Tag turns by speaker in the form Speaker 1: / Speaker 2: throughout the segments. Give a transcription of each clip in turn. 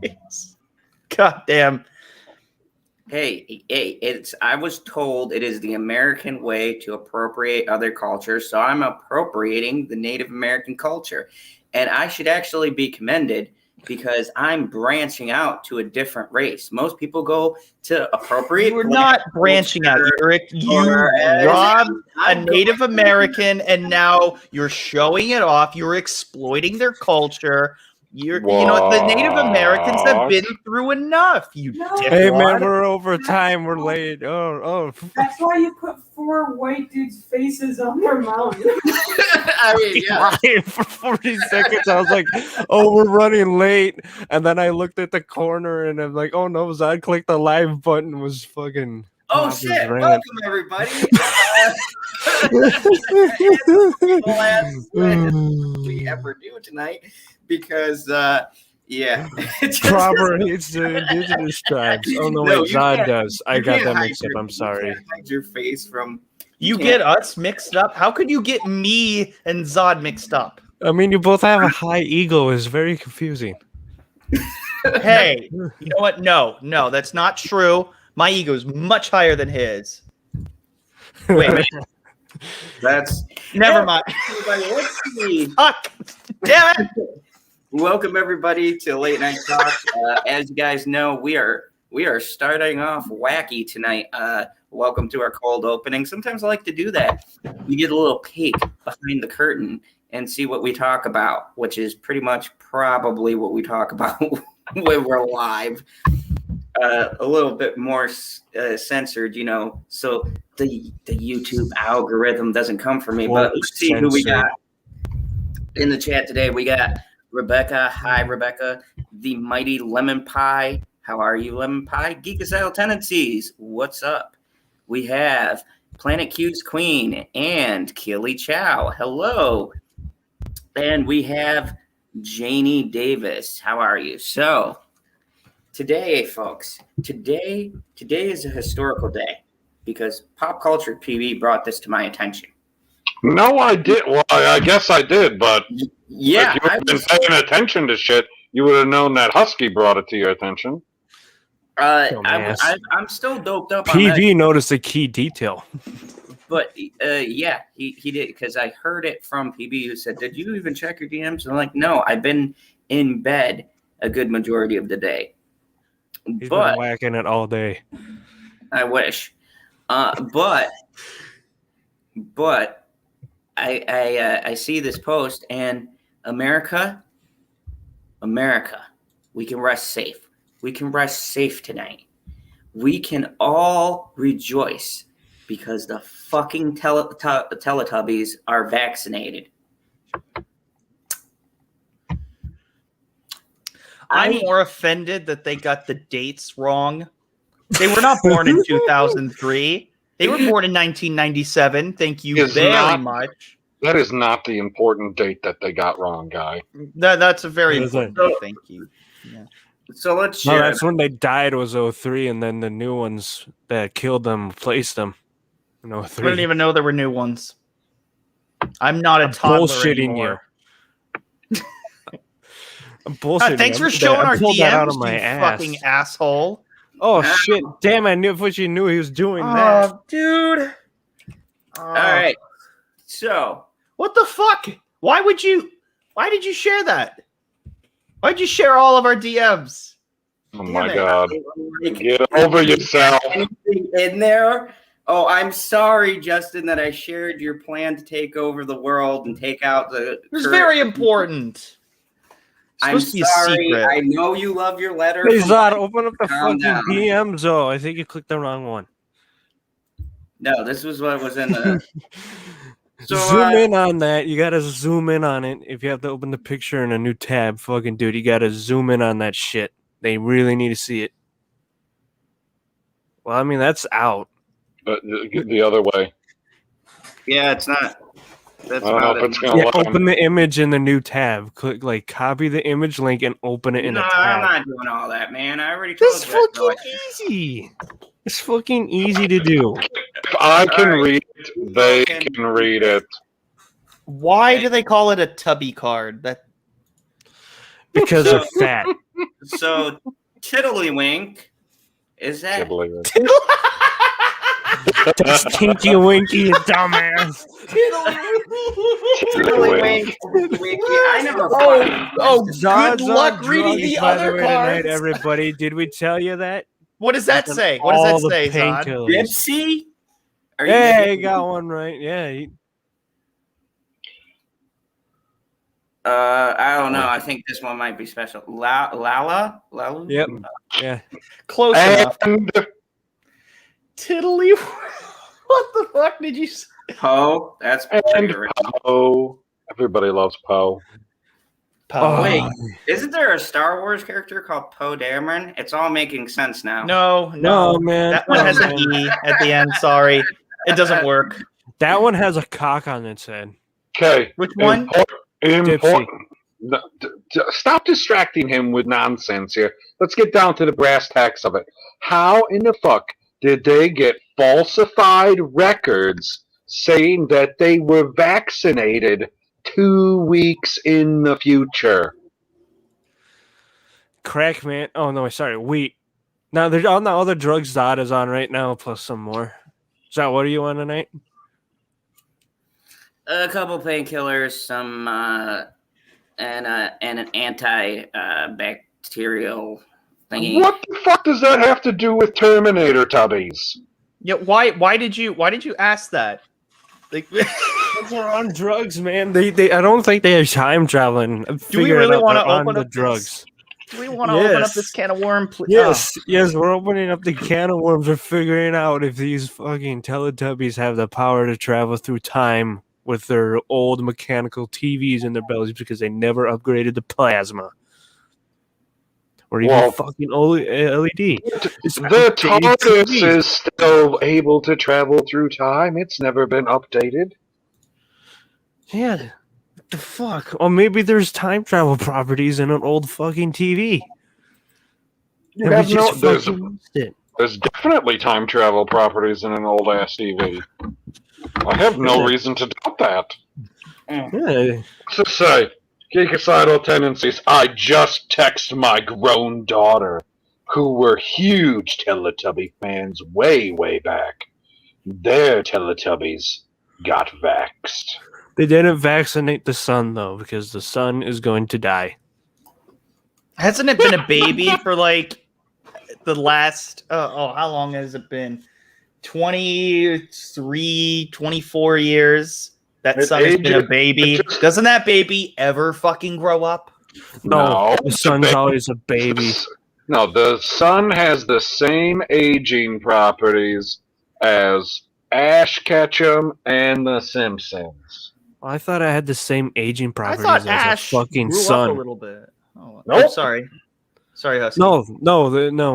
Speaker 1: toys. God damn.
Speaker 2: Hey, I was told it is the American way to appropriate other cultures, so I'm appropriating the Native American culture. And I should actually be commended because I'm branching out to a different race. Most people go to appropriate.
Speaker 1: You're not branching out. You robbed a Native American, and now you're showing it off. You're exploiting their culture. You know, the Native Americans have been through enough. You dipwad.
Speaker 3: Hey man, we're over time. We're late. Oh.
Speaker 4: That's why you put 4 white dudes' faces on their mountain.
Speaker 2: I mean, yeah.
Speaker 3: Ryan, for 40 seconds, I was like, "Oh, we're running late," and then I looked at the corner, and I'm like, "Oh no!" I clicked the live button. It was fucking.
Speaker 2: Oh shit! Welcome everybody. The last we ever do tonight because yeah,
Speaker 3: Robert hates the indigenous tribes. Oh no, wait, Zod does. I got that mixed up. I'm sorry.
Speaker 2: You can't hide your face from.
Speaker 1: You get us mixed up. How could you get me and Zod mixed up?
Speaker 3: I mean, you both have a high ego. It's very confusing.
Speaker 1: Hey, you know what? No, that's not true. My ego is much higher than his. Wait.
Speaker 2: That's
Speaker 1: never mind.
Speaker 2: Everybody, let's see.
Speaker 1: Fuck. Damn it.
Speaker 2: Welcome everybody to Late Night Talk. As you guys know, we are starting off wacky tonight. Welcome to our cold opening. Sometimes I like to do that. You get a little peek behind the curtain and see what we talk about, which is pretty much probably what we talk about when we're live. A little bit more censored, you know, so the YouTube algorithm doesn't come for me. But let's see who we got in the chat today. We got Rebecca. Hi, Rebecca. The mighty Lemon Pie. How are you, Lemon Pie? Geekasyle Tendencies. What's up? We have Planet Q's Queen and Killy Chow. Hello. And we have Janie Davis. How are you? So today, folks, today is a historical day because Pop Culture PB brought this to my attention.
Speaker 5: No, I did. Well, I guess I did, but
Speaker 2: yeah,
Speaker 5: if you had been paying attention to shit, you would have known that Husky brought it to your attention.
Speaker 2: I'm still doped up.
Speaker 3: PB noticed a key detail.
Speaker 2: But yeah, he did because I heard it from PB who said, "Did you even check your DMs?" And I'm like, "No, I've been in bed a good majority of the day."
Speaker 3: He's been whacking it all day.
Speaker 2: I wish, but I see this post and America, we can rest safe. We can rest safe tonight. We can all rejoice because the fucking Teletubbies are vaccinated.
Speaker 1: I'm more offended that they got the dates wrong. They were not born in 2003. They were born in 1997. Thank you very much.
Speaker 5: That is not the important date that they got wrong, guy.
Speaker 1: That's a very important date. Thank you. Yeah.
Speaker 2: So let's share.
Speaker 3: No, that's when they died was 03, and then the new ones that killed them replaced them in 03.
Speaker 1: I didn't even know there were new ones. I'm not a toddler
Speaker 3: bullshitting
Speaker 1: anymore.
Speaker 3: You. I'm bullshitting.
Speaker 1: Thanks for showing our DMs,
Speaker 3: out of my
Speaker 1: you
Speaker 3: ass.
Speaker 1: fucking asshole.
Speaker 3: Oh shit! Damn, I wish you knew he was doing that.
Speaker 1: Dude.
Speaker 2: All right. So
Speaker 1: what the fuck? Why did you share that? Why'd you share all of our DMs?
Speaker 5: Oh my God. Get over yourself.
Speaker 2: Anything in there? Oh, I'm sorry, Justin, that I shared your plan to take over the world and take out the.
Speaker 1: It was very important.
Speaker 2: I'm sorry. I know you love your letter.
Speaker 3: Hey, Zod, open up the fucking DMs. Oh, I think you clicked the wrong one.
Speaker 2: No, this was what was in the. So,
Speaker 3: zoom in on that. You gotta zoom in on it. If you have to open the picture in a new tab, fucking dude, you gotta zoom in on that shit. They really need to see it. Well, I mean, that's out.
Speaker 5: But the other way.
Speaker 2: Yeah, it's not. That's
Speaker 3: open the image in the new tab. Click copy the image link and open it in a tab.
Speaker 2: I'm not doing all that, man. I already told you.
Speaker 3: It's fucking easy. It's fucking easy to do.
Speaker 5: If I can read it, they can read it.
Speaker 1: Why do they call it a tubby card?
Speaker 3: Because they're fat.
Speaker 2: So Tiddlywink, is that?
Speaker 5: Tiddlywink.
Speaker 3: That's Tinky Winky, you dumbass.
Speaker 2: Tiddlywink. I never.
Speaker 1: Good luck reading the
Speaker 3: by
Speaker 1: other
Speaker 3: the way, tonight,
Speaker 1: cards.
Speaker 3: everybody. Did we tell you that?
Speaker 1: What does that say? What
Speaker 3: All
Speaker 1: does that
Speaker 3: the
Speaker 1: say, Zod?
Speaker 3: painkillers.
Speaker 2: Dipsy? Are you
Speaker 3: Yeah, you got one right. Yeah.
Speaker 2: I don't know. I think this one might be special. Lala?
Speaker 3: Yep. Yeah.
Speaker 1: Close enough.
Speaker 5: And
Speaker 1: Tiddly. What the fuck did you say?
Speaker 2: Poe? That's pretty original.
Speaker 5: Poe. Everybody loves Poe.
Speaker 1: Poe.
Speaker 2: Wait, isn't there a Star Wars character called Poe Dameron? It's all making sense now.
Speaker 1: No,
Speaker 3: man.
Speaker 1: That one has an E at the end. Sorry. It doesn't work.
Speaker 3: That one has a cock on its head.
Speaker 5: Okay.
Speaker 1: Which one?
Speaker 5: Important. No, stop distracting him with nonsense here. Let's get down to the brass tacks of it. How in the fuck did they get falsified records saying that they were vaccinated 2 weeks in the future?
Speaker 3: Crack, man. Oh, no, sorry. Wheat. Now, there's all the other drugs Zod is on right now, plus some more. Zod, what are you on tonight?
Speaker 2: A couple painkillers, some and an anti-bacterial thingy.
Speaker 5: What the fuck does that have to do with Terminator Tubbies?
Speaker 1: Yeah, why did you ask that? Like,
Speaker 3: They're on drugs, man. They I don't think they have time traveling.
Speaker 1: do we really want to open
Speaker 3: the
Speaker 1: up
Speaker 3: drugs?
Speaker 1: Do we want to open up this can of worm?
Speaker 3: Yes, we're opening up the can of worms. We're figuring out if these fucking Teletubbies have the power to travel through time with their old mechanical TVs in their bellies because they never upgraded to plasma. Or even fucking LED.
Speaker 5: The TARDIS is still able to travel through time. It's never been updated.
Speaker 3: Yeah. What the fuck? Or maybe there's time travel properties in an old fucking TV.
Speaker 5: There's definitely time travel properties in an old ass TV. I have no reason to doubt that.
Speaker 3: Yeah.
Speaker 5: To say, geekicidal tendencies. I just text my grown daughter, who were huge Teletubby fans way back. Their Teletubbies got vaxxed.
Speaker 3: They didn't vaccinate the son, though, because the son is going to die.
Speaker 1: Hasn't it been a baby for like the last, how long has it been? 23, 24 years. That son has been a baby. Doesn't that baby ever fucking grow up?
Speaker 3: No, the son's always a baby.
Speaker 5: No, the son has the same aging properties as Ash Ketchum and The Simpsons.
Speaker 3: I thought I had the same aging
Speaker 1: I
Speaker 3: properties
Speaker 1: thought
Speaker 3: as
Speaker 1: Ash
Speaker 3: a fucking
Speaker 1: grew
Speaker 3: son.
Speaker 1: up a little bit. Oh,
Speaker 5: Nope.
Speaker 1: I'm sorry. Sorry, Husky.
Speaker 3: No.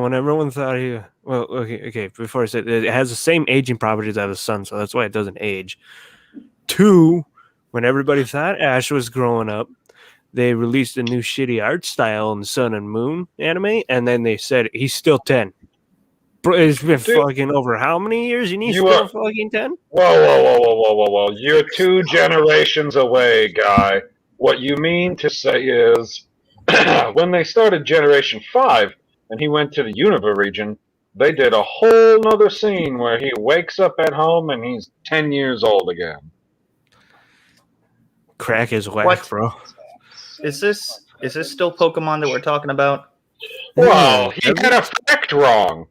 Speaker 3: When everyone thought he, well, okay. Before I said it has the same aging properties as the sun, so that's why it doesn't age. 2, when everybody thought Ash was growing up, they released a new shitty art style in Sun and Moon anime, and then they said he's still 10. Bro, it's been fucking over how many years? And he's still fucking 10?
Speaker 5: Whoa. You're 2 generations away, guy. What you mean to say is, when they started Generation 5, and he went to the Unova region, they did a whole nother scene where he wakes up at home and he's 10 years old again.
Speaker 3: Crack is whack,
Speaker 1: What?
Speaker 3: bro.
Speaker 1: Is this still Pokemon that we're talking about?
Speaker 5: Well, he got a fact wrong.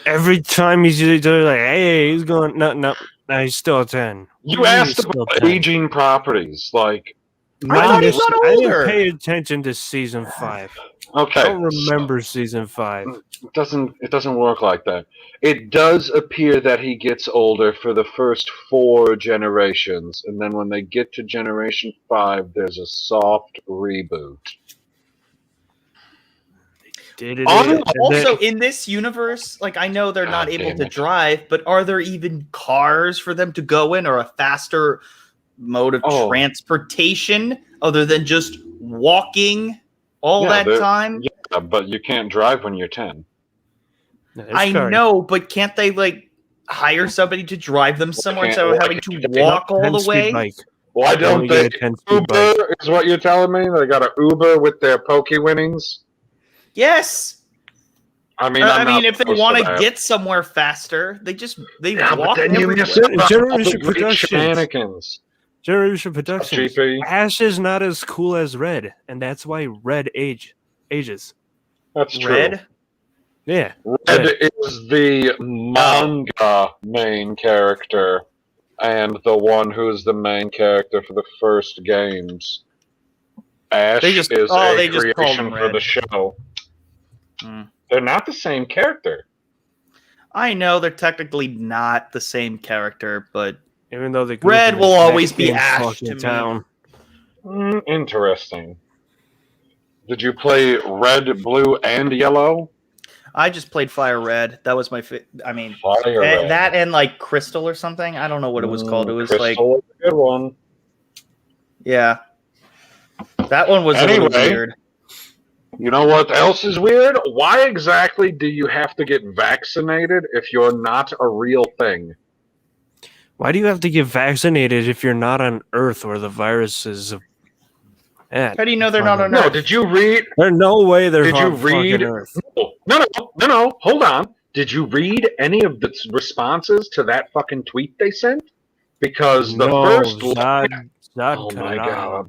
Speaker 3: Every time he's like, hey, he's going, no, he's still 10.
Speaker 5: You asked about aging properties, like...
Speaker 1: I
Speaker 3: didn't pay attention to season 5.
Speaker 5: Okay.
Speaker 3: I don't remember season 5.
Speaker 5: It doesn't work like that. It does appear that he gets older for the first 4 generations, and then when they get to Generation 5, there's a soft reboot.
Speaker 1: Also, in this universe, like I know they're not able to drive, but are there even cars for them to go in, or a faster mode of transportation other than just walking all that time?
Speaker 5: Yeah, but you can't drive when you're 10.
Speaker 1: I know, but can't they like hire somebody to drive them somewhere instead of having to walk all the way?
Speaker 3: Bike.
Speaker 5: Why don't
Speaker 3: only
Speaker 5: they
Speaker 3: get a 10-speed bike.
Speaker 5: Uber? Is what you're telling me? They got an Uber with their Poke Winnings?
Speaker 1: Yes.
Speaker 5: I mean,
Speaker 1: If they want to get somewhere faster, they
Speaker 5: yeah,
Speaker 1: walk
Speaker 5: but then you
Speaker 1: everywhere.
Speaker 5: miss out on all
Speaker 3: Generation
Speaker 5: the great
Speaker 3: Productions.
Speaker 5: shenanigans.
Speaker 3: Generation Productions.
Speaker 5: GP.
Speaker 3: Ash is not as cool as Red, and that's why Red ages.
Speaker 5: That's true.
Speaker 1: Red.
Speaker 3: Yeah.
Speaker 5: Red is the manga main character and the one who's the main character for the first games. Ash
Speaker 1: They just-
Speaker 5: is
Speaker 1: oh,
Speaker 5: a
Speaker 1: they just called
Speaker 5: creation
Speaker 1: him
Speaker 5: for
Speaker 1: Red.
Speaker 5: the show.
Speaker 1: Hmm.
Speaker 5: They're not the same character.
Speaker 1: I know they're technically not the same character, but
Speaker 3: Even though they grew
Speaker 1: Red
Speaker 3: up in
Speaker 1: will
Speaker 3: the
Speaker 1: always be
Speaker 3: same
Speaker 1: Ash
Speaker 3: fucking
Speaker 1: to me.
Speaker 3: town.
Speaker 5: Interesting. Did you play red, blue, and yellow?
Speaker 1: I just played Fire Red. That was my
Speaker 5: Fire
Speaker 1: and that and like Crystal or something. I don't know what it was called. It was
Speaker 5: Crystal is a good one.
Speaker 1: yeah. That one was a
Speaker 5: Anyway.
Speaker 1: little weird.
Speaker 5: You know what else is weird? Why exactly do you have to get vaccinated if you're not a real thing?
Speaker 3: Why do you have to get vaccinated if you're not on Earth where the virus is at?
Speaker 1: How do you know they're not on
Speaker 5: No,
Speaker 1: Earth?
Speaker 5: did you read?
Speaker 3: There's no way they're
Speaker 5: Did you
Speaker 3: on fucking
Speaker 5: read?
Speaker 3: Earth.
Speaker 5: No. Hold on. Did you read any of the responses to that fucking tweet they sent? Because the first
Speaker 3: Zod
Speaker 5: oh
Speaker 3: cut
Speaker 5: my
Speaker 3: it
Speaker 5: god.
Speaker 3: off.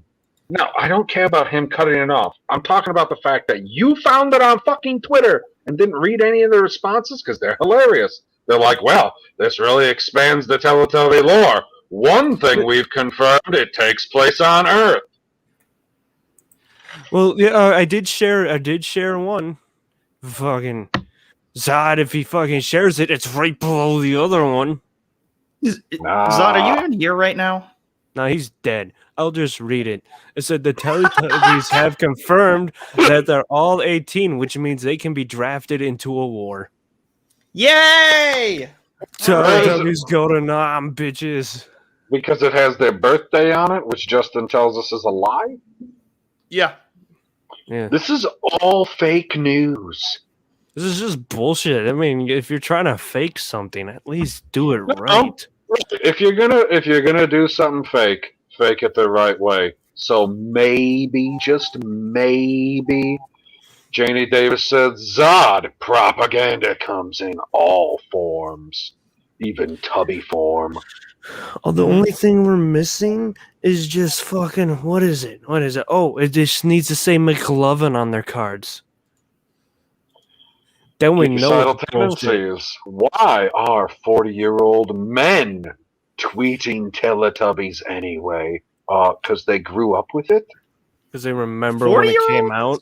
Speaker 5: No, I don't care about him cutting it off. I'm talking about the fact that you found it on fucking Twitter and didn't read any of the responses because they're hilarious. They're like, well, this really expands the Teletubby lore. One thing we've confirmed, it takes place on Earth.
Speaker 3: Well, yeah, I did share one. Fucking Zod, if he fucking shares it, it's right below the other one.
Speaker 1: Zod, are you even here right now?
Speaker 3: No, he's dead. I'll just read it. It said the Teletubbies have confirmed that they're all 18, which means they can be drafted into a war.
Speaker 1: Yay!
Speaker 3: Teletubbies go to Nam, bitches.
Speaker 5: Because it has their birthday on it, which Justin tells us is a lie?
Speaker 1: Yeah.
Speaker 3: Yeah.
Speaker 5: This is all fake news.
Speaker 3: This is just bullshit. I mean, if you're trying to fake something, at least do it right.
Speaker 5: If you're gonna do something fake it the right way. So maybe, just maybe, Janie Davis said Zod propaganda comes in all forms, even tubby form.
Speaker 3: Oh, the only thing we're missing is just fucking what is it? Oh, it just needs to say McLovin on their cards. Then we know
Speaker 5: Suicidal
Speaker 3: it's bullshit.
Speaker 5: tendencies. Why are 40-year-old men tweeting Teletubbies anyway? Because they grew up with it?
Speaker 3: Because they remember when it came out.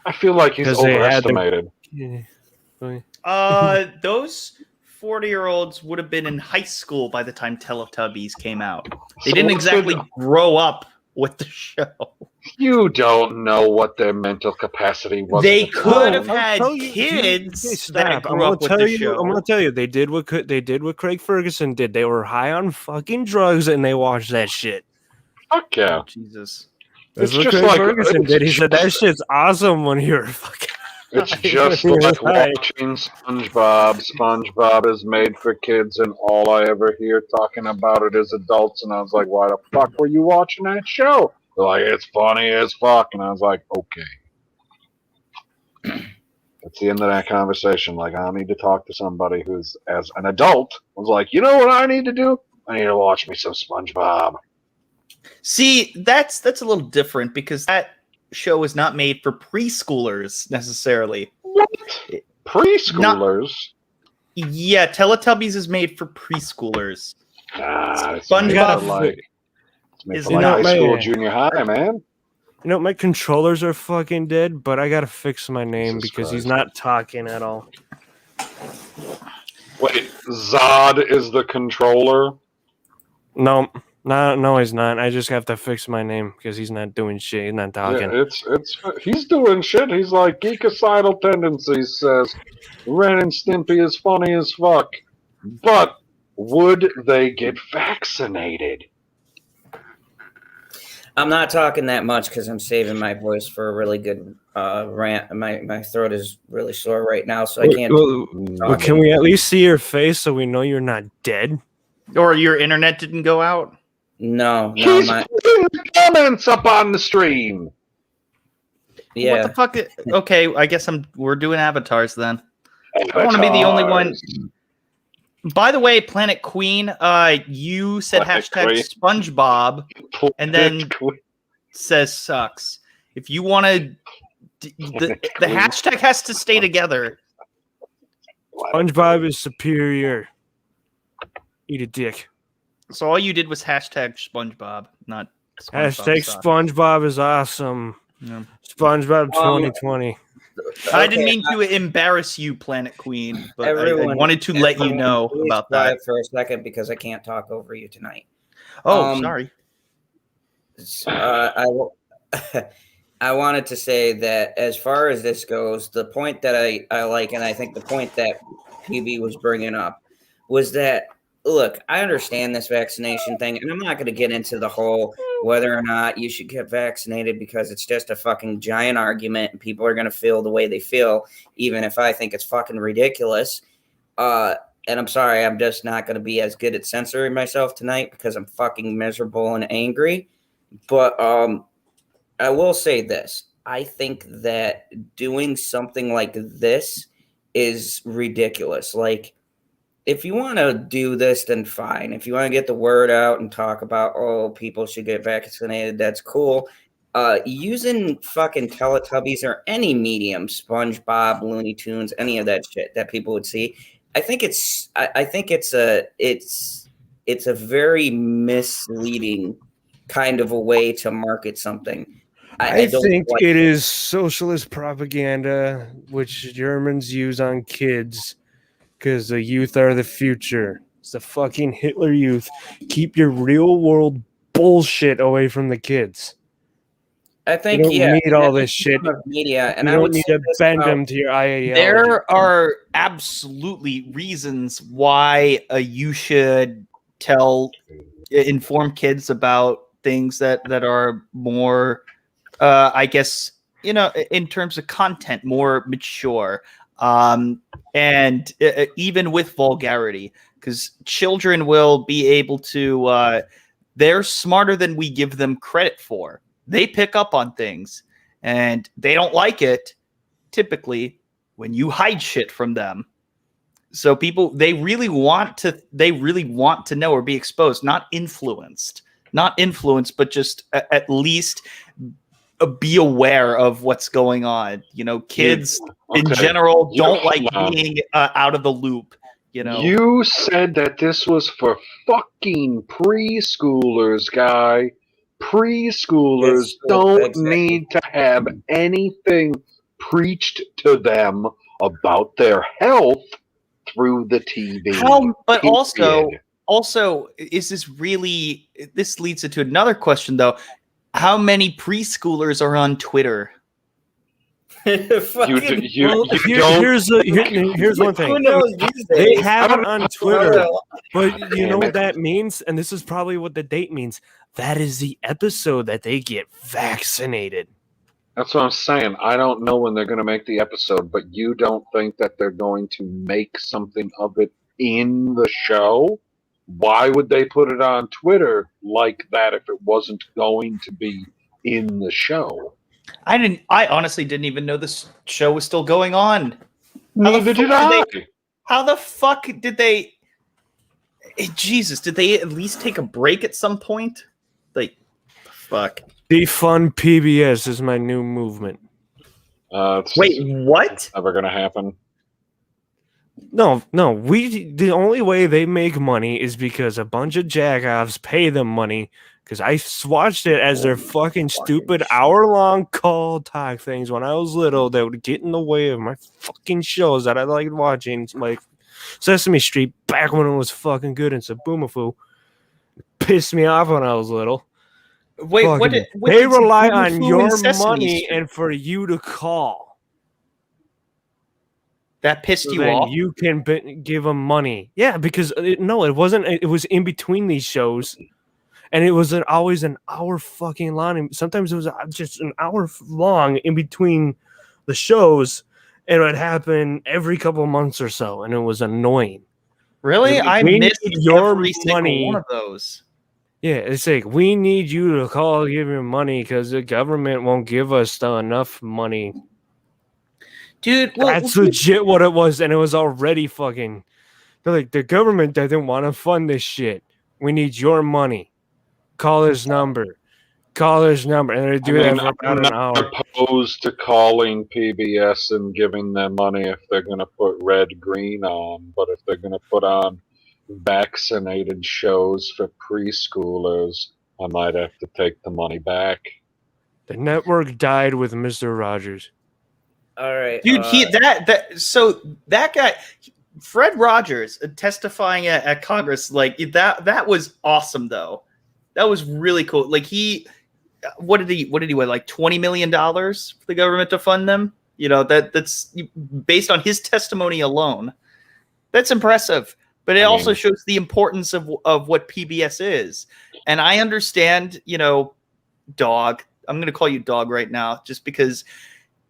Speaker 5: I feel like he's
Speaker 3: 'Cause they had them-
Speaker 5: overestimated.
Speaker 3: Yeah.
Speaker 1: Those 40-year-olds would have been in high school by the time Teletubbies came out. They
Speaker 5: So
Speaker 1: didn't
Speaker 5: what's
Speaker 1: exactly
Speaker 5: the-
Speaker 1: grow up with the show.
Speaker 5: You don't know what their mental capacity was.
Speaker 1: They
Speaker 5: at the
Speaker 1: could
Speaker 5: time.
Speaker 1: have had
Speaker 3: I'll tell you-
Speaker 1: kids
Speaker 3: Okay,
Speaker 1: that
Speaker 3: stop.
Speaker 1: grew up with the show.
Speaker 3: I'm gonna tell you, they did what Craig Ferguson did. They were high on fucking drugs and they watched that shit.
Speaker 5: Fuck yeah.
Speaker 1: Oh, Jesus.
Speaker 3: That's
Speaker 5: It's
Speaker 3: what
Speaker 5: just
Speaker 3: Craig
Speaker 5: like-
Speaker 3: Ferguson
Speaker 5: it's
Speaker 3: did. He said that
Speaker 5: just-
Speaker 3: shit's awesome when you're fucking.
Speaker 5: It's just
Speaker 3: You're
Speaker 5: like
Speaker 3: right.
Speaker 5: watching SpongeBob. SpongeBob is made for kids, and all I ever hear talking about it is adults. And I was like, why the fuck were you watching that show? They're like, it's funny as fuck. And I was like, okay. That's the end of that conversation. Like, I need to talk to somebody who's, as an adult, was like, you know what I need to do? I need to watch me some SpongeBob.
Speaker 1: See, that's a little different because that show is not made for preschoolers necessarily.
Speaker 5: What? Preschoolers?
Speaker 1: Yeah, Teletubbies is made for preschoolers.
Speaker 5: Nah, it's
Speaker 1: SpongeBob
Speaker 5: made for like, it's made
Speaker 1: is
Speaker 5: for like
Speaker 1: not
Speaker 5: high school,
Speaker 3: made-
Speaker 5: junior high, man.
Speaker 3: You know, my controllers are fucking dead, but I gotta fix my name
Speaker 5: Jesus
Speaker 3: because he's
Speaker 5: Christ.
Speaker 3: not talking at all.
Speaker 5: Wait, Zod is the controller?
Speaker 3: No, he's not. I just have to fix my name because he's not doing shit. He's not talking.
Speaker 5: Yeah, he's doing shit. He's like geekocidal tendencies says Ren and Stimpy is funny as fuck. But would they get vaccinated?
Speaker 2: I'm not talking that much because I'm saving my voice for a really good rant. My throat is really sore right now, so I can't.
Speaker 3: Well, can we at least see your face so we know you're not dead?
Speaker 1: Or your internet didn't go out?
Speaker 2: No,
Speaker 5: He's putting comments up on the stream.
Speaker 2: yeah.
Speaker 1: What the fuck? Okay, I guess we're doing avatars then. I don't want to be the only one. By the way, Planet Queen, you said
Speaker 5: Planet
Speaker 1: hashtag
Speaker 5: Queen.
Speaker 1: SpongeBob and then
Speaker 5: Queen.
Speaker 1: says sucks. If you want to, the hashtag has to stay together.
Speaker 3: SpongeBob is superior. Eat a dick.
Speaker 1: So all you did was hashtag SpongeBob, not SpongeBob
Speaker 3: Hashtag
Speaker 1: sucks.
Speaker 3: SpongeBob is awesome.
Speaker 1: Yeah.
Speaker 3: SpongeBob 2020.
Speaker 1: I didn't mean to embarrass you, Planet Queen, but I wanted to let you know about that.
Speaker 2: For a second, because I can't talk over you tonight.
Speaker 1: Oh, sorry.
Speaker 2: I wanted to say that as far as this goes, the point that I like, and I think the point that PB was bringing up was that, look, I understand this vaccination thing, and I'm not going to get into the whole whether or not you should get vaccinated because it's just a fucking giant argument and people are going to feel the way they feel, even if I think it's fucking ridiculous. And I'm sorry, I'm just not going to be as good at censoring myself tonight because I'm fucking miserable and angry. But I will say this. I think that doing something like this is ridiculous. Like, if you want to do this, then fine. If you want to get the word out and talk about, oh, people should get vaccinated, that's cool. Using fucking Teletubbies or any medium, SpongeBob, Looney Tunes, any of that shit that people would see, I think it's a very misleading kind of a way to market something.
Speaker 3: I think it is socialist propaganda, which Germans use on kids. Because the youth are the future. It's the fucking Hitler youth. Keep your real world bullshit away from the kids.
Speaker 2: I think
Speaker 3: you don't need all this shit.
Speaker 2: Media, and
Speaker 3: you don't need to bend them to your ideology.
Speaker 1: There are absolutely reasons why you should inform kids about things that are more, I guess, in terms of content, more mature. And even with vulgarity, because children will be able to, they're smarter than we give them credit for. They pick up on things and they don't like it typically when you hide shit from them. So they really want to know or be exposed, not influenced, but just at least be aware of what's going on. Kids in general don't like being out of the loop.
Speaker 5: You said that this was for fucking preschoolers, guy. Preschoolers don't need to have anything preached to them about their health through the TV.
Speaker 1: But also, is this really? This leads into another question, though. How many preschoolers are on Twitter?
Speaker 3: Here's one thing. They have it on Twitter, but you know what that means? And this is probably what the date means. That is the episode that they get vaccinated.
Speaker 5: That's what I'm saying. I don't know when they're going to make the episode, but you don't think that they're going to make something of it in the show? Why would they put it on Twitter like that if it wasn't going to be in the show?
Speaker 1: I honestly didn't even know this show was still going on.
Speaker 5: Neither did I.
Speaker 1: How the fuck did they? Jesus, did they at least take a break at some point? Like, fuck.
Speaker 3: Defund PBS is my new movement.
Speaker 1: Wait, what?
Speaker 5: Never gonna happen.
Speaker 3: No. The only way they make money is because a bunch of jackoffs pay them money. Because I watched it as their fucking stupid hour-long call talk things when I was little that would get in the way of my fucking shows that I liked watching, like Sesame Street back when it was fucking good and Saboomafoo. Pissed me off when I was little.
Speaker 1: Wait, what
Speaker 3: they rely on your money and for you to call.
Speaker 1: That pissed you off?
Speaker 3: You can give them money. Yeah, because it wasn't. It was in between these shows. And it was always an hour fucking long. Sometimes it was just an hour long in between the shows. And it would happen every couple of months or so. And it was annoying.
Speaker 1: Really? I missed
Speaker 3: your
Speaker 1: every
Speaker 3: money.
Speaker 1: single one of those.
Speaker 3: Yeah, it's like we need you to give your money because the government won't give us enough money.
Speaker 1: Dude,
Speaker 3: That's legit what it was, and it was already fucking. They're like, the government doesn't want to fund this shit. We need your money. Call this number. And they do that for about an hour.
Speaker 5: I'm not opposed to calling PBS and giving them money if they're going to put Red Green on, but if they're going to put on vaccinated shows for preschoolers, I might have to take the money back.
Speaker 3: The network died with Mr. Rogers.
Speaker 2: All right,
Speaker 1: dude, that guy, Fred Rogers, testifying at Congress, like that was awesome though. That was really cool. Like what did he win? Like $20 million for the government to fund them? You know, that's based on his testimony alone. That's impressive. But it also shows the importance of what PBS is. And I understand, you know, Dog. I'm going to call you Dog right now, just because,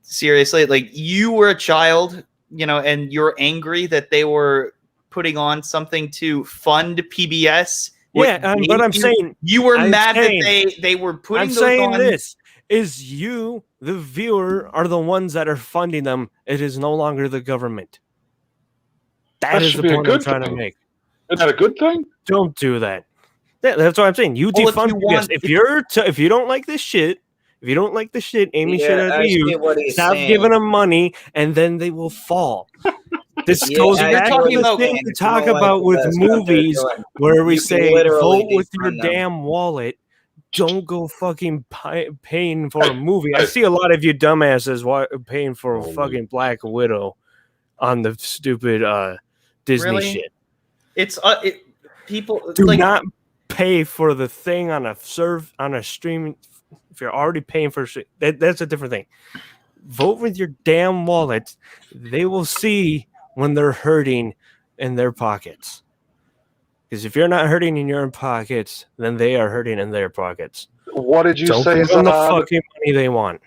Speaker 1: seriously, like, you were a child, you know, and you're angry that they were putting on something to fund PBS.
Speaker 3: Yeah, but I'm saying
Speaker 1: you were mad that they were putting.
Speaker 3: I'm saying this is you, the viewer, are the ones that are funding them. It is no longer the government. That is the point I'm trying to make.
Speaker 5: Is that a good thing?
Speaker 3: Don't do that. That's what I'm saying. You defund PBS. If you don't like this shit, aiming shit at you, stop giving them money, and then they will fall. This goes back to the thing we talk about with movies, where we say, vote with your damn wallet. Don't go fucking paying for a movie. I see a lot of you dumbasses paying for a fucking Black Widow on the stupid Disney shit.
Speaker 1: It's people
Speaker 3: do not pay for the thing on a streaming. If you're already paying for shit, that's a different thing. Vote with your damn wallet. They will see when they're hurting in their pockets. Because if you're not hurting in your pockets, then they are hurting in their pockets.
Speaker 5: What did you say?
Speaker 3: Give them the fucking money they want.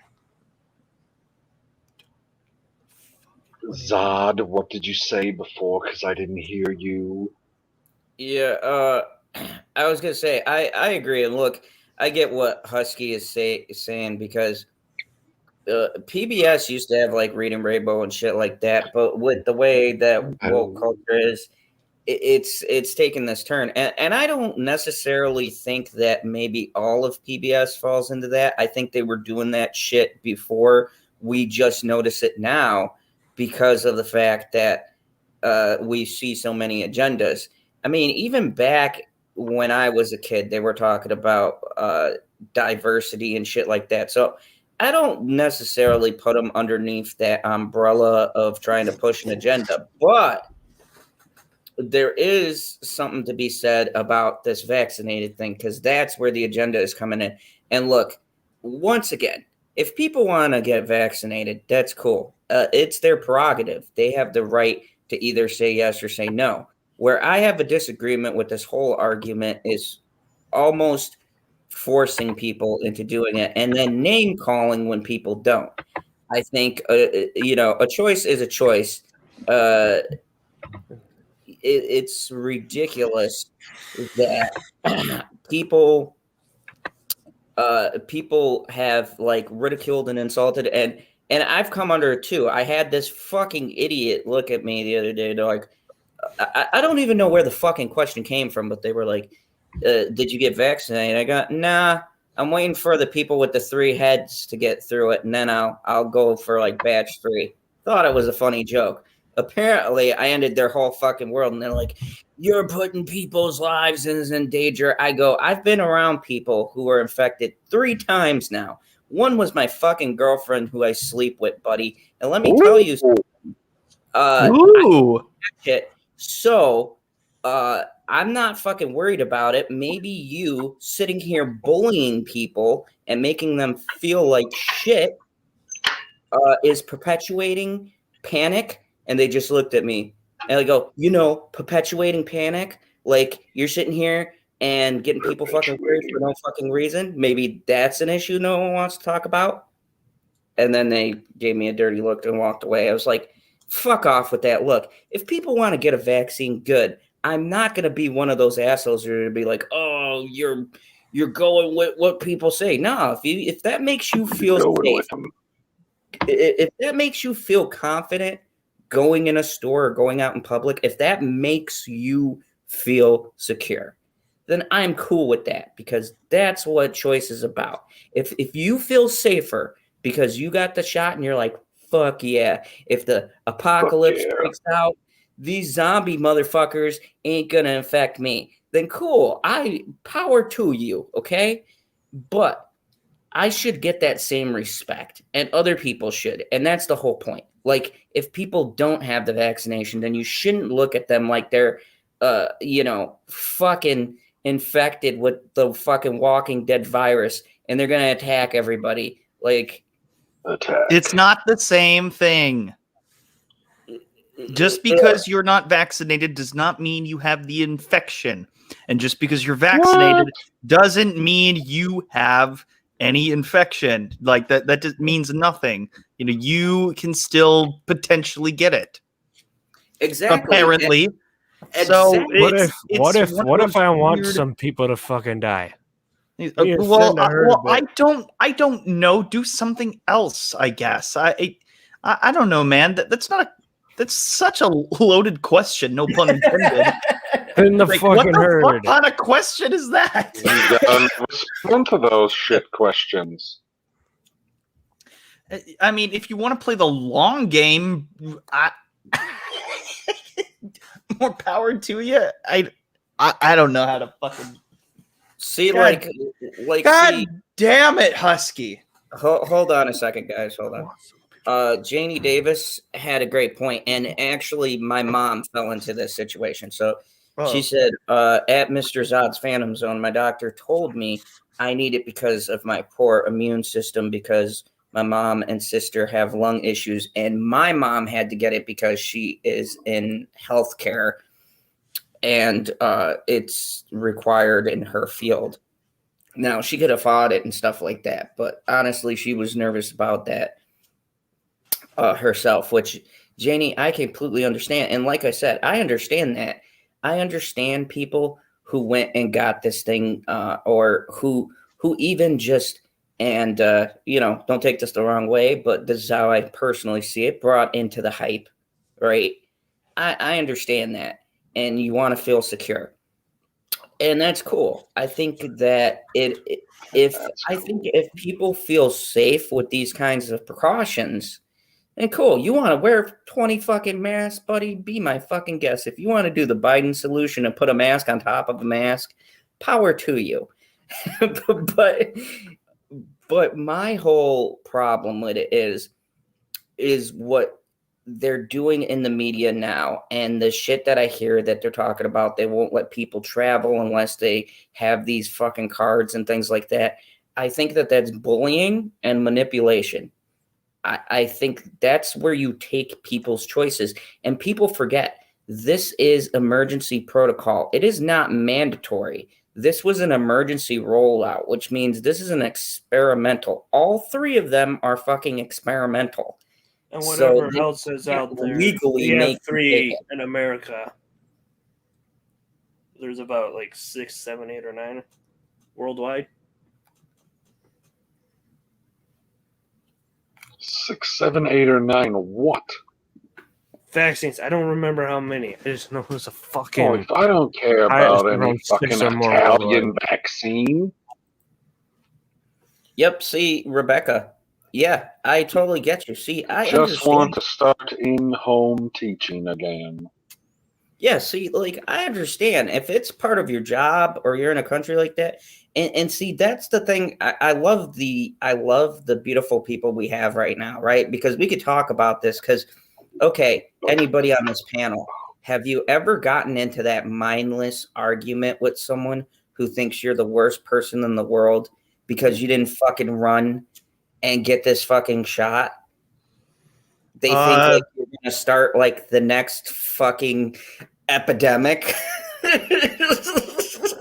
Speaker 5: Zod, what did you say before? Because I didn't hear you.
Speaker 2: Yeah, I was gonna say I agree. And look, I get what Husky is saying, because PBS used to have like Reading Rainbow and shit like that, but with the way that woke culture is, it's taken this turn, and I don't necessarily think that maybe all of PBS falls into that. I think they were doing that shit before. We just notice it now because of the fact that we see so many agendas. I mean, even back when I was a kid, they were talking about diversity and shit like that. So I don't necessarily put them underneath that umbrella of trying to push an agenda, but there is something to be said about this vaccinated thing, because that's where the agenda is coming in. And look, once again, if people want to get vaccinated, that's cool. It's their prerogative. They have the right to either say yes or say no. Where I have a disagreement with this whole argument is almost forcing people into doing it and then name calling when people don't. I think, a choice is a choice. It's ridiculous that people have like ridiculed and insulted, and I've come under it too. I had this fucking idiot look at me the other day. They're like, I don't even know where the fucking question came from, but they were like, did you get vaccinated? I got, nah, I'm waiting for the people with the 3 heads to get through it, and then I'll go for like batch 3. Thought it was a funny joke. Apparently, I ended their whole fucking world, and they're like, you're putting people's lives in danger. I go, I've been around people who were infected 3 times now. One was my fucking girlfriend who I sleep with, buddy. And let me tell you something. So, I'm not fucking worried about it. Maybe you sitting here bullying people and making them feel like shit is perpetuating panic. And they just looked at me and they go, perpetuating panic? Like, you're sitting here and getting people fucking worried for no fucking reason? Maybe that's an issue no one wants to talk about? And then they gave me a dirty look and walked away. I was like, fuck off with that look. If people want to get a vaccine, good. I'm not gonna be one of those assholes who are gonna be like, oh, you're going with what people say. No, if that makes you feel safe, if that makes you feel confident going in a store or going out in public, if that makes you feel secure, then I'm cool with that, because that's what choice is about. If you feel safer because you got the shot and you're like, fuck yeah, if the apocalypse breaks out, these zombie motherfuckers ain't gonna infect me, then cool. I power to you, okay? But I should get that same respect, and other people should. And that's the whole point. Like, if people don't have the vaccination, then you shouldn't look at them like they're, fucking infected with the fucking Walking Dead virus and they're going to attack everybody. Like,
Speaker 1: it's not the same thing. Just because you're not vaccinated does not mean you have the infection. And just because you're vaccinated doesn't mean you have any infection. Like that just means nothing. You know, you can still potentially get it.
Speaker 2: Exactly.
Speaker 1: Apparently.
Speaker 2: So
Speaker 3: what if I want some people to fucking die?
Speaker 1: Well, I don't know. Do something else, I guess. I don't know, man. That's such a loaded question. No pun intended.
Speaker 3: In the fucking herd.
Speaker 1: What kind of question is that?
Speaker 5: Respond to those shit questions.
Speaker 1: I mean, if you want to play the long game, more power to you. I don't know how to fucking
Speaker 2: see.
Speaker 1: God, God damn it, Husky.
Speaker 2: Hold on a second, guys. Hold on. Janie Davis had a great point, and actually, my mom fell into this situation. So she said, "At Mr. Zod's Phantom Zone, my doctor told me I need it because of my poor immune system, because my mom and sister have lung issues, and my mom had to get it because she is in healthcare, and it's required in her field. Now, she could have fought it and stuff like that, but honestly, she was nervous about that herself, which, Janie, I completely understand. And like I said, I understand that. I understand people who went and got this thing or who even just, and, don't take this the wrong way, but this is how I personally see it, brought into the hype, right? I understand that. And you want to feel secure. And that's cool. I think that if people feel safe with these kinds of precautions, then cool. You want to wear 20 fucking masks, buddy? Be my fucking guest. If you want to do the Biden solution and put a mask on top of a mask, power to you. But my whole problem with it is what they're doing in the media now, and the shit that I hear that they're talking about. They won't let people travel unless they have these fucking cards and things like that. I think that that's bullying and manipulation. I think that's where you take people's choices, and people forget this is emergency protocol. It is not mandatory. This was an emergency rollout, which means this is an experimental. All three of them are fucking experimental.
Speaker 3: And whatever else is out there,
Speaker 2: legally
Speaker 3: we have 3 in America. There's about like 6, 7, 8, or 9 worldwide.
Speaker 5: 6, 7, 8, or 9. What?
Speaker 3: Vaccines. I don't remember how many. I just know it was a fucking.
Speaker 5: I don't care about any fucking Italian vaccine.
Speaker 2: Yep. See, Rebecca. Yeah, I totally get you. See, I
Speaker 5: just want to start in-home teaching again.
Speaker 2: Yeah, see, like, I understand if it's part of your job or you're in a country like that. And see, that's the thing. I love the beautiful people we have right now, right? Because we could talk about this because, okay, anybody on this panel, have you ever gotten into that mindless argument with someone who thinks you're the worst person in the world because you didn't fucking run and get this fucking shot? They think like you're gonna start like the next fucking epidemic.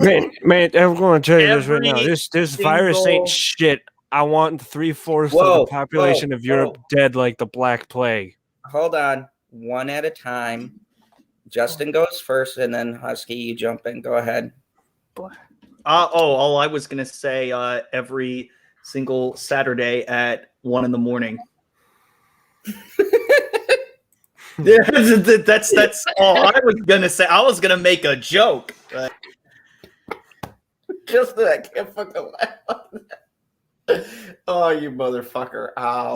Speaker 3: man, I'm going to tell you this right now. This virus ain't shit. I want 3/4 of the population of Europe dead like the Black Plague.
Speaker 2: Hold on, one at a time. Justin goes first, and then Husky, you jump in. Go ahead.
Speaker 1: All I was gonna say, every single Saturday at 1 a.m. That's all I was gonna say. I was gonna make a joke. But...
Speaker 2: Justin, I can't fucking laugh on that. Oh, you motherfucker! Ow.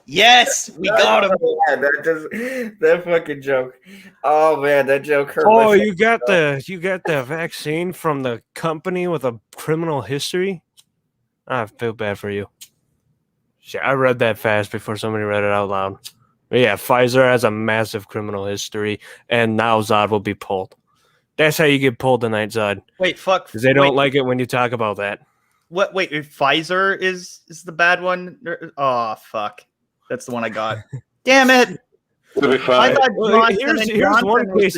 Speaker 1: Yes, we got him.
Speaker 2: That fucking joke. Oh man, that joke hurt.
Speaker 3: Oh, you got the vaccine from the company with a criminal history? I feel bad for you. Shit, I read that fast before somebody read it out loud. But yeah, Pfizer has a massive criminal history, and now Zod will be pulled. That's how you get pulled tonight, Zod.
Speaker 1: Wait, fuck.
Speaker 3: Because they don't like it when you talk about that.
Speaker 1: What? Wait, Pfizer is the bad one? Oh, fuck. That's the one I got. Damn it!
Speaker 5: It'll be fine.
Speaker 3: Here's one case.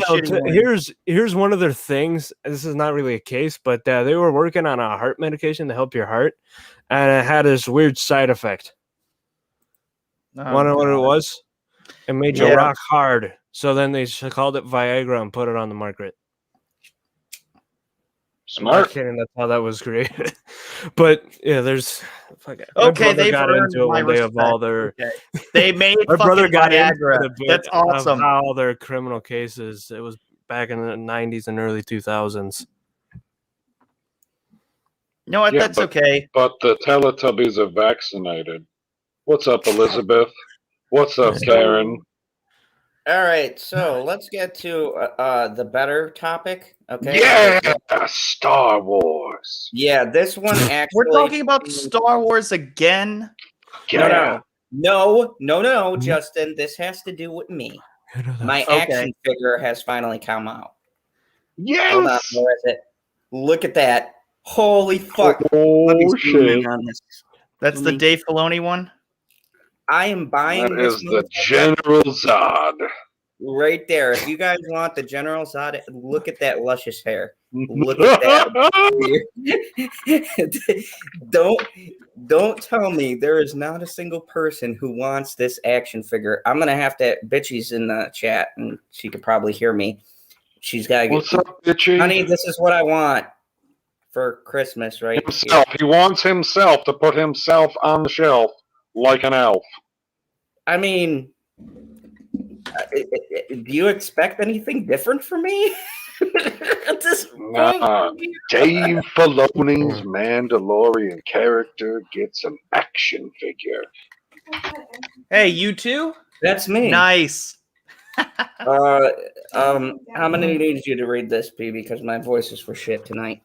Speaker 3: Here's one of their things. This is not really a case, but they were working on a heart medication to help your heart, and it had this weird side effect. Want to know what it was? It made you rock hard. So then they called it Viagra and put it on the market.
Speaker 5: Smart.
Speaker 3: I'm not kidding. That's how that was created. But yeah, there's.
Speaker 1: Okay, they
Speaker 3: got into it one day of all their.
Speaker 1: Okay. They made.
Speaker 3: My brother got
Speaker 1: Viagra.
Speaker 3: into
Speaker 1: That's awesome.
Speaker 3: Of how their criminal cases. It was back in the 90s and early 2000s.
Speaker 1: No, what? That's okay.
Speaker 5: But the Teletubbies are vaccinated. What's up, Elizabeth? What's up, Karen?
Speaker 2: All right, so let's get to the better topic. Okay.
Speaker 5: Yeah, Star Wars.
Speaker 2: Yeah, this one actually.
Speaker 1: We're talking about Star Wars again.
Speaker 5: Yeah.
Speaker 2: No, Justin. This has to do with me. My action figure has finally come out.
Speaker 5: Yes.
Speaker 2: Hold on, where is it? Look at that! Holy fuck!
Speaker 5: Oh shit!
Speaker 1: That's the Dave Filoni one.
Speaker 2: I am buying.
Speaker 5: That is the General Zod.
Speaker 2: Right there. If you guys want the General Zod, look at that luscious hair. Look at that. Don't tell me there is not a single person who wants this action figure. I'm gonna have to. Bitchy's in the chat, and she could probably hear me. She's got.
Speaker 5: What's up, Bitchy?
Speaker 2: Honey, this is what I want for Christmas, right?
Speaker 5: Himself. He wants himself to put himself on the shelf like an elf.
Speaker 2: I mean, do you expect anything different from me? At this point?
Speaker 5: Dave Filoni's Mandalorian character gets an action figure.
Speaker 1: Hey, you too?
Speaker 2: That's me.
Speaker 1: Nice.
Speaker 2: How many needs you to read this, P? Because my voice is for shit tonight.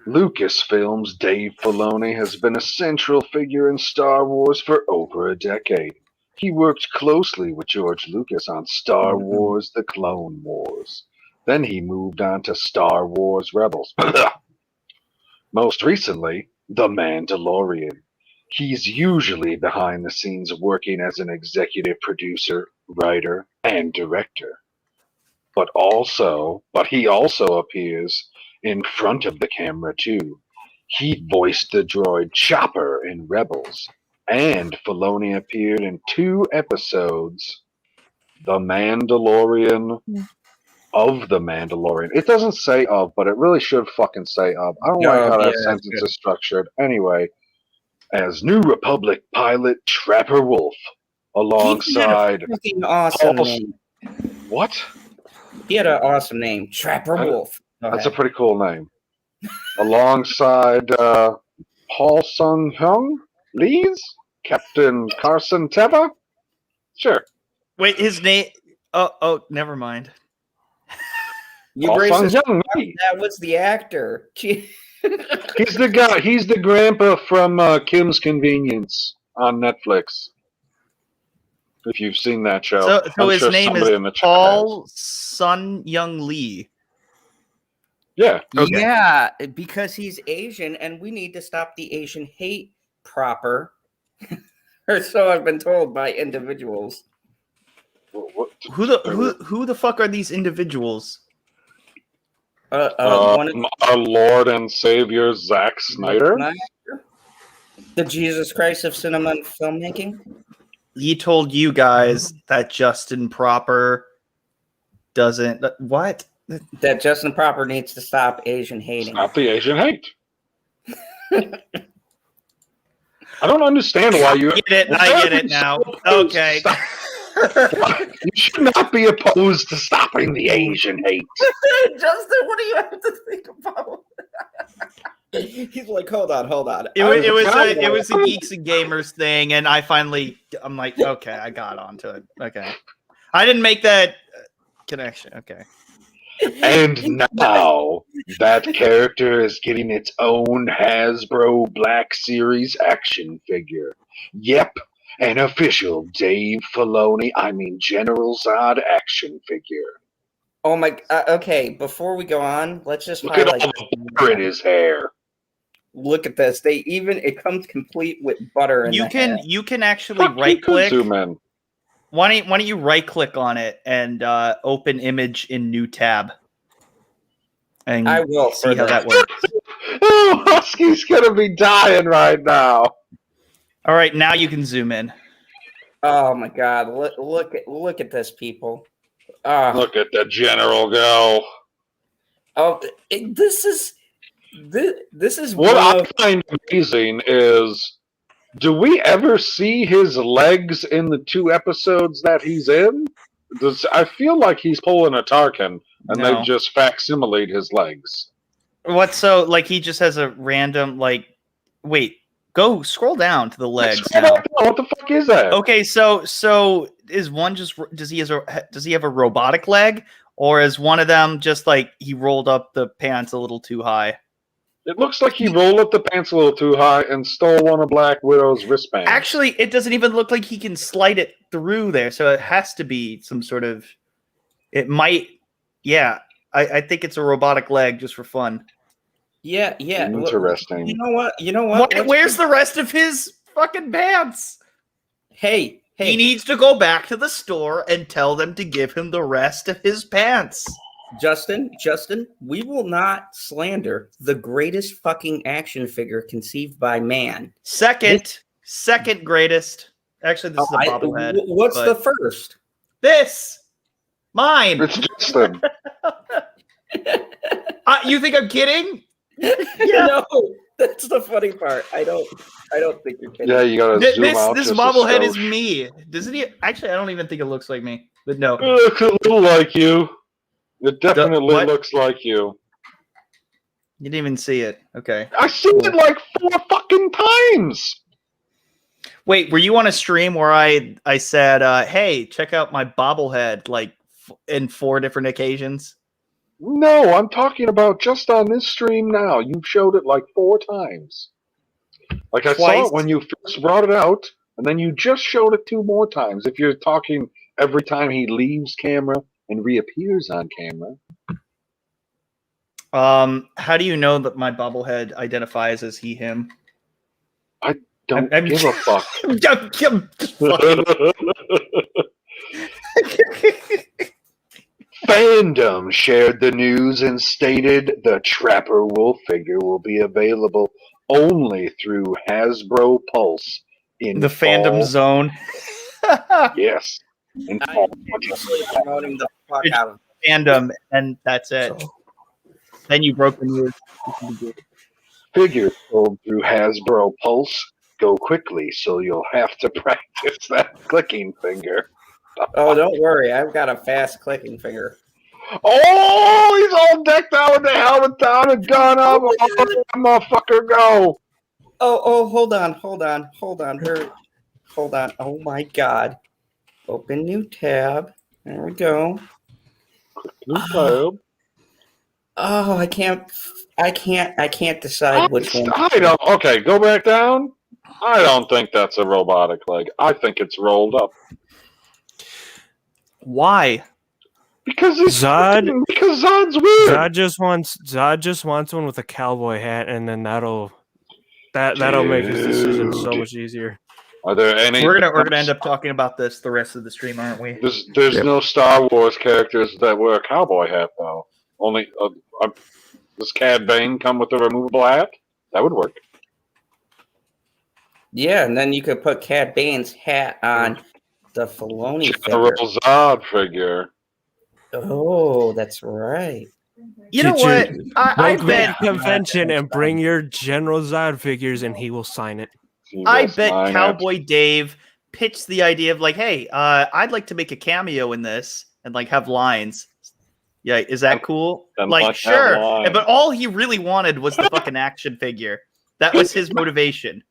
Speaker 5: Lucasfilm's Dave Filoni has been a central figure in Star Wars for over a decade. He worked closely with George Lucas on Star Wars: The Clone Wars. Then he moved on to Star Wars Rebels. Most recently, The Mandalorian. He's usually behind the scenes working as an executive producer, writer, and director. But he also appears in front of the camera too. He voiced the droid Chopper in Rebels, and Filoni appeared in 2 episodes, The Mandalorian of The Mandalorian. It doesn't say of, but it really should fucking say of. I don't like how that sentence is structured. Anyway, as New Republic pilot Trapper Wolf, alongside
Speaker 2: awesome name.
Speaker 5: What?
Speaker 2: He had an awesome name, Trapper Wolf.
Speaker 5: That's a pretty cool name. Alongside Paul Sung-hyung, Lees, Captain Carson Teva. Sure.
Speaker 1: Wait, his name. Oh, never mind.
Speaker 2: That was the actor.
Speaker 5: He's the guy. He's the grandpa from Kim's Convenience on Netflix. If you've seen that show.
Speaker 1: So his name is Paul Sun-Young Lee.
Speaker 5: Yeah.
Speaker 2: Okay. Yeah, because he's Asian, and we need to stop the Asian hate proper. Or so I've been told by individuals.
Speaker 1: Who the fuck are these individuals?
Speaker 5: Our Lord and Savior Zack Snyder.
Speaker 2: The Jesus Christ of cinema and filmmaking.
Speaker 1: he told you guys that Justin Proper doesn't. What?
Speaker 2: That Justin Proper needs to stop Asian hating.
Speaker 5: Stop the Asian hate. I don't understand why you.
Speaker 1: I get it now. Okay.
Speaker 5: You should not be opposed to stopping the Asian hate.
Speaker 2: Justin, what do you have to think about? He's like, hold on.
Speaker 1: It was a Geeks and Gamers thing, and I'm like, okay, I got onto it. Okay, I didn't make that connection. Okay.
Speaker 5: And now that character is getting its own Hasbro Black Series action figure. Yep, an official Dave Filoni, General Zod action figure.
Speaker 2: Oh my. Okay, before we go on, let's just
Speaker 5: Look at
Speaker 2: highlight.
Speaker 5: all the butter in his hair.
Speaker 2: Look at this. It comes complete with butter in the hair.
Speaker 1: You can actually right click.
Speaker 5: Zoom in.
Speaker 1: Why don't you right click on it and open image in new tab? And
Speaker 2: I will
Speaker 1: see how that works.
Speaker 5: Oh, Husky's gonna be dying right now.
Speaker 1: All right, now you can zoom in.
Speaker 2: Oh my God! Look at this, people.
Speaker 5: Look at the general go.
Speaker 2: Oh, this is
Speaker 5: What I find amazing is, do we ever see his legs in the 2 episodes that he's in? I feel like he's pulling a Tarkin, and
Speaker 1: No.
Speaker 5: they just facsimilate his legs.
Speaker 1: What? So like he just has a random like. Wait, go scroll down to the legs now.
Speaker 5: What the fuck is that?
Speaker 1: Okay, so is one just does he have a robotic leg, or is one of them just like he rolled up the pants a little too high?
Speaker 5: It looks like he rolled up the pants a little too high and stole one of Black Widow's wristbands.
Speaker 1: Actually, it doesn't even look like he can slide it through there, so it has to be some sort of. It might, yeah. I think it's a robotic leg just for fun.
Speaker 2: Yeah.
Speaker 5: Interesting.
Speaker 2: You know what?
Speaker 1: Where's the rest of his fucking pants?
Speaker 2: Hey.
Speaker 1: He needs to go back to the store and tell them to give him the rest of his pants.
Speaker 2: Justin, we will not slander the greatest fucking action figure conceived by man.
Speaker 1: Second greatest. Actually, this is a bobblehead.
Speaker 2: What's the first?
Speaker 1: This. Mine.
Speaker 5: It's Justin.
Speaker 1: You think I'm kidding?
Speaker 2: No, that's the funny part. I don't think you're kidding.
Speaker 5: Yeah, you gotta zoom out.
Speaker 1: This
Speaker 5: just
Speaker 1: bobblehead
Speaker 5: a
Speaker 1: is
Speaker 5: skosh.
Speaker 1: me. Doesn't he? Actually, I don't even think it looks like me. But no.
Speaker 5: It looks a little like you. It definitely
Speaker 1: what?
Speaker 5: looks like you.
Speaker 1: You didn't even see it. Okay.
Speaker 5: I seen it like 4 fucking times.
Speaker 1: Wait, were you on a stream where I said, "Hey, check out my bobblehead," like in 4 different occasions?
Speaker 5: No, I'm talking about just on this stream now. You showed it like 4 times. Like I saw it when you first brought it out, and then you just showed it 2 more times. If you're talking every time he leaves camera and reappears on camera.
Speaker 1: How do you know that my bobblehead identifies as he, him?
Speaker 5: Don't give a fuck. Fandom shared the news and stated the Trapper Wolf figure will be available only through Hasbro Pulse in
Speaker 1: The fandom zone.
Speaker 5: Yes. In fall
Speaker 2: Obviously promoting the fuck out of
Speaker 1: Fandom, and that's it. Then you broke the news.
Speaker 5: figures sold through Hasbro Pulse go quickly, so you'll have to practice that clicking finger.
Speaker 2: Oh, don't worry. I've got a fast clicking finger.
Speaker 5: Oh, he's all decked out with the helmet down and gun up. Oh, that motherfucker go.
Speaker 2: Oh, hold on. Hold on. Oh my God. Open new tab. There we go.
Speaker 5: New tab.
Speaker 2: Oh, I can't decide which one.
Speaker 5: Okay, go back down. I don't think that's a robotic leg. I think it's rolled up.
Speaker 1: Why?
Speaker 5: Because Zod's weird.
Speaker 3: Zod just wants one with a cowboy hat, and then that'll make his decision so much easier.
Speaker 5: Are there any?
Speaker 1: We're gonna end up talking about this the rest of the stream, aren't we?
Speaker 5: There's no Star Wars characters that wear a cowboy hat though. Only does Cad Bane come with a removable hat? That would work.
Speaker 2: Yeah, and then you could put Cad Bane's hat on the Filoni
Speaker 5: General
Speaker 2: figure.
Speaker 5: Zod figure.
Speaker 2: Oh, that's right.
Speaker 1: You know what? I
Speaker 3: Go
Speaker 1: bet.
Speaker 3: to the convention and bring your General Zod figures, and he will sign it.
Speaker 1: I bet Cowboy Dave pitched the idea of like, hey, I'd like to make a cameo in this and like have lines. Yeah, is that cool? Like, sure. But all he really wanted was the fucking action figure. That was his motivation.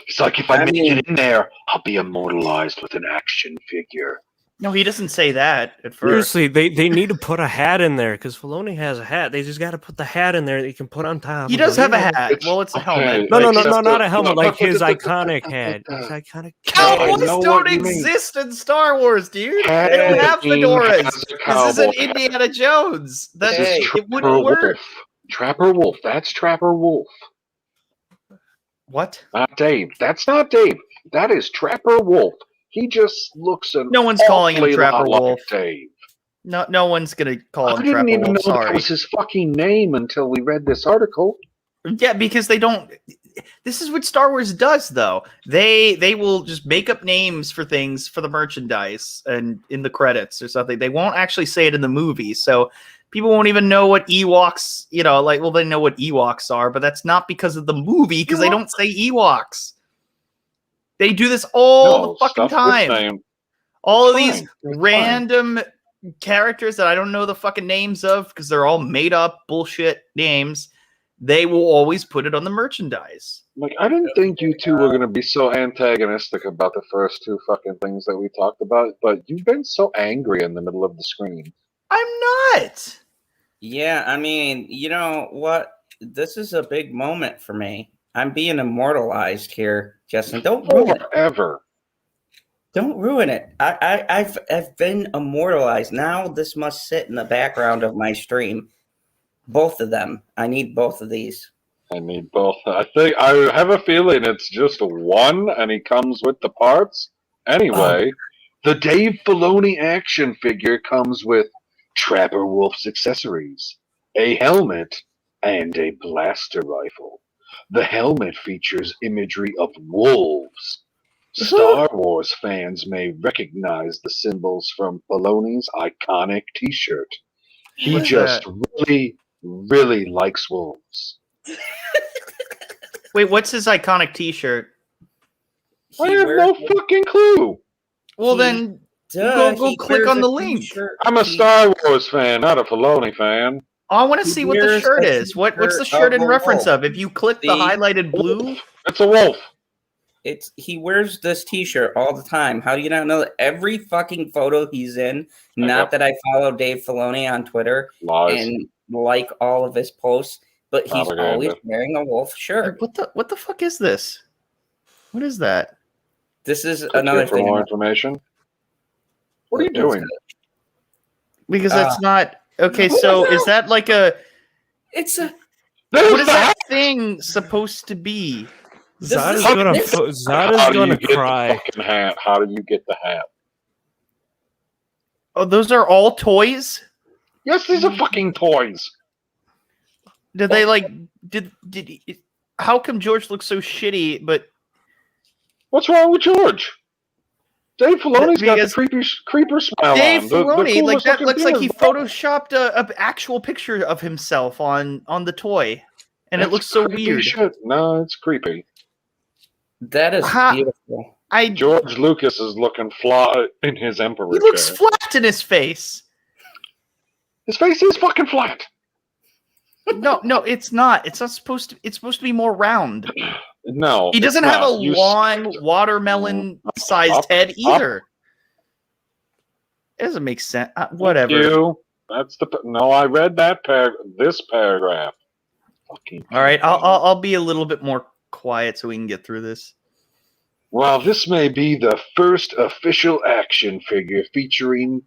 Speaker 5: It's like, if I make it in there, I'll be immortalized with an action figure.
Speaker 1: No, he doesn't say that at first.
Speaker 3: Seriously, they need to put a hat in there because Filoni has a hat. They just got to put the hat in there that you can put on top.
Speaker 1: He does have a hat. It's a helmet.
Speaker 3: No, not a helmet. Like his iconic hat. His iconic.
Speaker 1: Cowboys don't exist in Star Wars, dude. They don't have fedoras. This isn't Indiana Jones. It wouldn't work.
Speaker 5: Trapper Wolf. That's Trapper Wolf.
Speaker 1: What?
Speaker 5: Not Dave. That's not Dave. That is Trapper Wolf. He just looks
Speaker 1: no one's calling him Trapper Wolf.
Speaker 5: Dave.
Speaker 1: No one's gonna call him Trapper Wolf.
Speaker 5: I didn't even know that was his fucking name until we read this article.
Speaker 1: Yeah, because they don't. This is what Star Wars does, though. They will just make up names for things for the merchandise and in the credits or something. They won't actually say it in the movie, so people won't even know what Ewoks. They know what Ewoks are, but that's not because of the movie. Because they don't say Ewoks. They do this all the fucking time. All of these random characters that I don't know the fucking names of because they're all made up bullshit names. They will always put it on the merchandise.
Speaker 5: Like, I didn't think you two were going to be so antagonistic about the first two fucking things that we talked about, but you've been so angry in the middle of the screen.
Speaker 1: I'm not.
Speaker 2: Yeah, I mean, you know what? This is a big moment for me. I'm being immortalized here, Justin. Don't ruin it.
Speaker 5: Forever.
Speaker 2: Don't ruin it. I've been immortalized. Now this must sit in the background of my stream. Both of them. I need both of these.
Speaker 5: I need both. I have a feeling it's just one, and he comes with the parts. Anyway, the Dave Filoni action figure comes with Trapper Wolf's accessories, a helmet, and a blaster rifle. The helmet features imagery of wolves. Star Wars fans may recognize the symbols from Filoni's iconic T-shirt. He just really likes wolves.
Speaker 1: Wait, what's his iconic T-shirt?
Speaker 5: I have no fucking clue.
Speaker 1: Well, then go click on the link.
Speaker 5: I'm a Star Wars fan, not a Filoni fan.
Speaker 1: I want to see what the shirt is. What's the shirt in reference of? If you click the highlighted blue,
Speaker 5: it's a wolf.
Speaker 2: He wears this T-shirt all the time. How do you not know that every fucking photo he's in? Not that I follow Dave Filoni on Twitter and like all of his posts, but he's always wearing a wolf shirt.
Speaker 1: What the fuck is this? What is that?
Speaker 2: This is another thing.
Speaker 5: For more information. What are you doing?
Speaker 1: Because that's not okay. So is that like a?
Speaker 2: It's a.
Speaker 1: What is that thing supposed to be?
Speaker 3: Zod is gonna cry.
Speaker 5: How do you get the hat?
Speaker 1: Oh, those are all toys?
Speaker 5: Yes, these are fucking toys.
Speaker 1: Did they how come George looks so shitty, but
Speaker 5: what's wrong with George? Dave Filoni's got the creeper smile
Speaker 1: Dave
Speaker 5: on.
Speaker 1: Filoni, that looks like he photoshopped an actual picture of himself on the toy. And it looks so weird.
Speaker 5: No, it's creepy.
Speaker 2: That is beautiful.
Speaker 5: George Lucas is looking flat in his Emperor.
Speaker 1: He looks flat in his face.
Speaker 5: His face is fucking flat.
Speaker 1: No, it's not. It's not supposed to. It's supposed to be more round.
Speaker 5: No,
Speaker 1: he doesn't have a long watermelon-sized head either. It doesn't make sense. Whatever.
Speaker 5: I read this paragraph.
Speaker 1: Fucking. All right, I'll be a little bit more quiet so we can get through this.
Speaker 5: While this may be the first official action figure featuring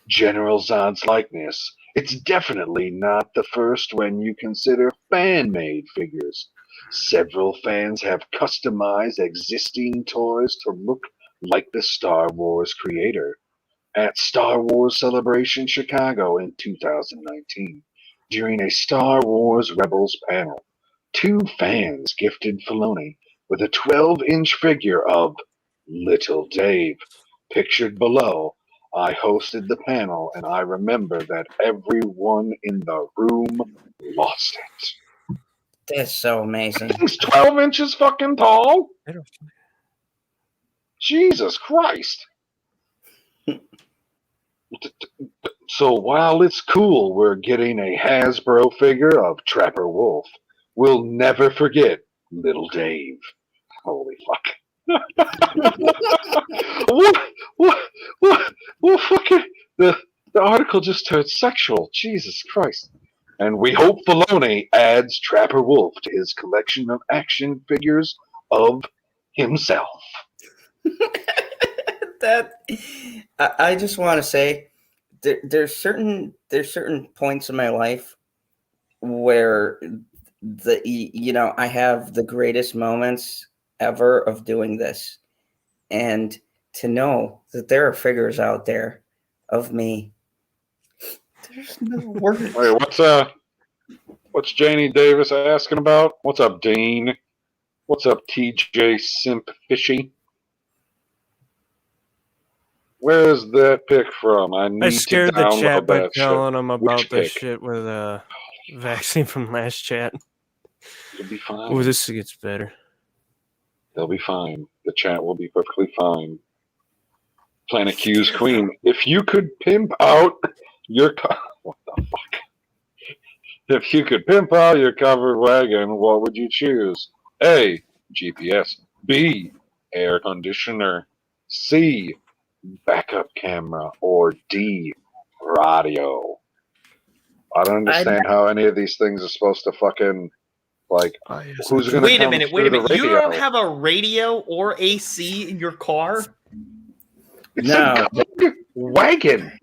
Speaker 5: General Zod's likeness, it's definitely not the first when you consider fan-made figures. Several fans have customized existing toys to look like the Star Wars creator. At Star Wars Celebration Chicago in 2019, during a Star Wars Rebels panel, two fans gifted Filoni with a 12-inch figure of Little Dave pictured below. I hosted the panel, and I remember that everyone in the room lost it.
Speaker 2: That's so amazing.
Speaker 5: He's 12 inches fucking tall?
Speaker 3: I don't-
Speaker 5: Jesus Christ. So while it's cool we're getting a Hasbro figure of Trapper Wolf, we'll never forget Little Dave. Holy fuck. What fucking the article just turned sexual. Jesus Christ. And we hope Filoni adds Trapper Wolf to his collection of action figures of himself.
Speaker 2: I just want to say there's certain points in my life where I have the greatest moments ever of doing this, and to know that there are figures out there of me. There's no words.
Speaker 5: Wait, what's Janie Davis asking about? What's up, Dean? What's up, TJ Simp Fishy? Where's that pic from?
Speaker 3: I scared the chat by telling them about
Speaker 5: Which
Speaker 3: the
Speaker 5: pic?
Speaker 3: shit with vaccine from last chat.
Speaker 5: It'll be fine.
Speaker 3: Oh, this gets better.
Speaker 5: They'll be fine. The chat will be perfectly fine. Planet Q's Queen. If you could pimp out your what the fuck? If you could pimp out your covered wagon, what would you choose? A. GPS. B. Air conditioner. C. Backup camera. Or D. Radio. I don't understand how any of these things are supposed to fucking who's gonna
Speaker 1: Wait a
Speaker 5: come
Speaker 1: minute.
Speaker 5: through the
Speaker 1: You
Speaker 5: radio?
Speaker 1: don't have a radio or AC in your car?
Speaker 5: It's
Speaker 2: No.
Speaker 5: a covered wagon.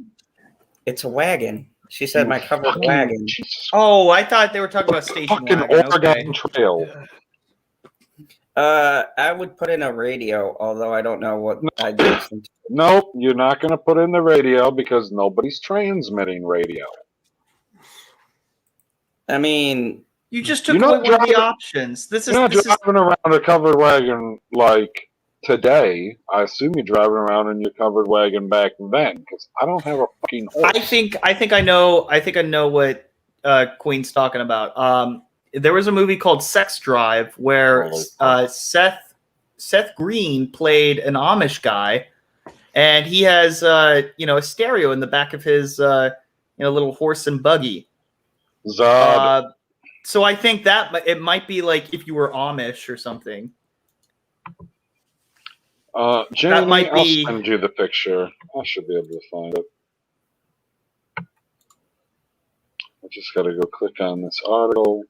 Speaker 2: It's a wagon. She said my covered
Speaker 5: Fucking
Speaker 2: wagon.
Speaker 5: Jesus
Speaker 1: Oh, I thought they were talking about station
Speaker 5: fucking
Speaker 1: wagon.
Speaker 5: Oregon
Speaker 1: Okay.
Speaker 5: Trail.
Speaker 2: I would put in a radio, although I don't know what I'd listen to.
Speaker 5: Nope, you're not going to put in the radio because nobody's transmitting radio.
Speaker 2: I mean,
Speaker 1: You just took
Speaker 5: You're
Speaker 1: away
Speaker 5: not
Speaker 1: one of the
Speaker 5: driving-
Speaker 1: options. This
Speaker 5: You're not
Speaker 1: is
Speaker 5: driving around a covered wagon like today. I assume you're driving around in your covered wagon back then because I don't have a fucking horse.
Speaker 1: I think I know what Queen's talking about. There was a movie called Sex Drive where Seth Green played an Amish guy, and he has a stereo in the back of his little horse and buggy.
Speaker 5: Zod.
Speaker 1: So I think that it might be like if you were Amish or something.
Speaker 5: Jamie,
Speaker 1: that might be-
Speaker 5: I'll send you the picture. I should be able to find it. I just got to go click on this article.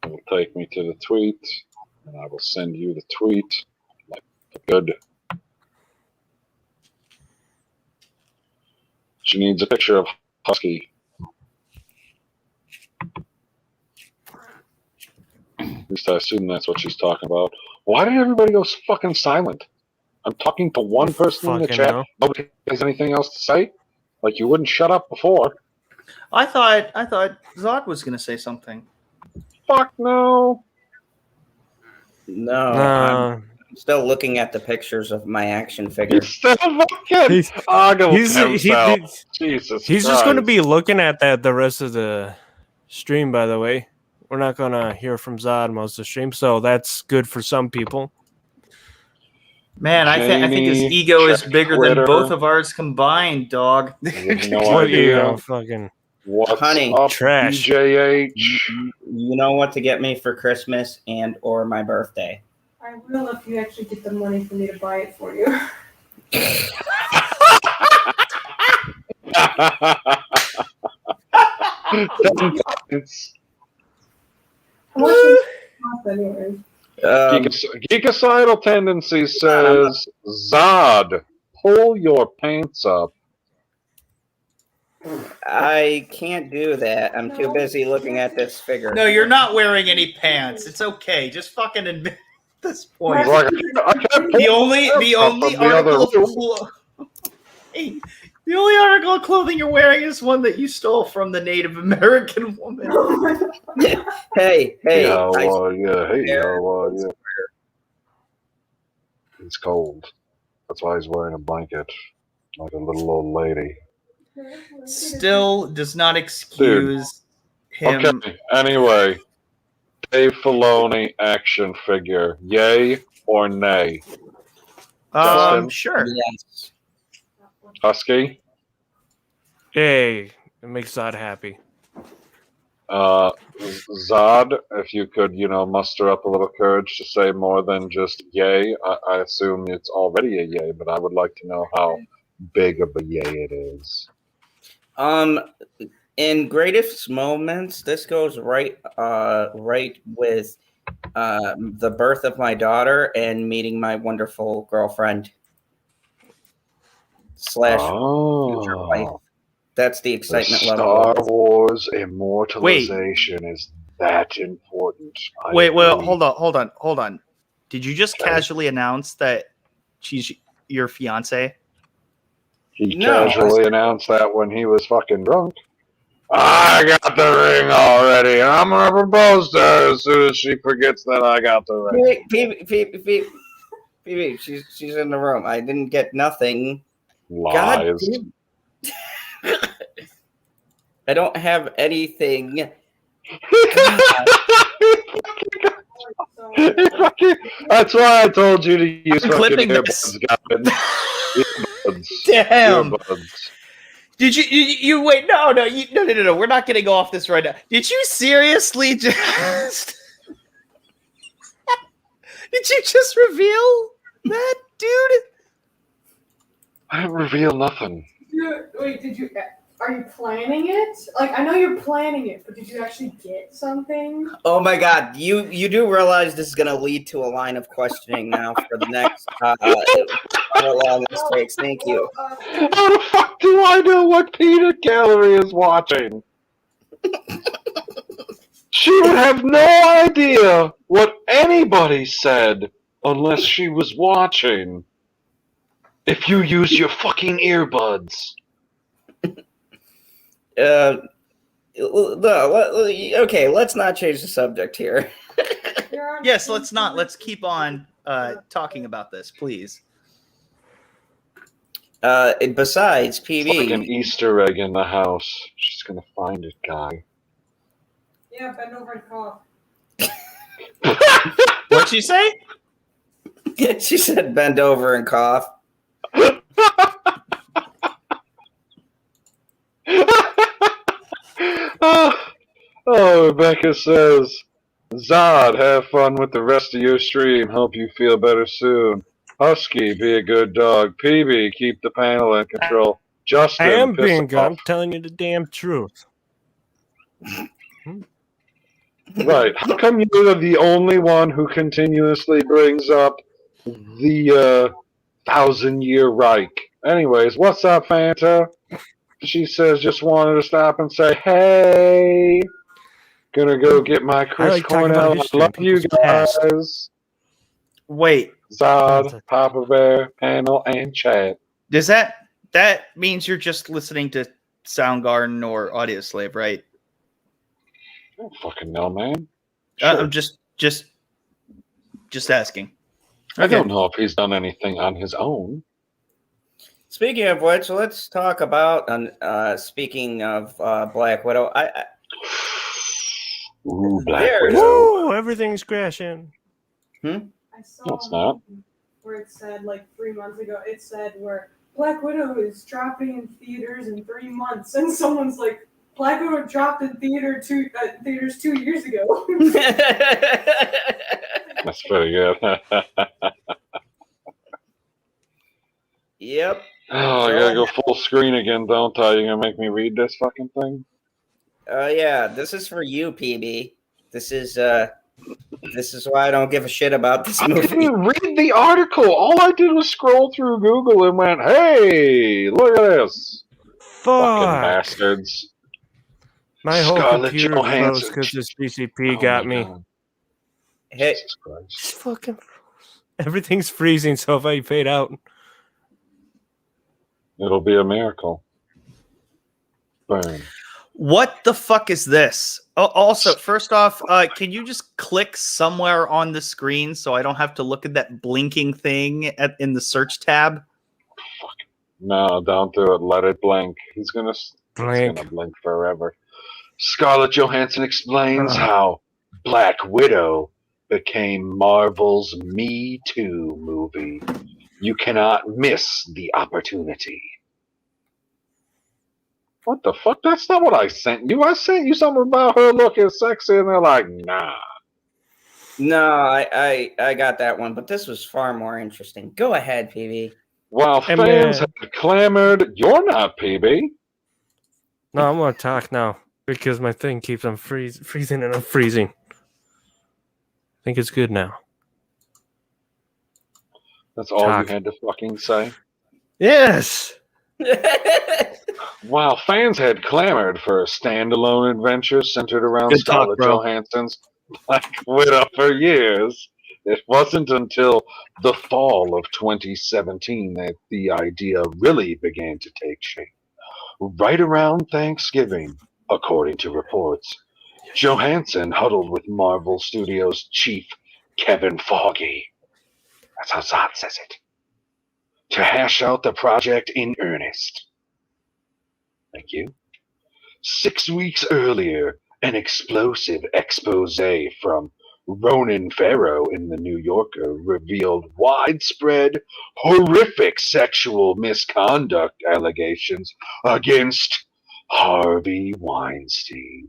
Speaker 5: It will take me to the tweet, and I will send you the tweet. Good. She needs a picture of Husky. At least I assume that's what she's talking about. Why did everybody go fucking silent? I'm talking to one person in the
Speaker 3: Fucking
Speaker 5: chat.
Speaker 3: hell.
Speaker 5: Nobody has anything else to say? Like you wouldn't shut up before.
Speaker 1: I thought Zod was going to say something.
Speaker 5: Fuck no.
Speaker 2: no.
Speaker 3: No.
Speaker 2: I'm still looking at the pictures of my action figure.
Speaker 5: He's still fucking
Speaker 3: He's-
Speaker 5: oggled
Speaker 3: he's
Speaker 5: himself. Jesus
Speaker 3: He's just going to
Speaker 5: Christ.
Speaker 3: be looking at that the rest of the stream, by the way. We're not going to hear from Zod most of the stream, so that's good for some people.
Speaker 1: Man, I think his
Speaker 5: Jamie,
Speaker 1: ego is
Speaker 5: check
Speaker 1: bigger
Speaker 5: Twitter.
Speaker 1: than both of ours combined, dog.
Speaker 5: I have no
Speaker 3: What
Speaker 5: idea.
Speaker 3: fucking
Speaker 5: What's
Speaker 2: Honey.
Speaker 5: up,
Speaker 3: Trash.
Speaker 5: DJH?
Speaker 2: You know what to get me for Christmas and or my birthday.
Speaker 4: I will if you actually get the money for me to buy it for you.
Speaker 5: It's
Speaker 4: How much does it cost anyways?
Speaker 5: Geekocidal Tendency says, Zod, pull your pants up.
Speaker 2: I can't do that. I'm too busy looking at this figure.
Speaker 1: No, you're not wearing any pants. It's okay. Just fucking admit at this point.
Speaker 5: Like, I can't
Speaker 1: The
Speaker 5: pull
Speaker 1: only
Speaker 5: my pants up from the other
Speaker 1: article of
Speaker 5: room.
Speaker 1: Hey, the only article of clothing you're wearing is one that you stole from the Native American woman.
Speaker 2: Hey,
Speaker 5: Yeah,
Speaker 2: I
Speaker 5: well, yeah, hey, yeah, well, yeah. He's cold. That's why he's wearing a blanket, like a little old lady.
Speaker 1: Still does not excuse him.
Speaker 5: Okay, anyway. Dave Filoni action figure. Yay or nay? Justin?
Speaker 1: Sure.
Speaker 2: Yes.
Speaker 5: Husky?
Speaker 3: Hey, it makes Zod happy.
Speaker 5: Zod, if you could, muster up a little courage to say more than just yay. I assume it's already a yay, but I would like to know how big of a yay it is.
Speaker 2: In greatest moments, this goes right with the birth of my daughter and meeting my wonderful girlfriend / future wife. That's the excitement level.
Speaker 5: Star Wars immortalization is that important.
Speaker 1: Wait, hold on. Did you just casually announce that she's your fiance?
Speaker 5: He
Speaker 2: No.
Speaker 5: casually announced that when he was fucking drunk. I got the ring already. I'm gonna propose to her as soon as she forgets that I got the ring.
Speaker 2: PB, she's in the room. I didn't get nothing.
Speaker 5: Lies.
Speaker 2: I don't have anything.
Speaker 5: That's why I told you to use
Speaker 1: I'm
Speaker 5: fucking
Speaker 1: clipping
Speaker 5: earbuds,
Speaker 1: this.
Speaker 5: Gavin. Earbuds.
Speaker 1: Damn.
Speaker 5: Earbuds.
Speaker 1: Did you wait? No. We're not getting off this right now. Did you seriously just? Did you just reveal that, dude?
Speaker 5: I didn't reveal nothing.
Speaker 4: Wait, are you planning it? Like, I know you're planning it, but did you actually get something?
Speaker 2: Oh my God! You do realize this is going to lead to a line of questioning now for the next how long this takes. Thank you.
Speaker 5: How the fuck do I know what peanut gallery is watching? She would have no idea what anybody said unless she was watching. If you use your fucking earbuds.
Speaker 2: Okay, let's not change the subject here.
Speaker 1: Yes, let's not. Let's keep on talking about this, please.
Speaker 2: Besides, PB.
Speaker 5: It's like an Easter egg in the house. She's gonna find it, guy.
Speaker 4: Yeah, bend over and cough.
Speaker 1: What'd she say?
Speaker 2: She said bend over and cough.
Speaker 5: Rebecca says, Zod, have fun with the rest of your stream. Hope you feel better soon. Husky, be a good dog. PB, keep the panel in control. Justin,
Speaker 3: I am
Speaker 5: piss
Speaker 3: being good. I'm
Speaker 5: off.
Speaker 3: telling you the damn truth.
Speaker 5: Right. How come you're the only one who continuously brings up the 1,000-year Reich? Anyways, what's up, Fanta? She says, just wanted to stop and say, hey. Gonna go get my Chris
Speaker 3: like talking about
Speaker 5: Cornell. I
Speaker 3: history
Speaker 5: love
Speaker 3: and
Speaker 5: you
Speaker 3: people's past.
Speaker 5: guys.
Speaker 1: Wait,
Speaker 5: Zod, Papa Bear, panel, and chat.
Speaker 1: does that means you're just listening to Soundgarden or Audio Slave, right?
Speaker 5: I don't fucking know, man.
Speaker 1: I'm just asking.
Speaker 5: I don't know if he's done anything on his own.
Speaker 2: Speaking of which, let's talk about. Speaking of Black Widow,
Speaker 5: Ooh, Black
Speaker 2: There's-
Speaker 5: Widow.
Speaker 3: Woo! Everything's crashing.
Speaker 4: I saw
Speaker 5: No, it's not.
Speaker 4: where it said, like, 3 months ago, it said where Black Widow is dropping in theaters in 3 months, and someone's like, Black Widow dropped in theaters 2 years ago.
Speaker 5: That's pretty good.
Speaker 2: Yep.
Speaker 5: Oh, I gotta go full screen again, don't I? You gonna make me read this fucking thing?
Speaker 2: Yeah, this is for you, PB. This is why I don't give a shit about this
Speaker 5: I
Speaker 2: movie.
Speaker 5: didn't read the article. All I did was scroll through Google and went, hey, look at this. Fucking
Speaker 3: Fuck.
Speaker 5: bastards.
Speaker 3: My whole
Speaker 5: Scarlett
Speaker 3: computer froze
Speaker 5: Johansson.
Speaker 3: because this GCP
Speaker 5: Oh
Speaker 3: got
Speaker 5: my
Speaker 3: me.
Speaker 5: God.
Speaker 2: Hey,
Speaker 5: Jesus Christ.
Speaker 3: It's fucking froze. Everything's freezing, so if I fade out.
Speaker 5: It'll be a miracle. Burn.
Speaker 1: What the fuck is this? Oh, also, first off, can you just click somewhere on the screen so I don't have to look at that blinking thing in the search tab?
Speaker 5: No, don't do it. Let it blink. It's gonna blink forever. Scarlett Johansson explains how Black Widow became Marvel's Me Too movie. You cannot miss the opportunity. What the fuck? That's not what I sent you. I sent you something about her looking sexy, and they're like, nah.
Speaker 2: No, I got that one, but this was far more interesting. Go ahead, PB.
Speaker 5: While fans have clamored, you're not PB.
Speaker 3: No, I'm gonna talk now because my thing keeps on freezing and I'm freezing. I think it's good now.
Speaker 5: That's all you had to fucking say?
Speaker 3: Yes!
Speaker 5: While fans had clamored for a standalone adventure centered around Scarlett Johansson's Black Widow for years, it wasn't until the fall of 2017 that the idea really began to take shape. Right around Thanksgiving, according to reports, Johansson huddled with Marvel Studios chief Kevin Feige. That's how Zod says it. To hash out the project in earnest. Thank you. 6 weeks earlier, an explosive expose from Ronan Farrow in The New Yorker revealed widespread, horrific sexual misconduct allegations against Harvey Weinstein.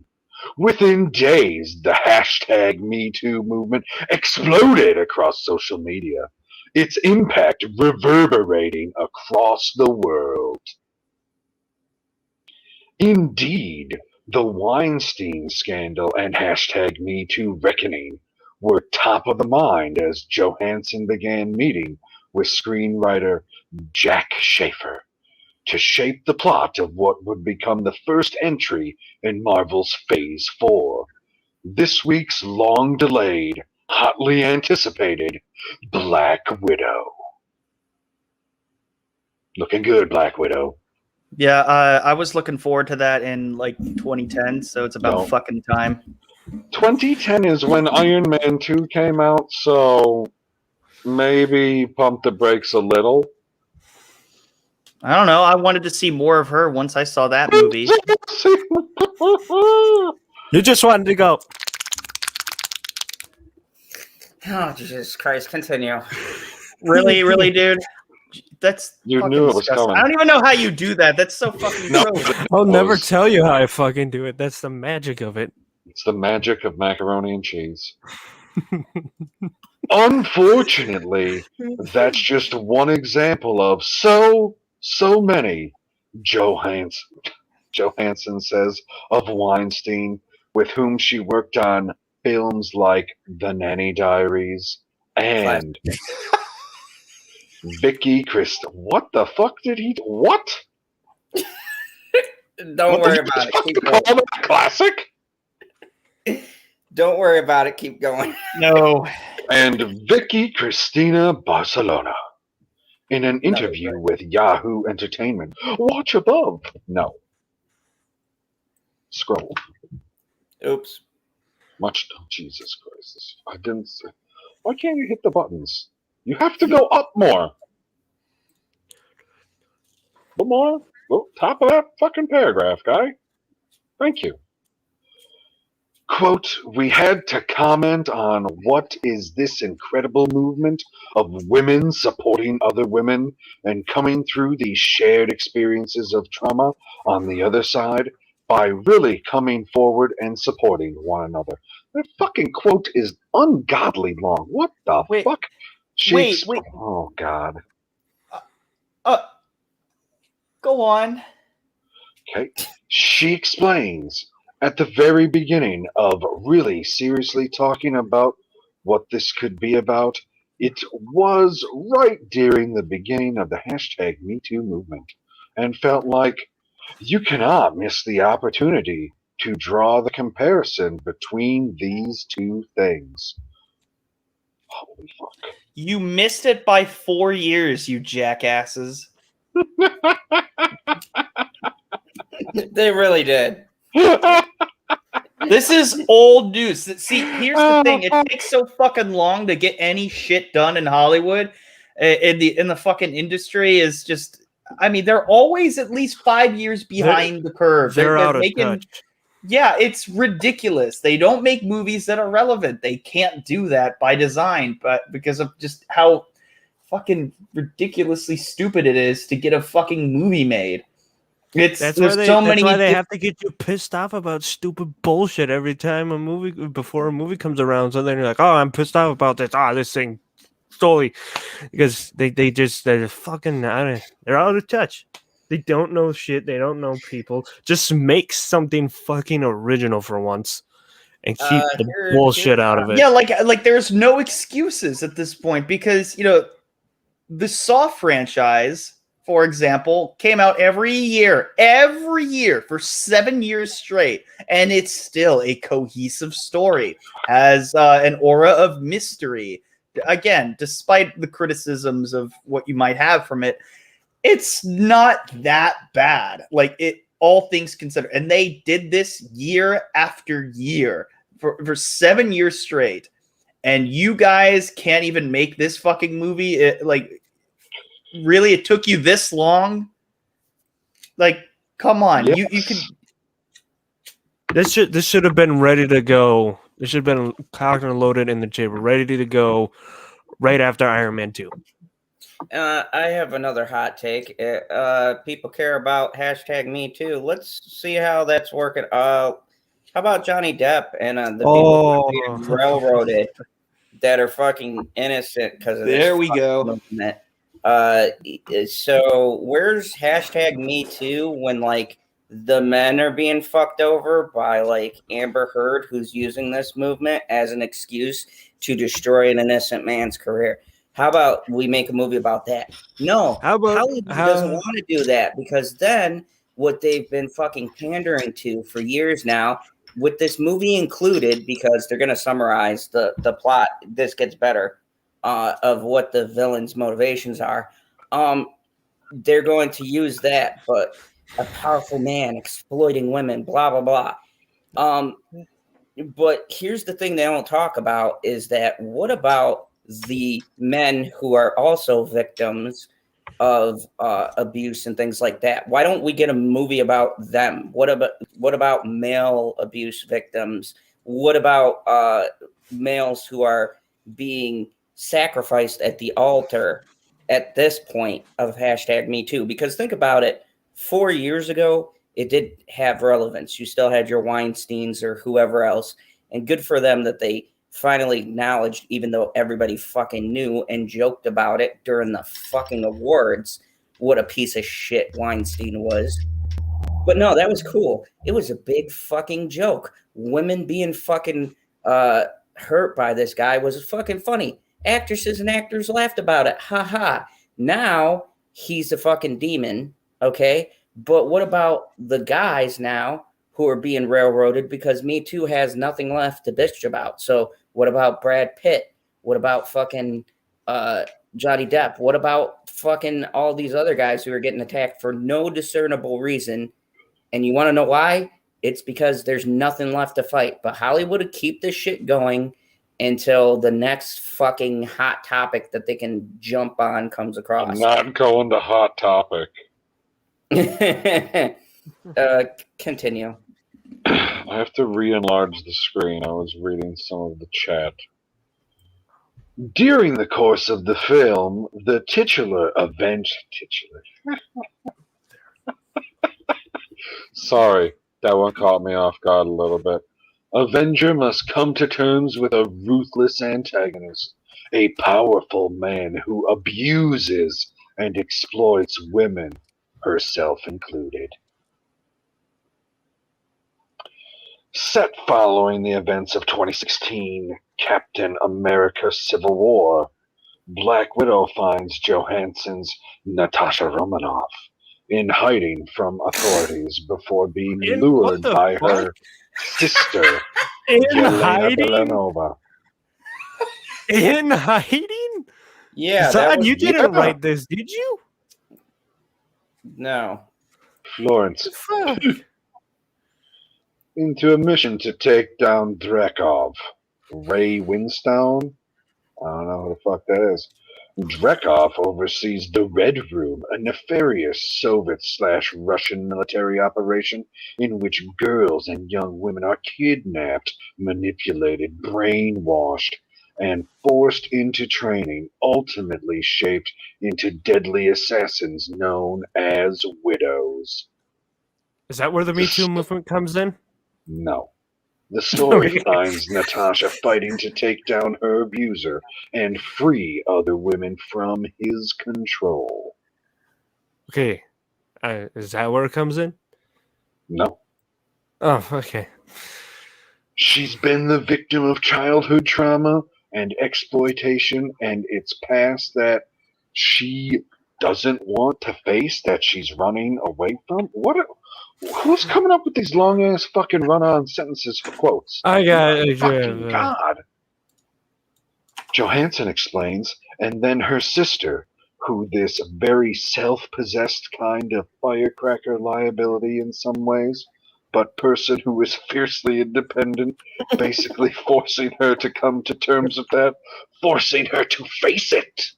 Speaker 5: Within days, the hashtag #MeToo movement exploded across social media, its impact reverberating across the world. Indeed, the Weinstein scandal and hashtag #MeToo reckoning were top of the mind as Johansson began meeting with screenwriter Jack Schaefer to shape the plot of what would become the first entry in Marvel's Phase 4, this week's long-delayed, hotly anticipated Black Widow. Looking good, Black Widow.
Speaker 1: Yeah, I was looking forward to that in like 2010, so it's about fucking time.
Speaker 5: 2010 is when Iron Man 2 came out, so maybe pump the brakes a little.
Speaker 1: I don't know. I wanted to see more of her once I saw that movie.
Speaker 3: You just wanted to go.
Speaker 2: Oh, Jesus Christ. Continue.
Speaker 1: Really, dude? That's
Speaker 5: you knew it was
Speaker 1: disgusting.
Speaker 5: coming.
Speaker 1: I don't even know how you do that. That's so fucking gross.
Speaker 3: I'll never tell you how I fucking do it. That's the magic of it.
Speaker 5: It's the magic of macaroni and cheese. Unfortunately, that's just one example of so many, Johansson says of Weinstein, with whom she worked on films like The Nanny Diaries and Vicky Christ. What the fuck did he do? What?
Speaker 2: Don't worry about it. Keep going.
Speaker 5: Call that classic?
Speaker 2: Don't worry about it. Keep going.
Speaker 1: No.
Speaker 5: And Vicky Cristina Barcelona in an interview with Yahoo Entertainment. Watch above. No. Scroll.
Speaker 2: Oops.
Speaker 5: Jesus Christ. I didn't say. Why can't you hit the buttons? You have to go up more. A little more. Top of that fucking paragraph, guy. Thank you. Quote, we had to comment on what is this incredible movement of women supporting other women and coming through these shared experiences of trauma on the other side by really coming forward and supporting one another. That fucking quote is ungodly long. What the fuck?
Speaker 1: Wait.
Speaker 5: Oh, God.
Speaker 1: Go on.
Speaker 5: Okay. She explains at the very beginning of really seriously talking about what this could be about, it was right during the beginning of the hashtag #MeToo movement and felt like you cannot miss the opportunity to draw the comparison between these two things. Holy fuck.
Speaker 1: You missed it by 4 years, you jackasses.
Speaker 2: They really did.
Speaker 1: This is old news. See, here's the thing: it takes so fucking long to get any shit done in Hollywood. In the fucking industry is just. I mean, they're always at least 5 years behind the curve.
Speaker 3: They're out of
Speaker 1: making.
Speaker 3: touch.
Speaker 1: Yeah, it's ridiculous. They don't make movies that are relevant. They can't do that by design, but because of just how fucking ridiculously stupid it is to get a fucking movie made. That's why
Speaker 3: they have to get you pissed off about stupid bullshit every time before a movie comes around. So then you're like, oh, I'm pissed off about this. This thing totally, because they're fucking they're out of touch. They don't know shit. They don't know people. Just make something fucking original for once, and keep the bullshit out of it.
Speaker 1: Yeah, like there's no excuses at this point because the Saw franchise, for example, came out every year for 7 years straight, and it's still a cohesive story, has an aura of mystery. Again, despite the criticisms of what you might have from it, it's not that bad. Like all things considered, and they did this year after year for 7 years straight, and you guys can't even make this fucking movie. Really, it took you this long? Like, come on.
Speaker 5: Yes.
Speaker 1: You could.
Speaker 3: This should have been ready to go. This should have been cocked and loaded in the chamber, ready to go right after Iron Man 2.
Speaker 2: I have another hot take. People care about #MeToo. Let's see how that's working. How about Johnny Depp and the people who are being railroaded that are fucking innocent because of this?
Speaker 1: There we go.
Speaker 2: Movement. So where's #MeToo when like the men are being fucked over by like Amber Heard, who's using this movement as an excuse to destroy an innocent man's career? How about we make a movie about that? No, Hollywood doesn't want to do that because then what they've been fucking pandering to for years now, with this movie included, because they're going to summarize the plot. This gets better. Of what the villain's motivations are. They're going to use that, but a powerful man exploiting women, blah, blah, blah. But here's the thing they don't talk about is that what about the men who are also victims of abuse and things like that? Why don't we get a movie about them? What about male abuse victims? What about males who are being sacrificed at the altar at this point of #MeToo? Because think about it, 4 years ago, it did have relevance. You still had your Weinsteins or whoever else, and good for them that they finally acknowledged, even though everybody fucking knew and joked about it during the fucking awards, what a piece of shit Weinstein was. But no, that was cool. It was a big fucking joke. Women being fucking hurt by this guy was fucking funny. Actresses and actors laughed about it. Ha ha. Now he's a fucking demon. Okay. But what about the guys now who are being railroaded because Me Too has nothing left to bitch about? So what about Brad Pitt? What about fucking Johnny Depp? What about fucking all these other guys who are getting attacked for no discernible reason? And you want to know why? It's because there's nothing left to fight. But Hollywood would keep this shit going until the next fucking hot topic that they can jump on comes across.
Speaker 5: I'm not going to Hot Topic.
Speaker 2: Continue.
Speaker 5: I have to re-enlarge the screen. I was reading some of the chat. During the course of the film, the titular. Sorry, that one caught me off guard a little bit. Avenger must come to terms with a ruthless antagonist, a powerful man who abuses and exploits women, herself included. Set following the events of 2016 Captain America Civil War, Black Widow finds Johansson's Natasha Romanoff in hiding from authorities before being lured by her sister, Yelena Belanova.
Speaker 3: In hiding?
Speaker 2: Yeah.
Speaker 3: Zod, you didn't write this, did you?
Speaker 2: No.
Speaker 5: Florence.
Speaker 3: Fuck.
Speaker 5: into a mission to take down Drekov. Ray Winstone? I don't know who the fuck that is. Drekov oversees the Red Room, a nefarious Soviet/Russian military operation in which girls and young women are kidnapped, manipulated, brainwashed, and forced into training, ultimately shaped into deadly assassins known as widows.
Speaker 3: Is that where the Me Too movement comes in?
Speaker 5: No. The story finds Natasha fighting to take down her abuser and free other women from his control.
Speaker 3: Okay. Is that where it comes in?
Speaker 5: No.
Speaker 3: Oh, okay.
Speaker 5: She's been the victim of childhood trauma and exploitation, and it's past that she doesn't want to face that she's running away from. Who's coming up with these long ass fucking run-on sentences for quotes?
Speaker 3: I got
Speaker 5: My fucking God. Johansson explains, and then her sister, who this very self-possessed kind of firecracker liability in some ways, but person who is fiercely independent, basically forcing her to come to terms with that, forcing her to face it.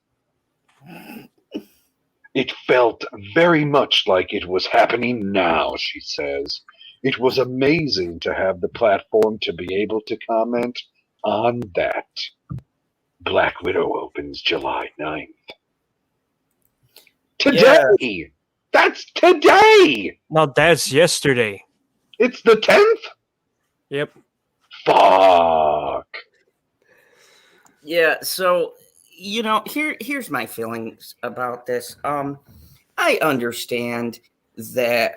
Speaker 5: It felt very much like it was happening now, she says. It was amazing to have the platform to be able to comment on that. Black Widow opens July 9th. Today! Yeah. That's today!
Speaker 3: No, that's yesterday.
Speaker 5: It's the 10th?
Speaker 3: Yep.
Speaker 5: Fuck.
Speaker 2: Yeah, so, here's my feelings about this. I understand that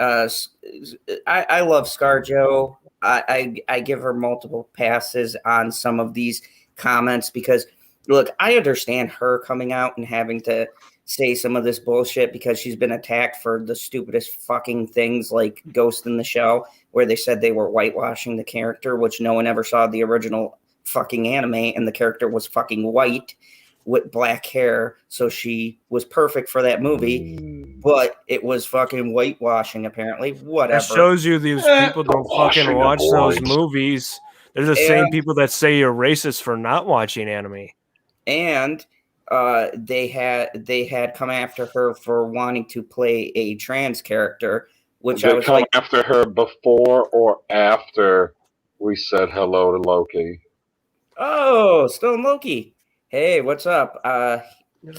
Speaker 2: I love ScarJo. I give her multiple passes on some of these comments because, look, I understand her coming out and having to say some of this bullshit because she's been attacked for the stupidest fucking things like Ghost in the Shell, where they said they were whitewashing the character, which no one ever saw the original fucking anime, and the character was fucking white with black hair, so she was perfect for that movie, but it was fucking whitewashing apparently. Whatever.
Speaker 3: That shows you these people don't fucking watch those movies. They're the same people that say you're racist for not watching anime.
Speaker 2: And they had come after her for wanting to play a trans character, which
Speaker 5: Did
Speaker 2: I was
Speaker 5: come
Speaker 2: like,
Speaker 5: after her before or after we said hello to Loki?
Speaker 2: Oh, Stone Loki. Hey, what's up?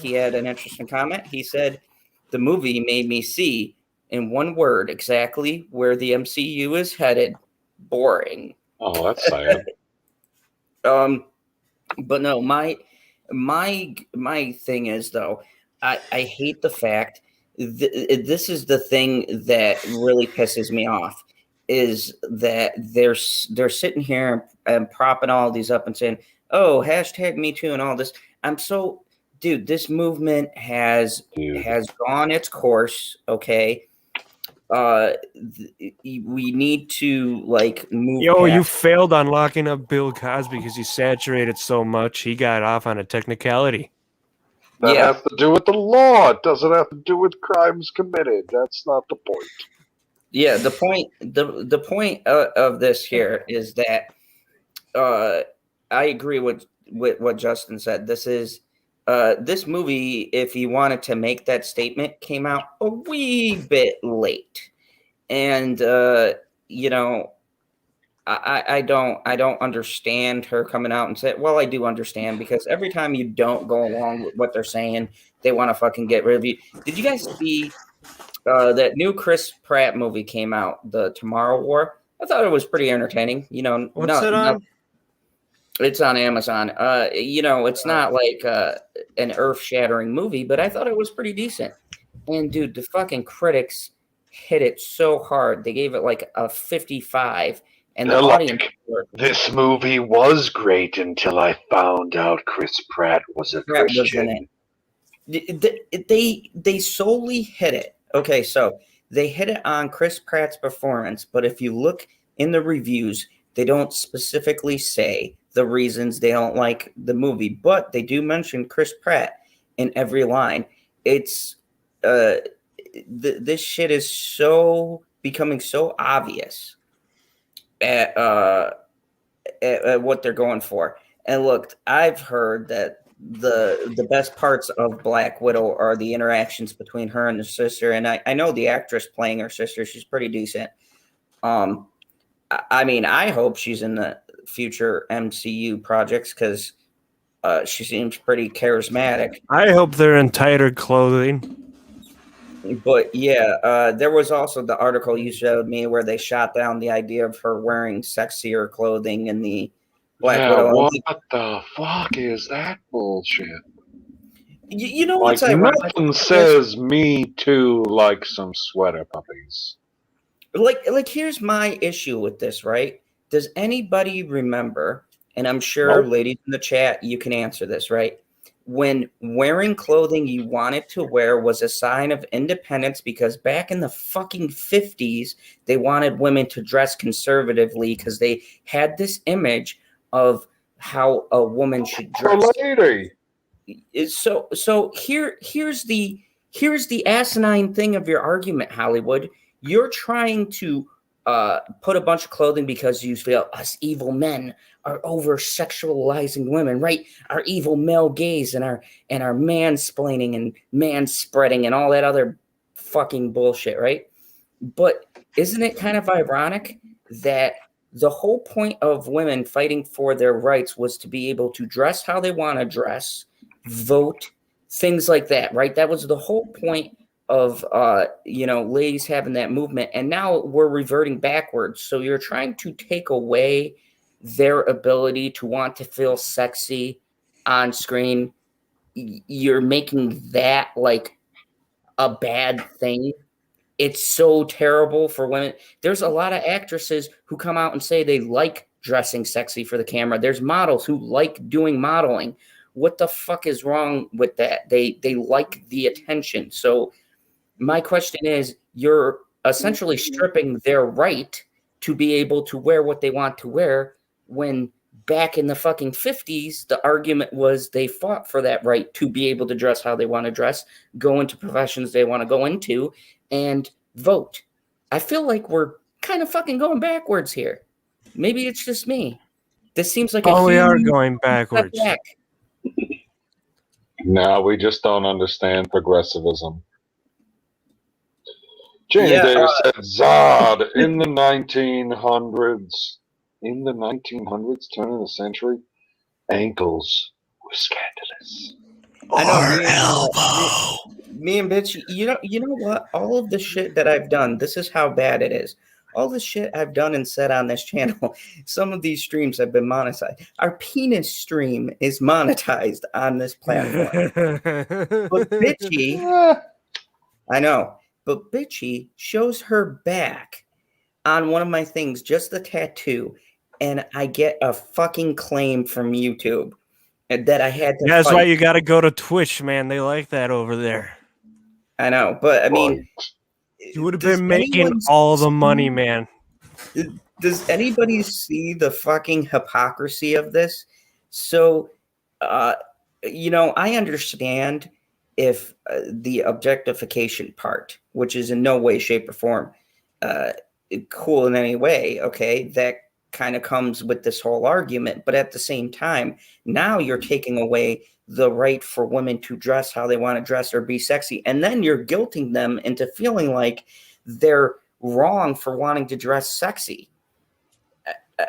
Speaker 2: He had an interesting comment. He said, the movie made me see, in one word, exactly where the MCU is headed. Boring.
Speaker 5: Oh, that's sad.
Speaker 2: But no, my thing is, though, I hate the fact this is the thing that really pisses me off, is that they're sitting here and propping all these up and saying, oh, hashtag me too and all this. Dude, this movement has gone its course. Okay. We need to move.
Speaker 3: Yo, you failed on locking up Bill Cosby because you saturated so much. He got off on a technicality.
Speaker 5: That has to do with the law. It doesn't have to do with crimes committed. That's not the point. Yeah,
Speaker 2: the point of this here is that I agree with what Justin said. This is this movie, if he wanted to make that statement, came out a wee bit late, and I don't understand her coming out and say, well, I do understand, because every time you don't go along with what they're saying, they want to fucking get rid of you. Did you guys see that new Chris Pratt movie came out, The Tomorrow War? I thought it was pretty entertaining.
Speaker 3: What's it on?
Speaker 2: It's on Amazon. It's not like an earth-shattering movie, but I thought it was pretty decent. And dude, the fucking critics hit it so hard. They gave it like a 55. And the audience.
Speaker 5: This movie was great until I found out Chris Pratt was a Christian.
Speaker 2: They solely hit it. Okay, so they hit it on Chris Pratt's performance, but if you look in the reviews, they don't specifically say the reasons they don't like the movie, but they do mention Chris Pratt in every line. It's this shit is so becoming so obvious at what they're going for. And look, I've heard that the best parts of Black Widow are the interactions between her and her sister. And I know the actress playing her sister, she's pretty decent. I mean, I hope she's in the future MCU projects because she seems pretty charismatic.
Speaker 3: I hope they're in tighter clothing.
Speaker 2: But yeah, there was also the article you showed me where they shot down the idea of her wearing sexier clothing in the Black Widow.
Speaker 5: What the fuck is that bullshit?
Speaker 2: You know
Speaker 5: Like
Speaker 2: what's ironic?
Speaker 5: nothing says me too like some sweater puppies.
Speaker 2: Like here's my issue with this, right? Does anybody remember, and I'm sure ladies in the chat, you can answer this, right? When wearing clothing you wanted to wear was a sign of independence because back in the fucking 50s, they wanted women to dress conservatively because they had this image of how a woman should dress.
Speaker 5: Lady.
Speaker 2: So here's the asinine thing of your argument, Hollywood. You're trying to put a bunch of clothing because you feel us evil men are over sexualizing women, right? Our evil male gaze and our mansplaining and manspreading and all that other fucking bullshit, right? But isn't it kind of ironic that the whole point of women fighting for their rights was to be able to dress how they want to dress, vote, things like that, right? That was the whole point of ladies having that movement, and now we're reverting backwards. So you're trying to take away their ability to want to feel sexy on screen. You're making that like a bad thing. It's so terrible for women. There's a lot of actresses who come out and say they like dressing sexy for the camera. There's models who like doing modeling. What the fuck is wrong with that? They like the attention. So my question is, you're essentially stripping their right to be able to wear what they want to wear, when back in the fucking 50s, the argument was they fought for that right to be able to dress how they want to dress, go into professions they want to go into, and vote. I feel like we're kind of fucking going backwards here. Maybe it's just me. This seems like
Speaker 3: we are going backwards.
Speaker 2: Back.
Speaker 5: No, we just don't understand progressivism. Jane Davis said Zod in the 1900s. In the 1900s, turn of the century, ankles were scandalous.
Speaker 2: I know, me and bitch, you know what? All of the shit that I've done, this is how bad it is. All the shit I've done and said on this channel, some of these streams have been monetized. Our penis stream is monetized on this platform. But bitchy, I know, but bitchy shows her back on one of my things, just the tattoo, and I get a fucking claim from YouTube that I had to
Speaker 3: That's
Speaker 2: fight.
Speaker 3: why you got to go to Twitch, man. They like that over there.
Speaker 2: I know, but I mean,
Speaker 3: you would have been making all the money, man.
Speaker 2: Does anybody see the fucking hypocrisy of this? So, I understand if the objectification part, which is in no way, shape, or form cool in any way, okay, that kind of comes with this whole argument. But at the same time, now you're taking away the right for women to dress how they want to dress or be sexy. And then you're guilting them into feeling like they're wrong for wanting to dress sexy.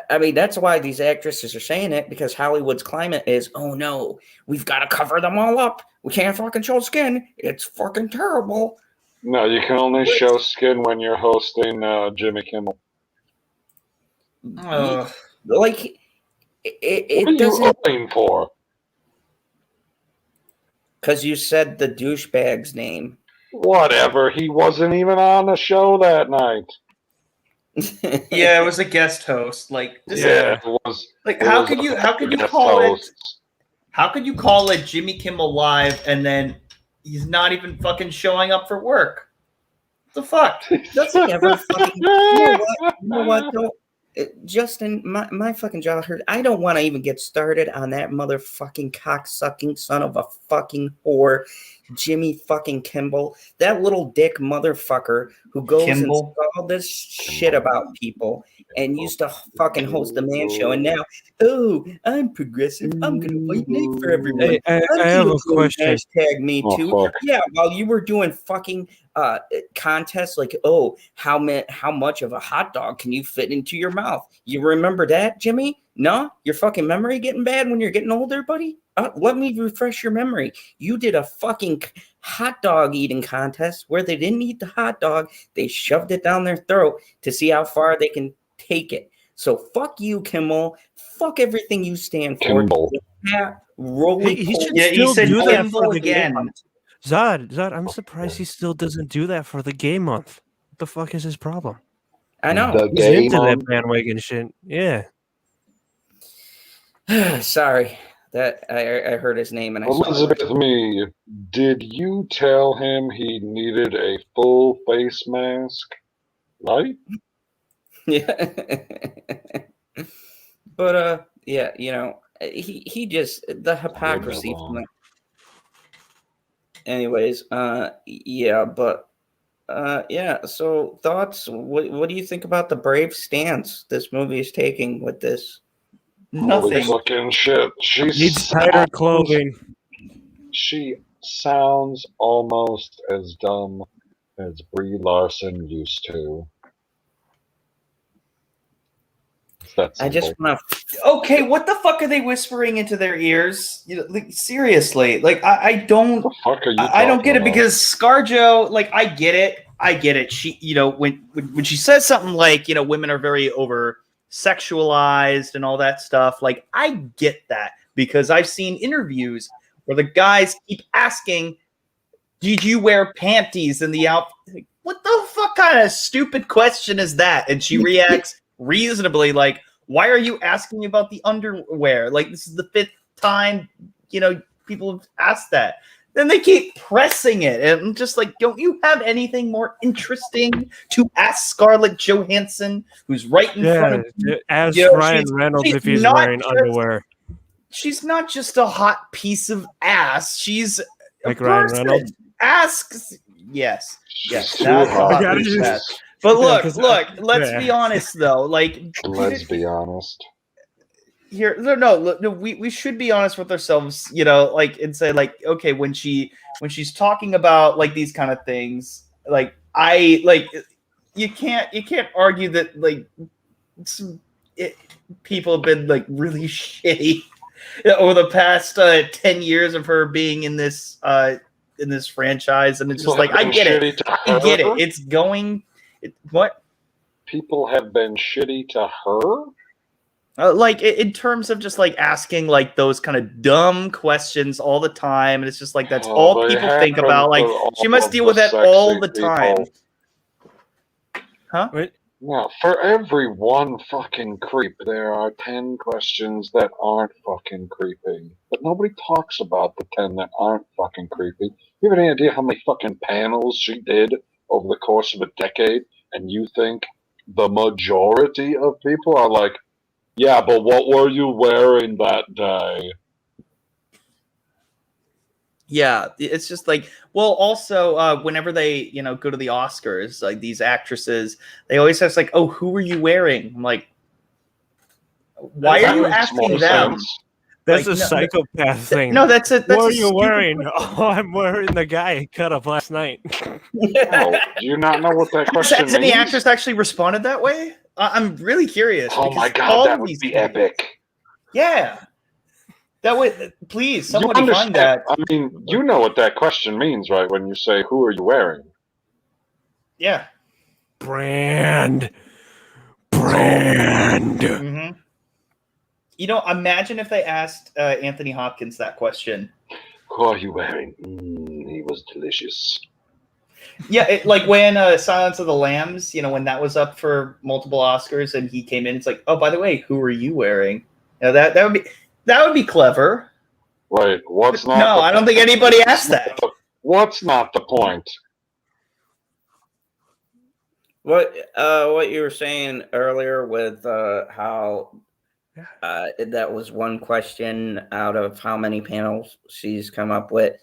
Speaker 2: I mean, that's why these actresses are saying it, because Hollywood's climate is, oh no, we've got to cover them all up. We can't fucking show skin. It's fucking terrible.
Speaker 5: No, you can only show skin when you're hosting Jimmy Kimmel.
Speaker 2: Like, it
Speaker 5: what are
Speaker 2: doesn't.
Speaker 5: you hoping for?
Speaker 2: Because you said the douchebag's name.
Speaker 5: Whatever. He wasn't even on the show that night.
Speaker 1: Yeah, it was a guest host. Like,
Speaker 5: it was.
Speaker 1: Like, how could you call it? How could you call it Jimmy Kimmel Live and then he's not even fucking showing up for work? What the fuck?
Speaker 2: Does he ever fucking? You know what? Don't, Justin, my fucking jaw hurt. I don't want to even get started on that motherfucking cock-sucking son of a fucking whore. Jimmy fucking Kimmel, that little dick motherfucker who goes
Speaker 1: Kimball?
Speaker 2: and says all this shit about people and used to fucking host the man show, and now, oh, I'm progressive. I'm gonna fight night for everyone.
Speaker 3: Hey, I
Speaker 2: I'm
Speaker 3: have
Speaker 2: gonna
Speaker 3: a
Speaker 2: go
Speaker 3: question.
Speaker 2: hashtag me
Speaker 5: Oh,
Speaker 2: too.
Speaker 5: fuck.
Speaker 2: Yeah, while you were doing fucking contests like, oh, how much of a hot dog can you fit into your mouth? You remember that, Jimmy? No, your fucking memory getting bad when you're getting older, buddy. Let me refresh your memory. You did a fucking hot dog eating contest where they didn't eat the hot dog. They shoved it down their throat to see how far they can take it. So fuck you, Kimmel. Fuck everything you stand for.
Speaker 5: Kimball.
Speaker 3: He should
Speaker 1: Yeah, he
Speaker 3: still
Speaker 1: said
Speaker 3: do that
Speaker 1: Kimball
Speaker 3: for the game
Speaker 1: again.
Speaker 3: month. Zod, I'm surprised he still doesn't do that for the game month. What the fuck is his problem?
Speaker 2: I know.
Speaker 5: The
Speaker 3: He's
Speaker 5: game
Speaker 3: into that
Speaker 5: on.
Speaker 3: bandwagon shit. Yeah.
Speaker 2: Sorry that I heard his name and I saw it.
Speaker 5: Elizabeth Me, did you tell him he needed a full face mask? Right?
Speaker 2: Yeah. But yeah, you know, he just the hypocrisy from that. Anyways, yeah, but yeah, so thoughts, what do you think about the brave stance this movie is taking with this?
Speaker 5: Holy
Speaker 1: Nothing.
Speaker 5: fucking shit.
Speaker 3: Needs tighter clothing.
Speaker 5: She sounds almost as dumb as Brie Larson used to. It's that
Speaker 2: I just
Speaker 5: simple.
Speaker 2: want to
Speaker 1: Okay, what the fuck are they whispering into their ears? You know, like, seriously, like I don't.
Speaker 5: What the fuck are you
Speaker 1: I don't get it
Speaker 5: talking
Speaker 1: because ScarJo, like, I get it. She, you know, when she says something like, you know, women are very over sexualized and all that stuff, like, I get that because I've seen interviews where the guys keep asking, "Did you wear panties in the outfit?" Like, what the fuck kind of stupid question is that? And she reacts reasonably, like, "Why are you asking about the underwear? Like, this is the 5th time, you know, people have asked that." Then they keep pressing it. And I'm just like, don't you have anything more interesting to ask Scarlett Johansson, who's right in front of you?
Speaker 3: Ask
Speaker 1: You know,
Speaker 3: Ryan
Speaker 1: she's-
Speaker 3: Reynolds
Speaker 1: she's
Speaker 3: if he's
Speaker 1: not
Speaker 3: wearing
Speaker 1: just-
Speaker 3: underwear.
Speaker 1: She's not just a hot piece of ass. She's a
Speaker 3: Like Ryan
Speaker 1: person.
Speaker 3: Reynolds?
Speaker 1: Yes. Yes.
Speaker 5: She's
Speaker 1: Not
Speaker 5: too
Speaker 1: a
Speaker 5: hot.
Speaker 1: hot
Speaker 3: piece of
Speaker 1: ass. But
Speaker 3: Yeah,
Speaker 1: look,
Speaker 3: 'cause
Speaker 1: let's
Speaker 3: yeah.
Speaker 1: be honest though. Like,
Speaker 5: Let's be honest.
Speaker 1: here, no, we should be honest with ourselves, you know, like, and say, like, okay, when she's talking about like these kind of things, like, you can't argue that, like, people have been like really shitty over the past 10 years of her being in this franchise, and it's just like, I get it. It's going. What?
Speaker 5: People have been shitty to her?
Speaker 1: Like, in terms of just like asking like those kind of dumb questions all the time, and it's just like that's all
Speaker 5: they
Speaker 1: people think
Speaker 5: happen
Speaker 1: about. Like,
Speaker 5: for all
Speaker 1: she must
Speaker 5: of
Speaker 1: deal
Speaker 5: the
Speaker 1: with that
Speaker 5: sexy
Speaker 1: all the time.
Speaker 5: people.
Speaker 1: Huh?
Speaker 3: Wait,
Speaker 5: Now, for every one fucking creep, there are 10 questions that aren't fucking creepy. But nobody talks about the 10 that aren't fucking creepy. You have any idea how many fucking panels she did over the course of a decade? And you think the majority of people are like, yeah, but what were you wearing that day?
Speaker 1: Yeah, it's just like, well, also whenever they, you know, go to the Oscars, like these actresses, they always have like, oh, who are you wearing? I'm like, why are you
Speaker 5: That makes
Speaker 1: asking
Speaker 5: more
Speaker 1: them?
Speaker 5: sense.
Speaker 3: that's
Speaker 1: Like,
Speaker 3: a
Speaker 1: no,
Speaker 3: psychopath thing.
Speaker 1: No, that's a. That's
Speaker 3: What
Speaker 1: a
Speaker 3: are you
Speaker 1: stupid
Speaker 3: wearing?
Speaker 1: question.
Speaker 3: Oh, I'm wearing the guy I cut up last night.
Speaker 5: Oh, do you not know what that question
Speaker 1: Has any
Speaker 5: means?
Speaker 1: actress actually responded that way? I'm really curious.
Speaker 5: Oh my
Speaker 1: because all
Speaker 5: god, that
Speaker 1: of
Speaker 5: would
Speaker 1: these
Speaker 5: be
Speaker 1: things-
Speaker 5: epic.
Speaker 1: Yeah, that would please
Speaker 5: You
Speaker 1: somebody find
Speaker 5: understand?
Speaker 1: that.
Speaker 5: I mean, you know what that question means, right? When you say, "Who are you wearing?"
Speaker 1: Yeah.
Speaker 3: Brand.
Speaker 1: Mm-hmm. You know, imagine if they asked Anthony Hopkins that question.
Speaker 5: Who are you wearing? He was delicious.
Speaker 1: Yeah, like when Silence of the Lambs, you know, when that was up for multiple Oscars, and he came in, it's like, oh, by the way, who are you wearing? You know, that would be clever.
Speaker 5: Right. What's not?
Speaker 1: No, I don't think anybody asked that.
Speaker 5: What's not the point?
Speaker 2: what you were saying earlier with how that was one question out of how many panels she's come up with.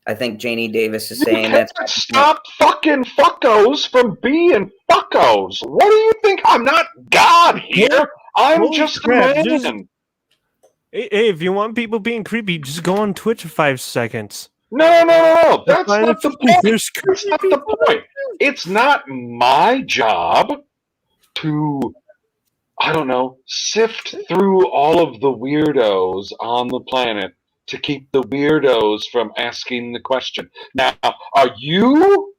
Speaker 2: I think Janie Davis is
Speaker 5: You
Speaker 2: saying
Speaker 5: can't
Speaker 2: that's
Speaker 5: stop fucking fuckos from being fuckos. What do you think? I'm not God here. I'm
Speaker 3: Holy
Speaker 5: just
Speaker 3: crap,
Speaker 5: a
Speaker 3: just-
Speaker 5: man.
Speaker 3: Hey, if you want people being creepy, just go on Twitch for 5 seconds.
Speaker 5: No. That's
Speaker 3: Fine,
Speaker 5: not the
Speaker 3: if
Speaker 5: point.
Speaker 3: there's
Speaker 5: That's not the point. It's not my job to, I don't know, sift through all of the weirdos on the planet to keep the weirdos from asking the question. Now, are you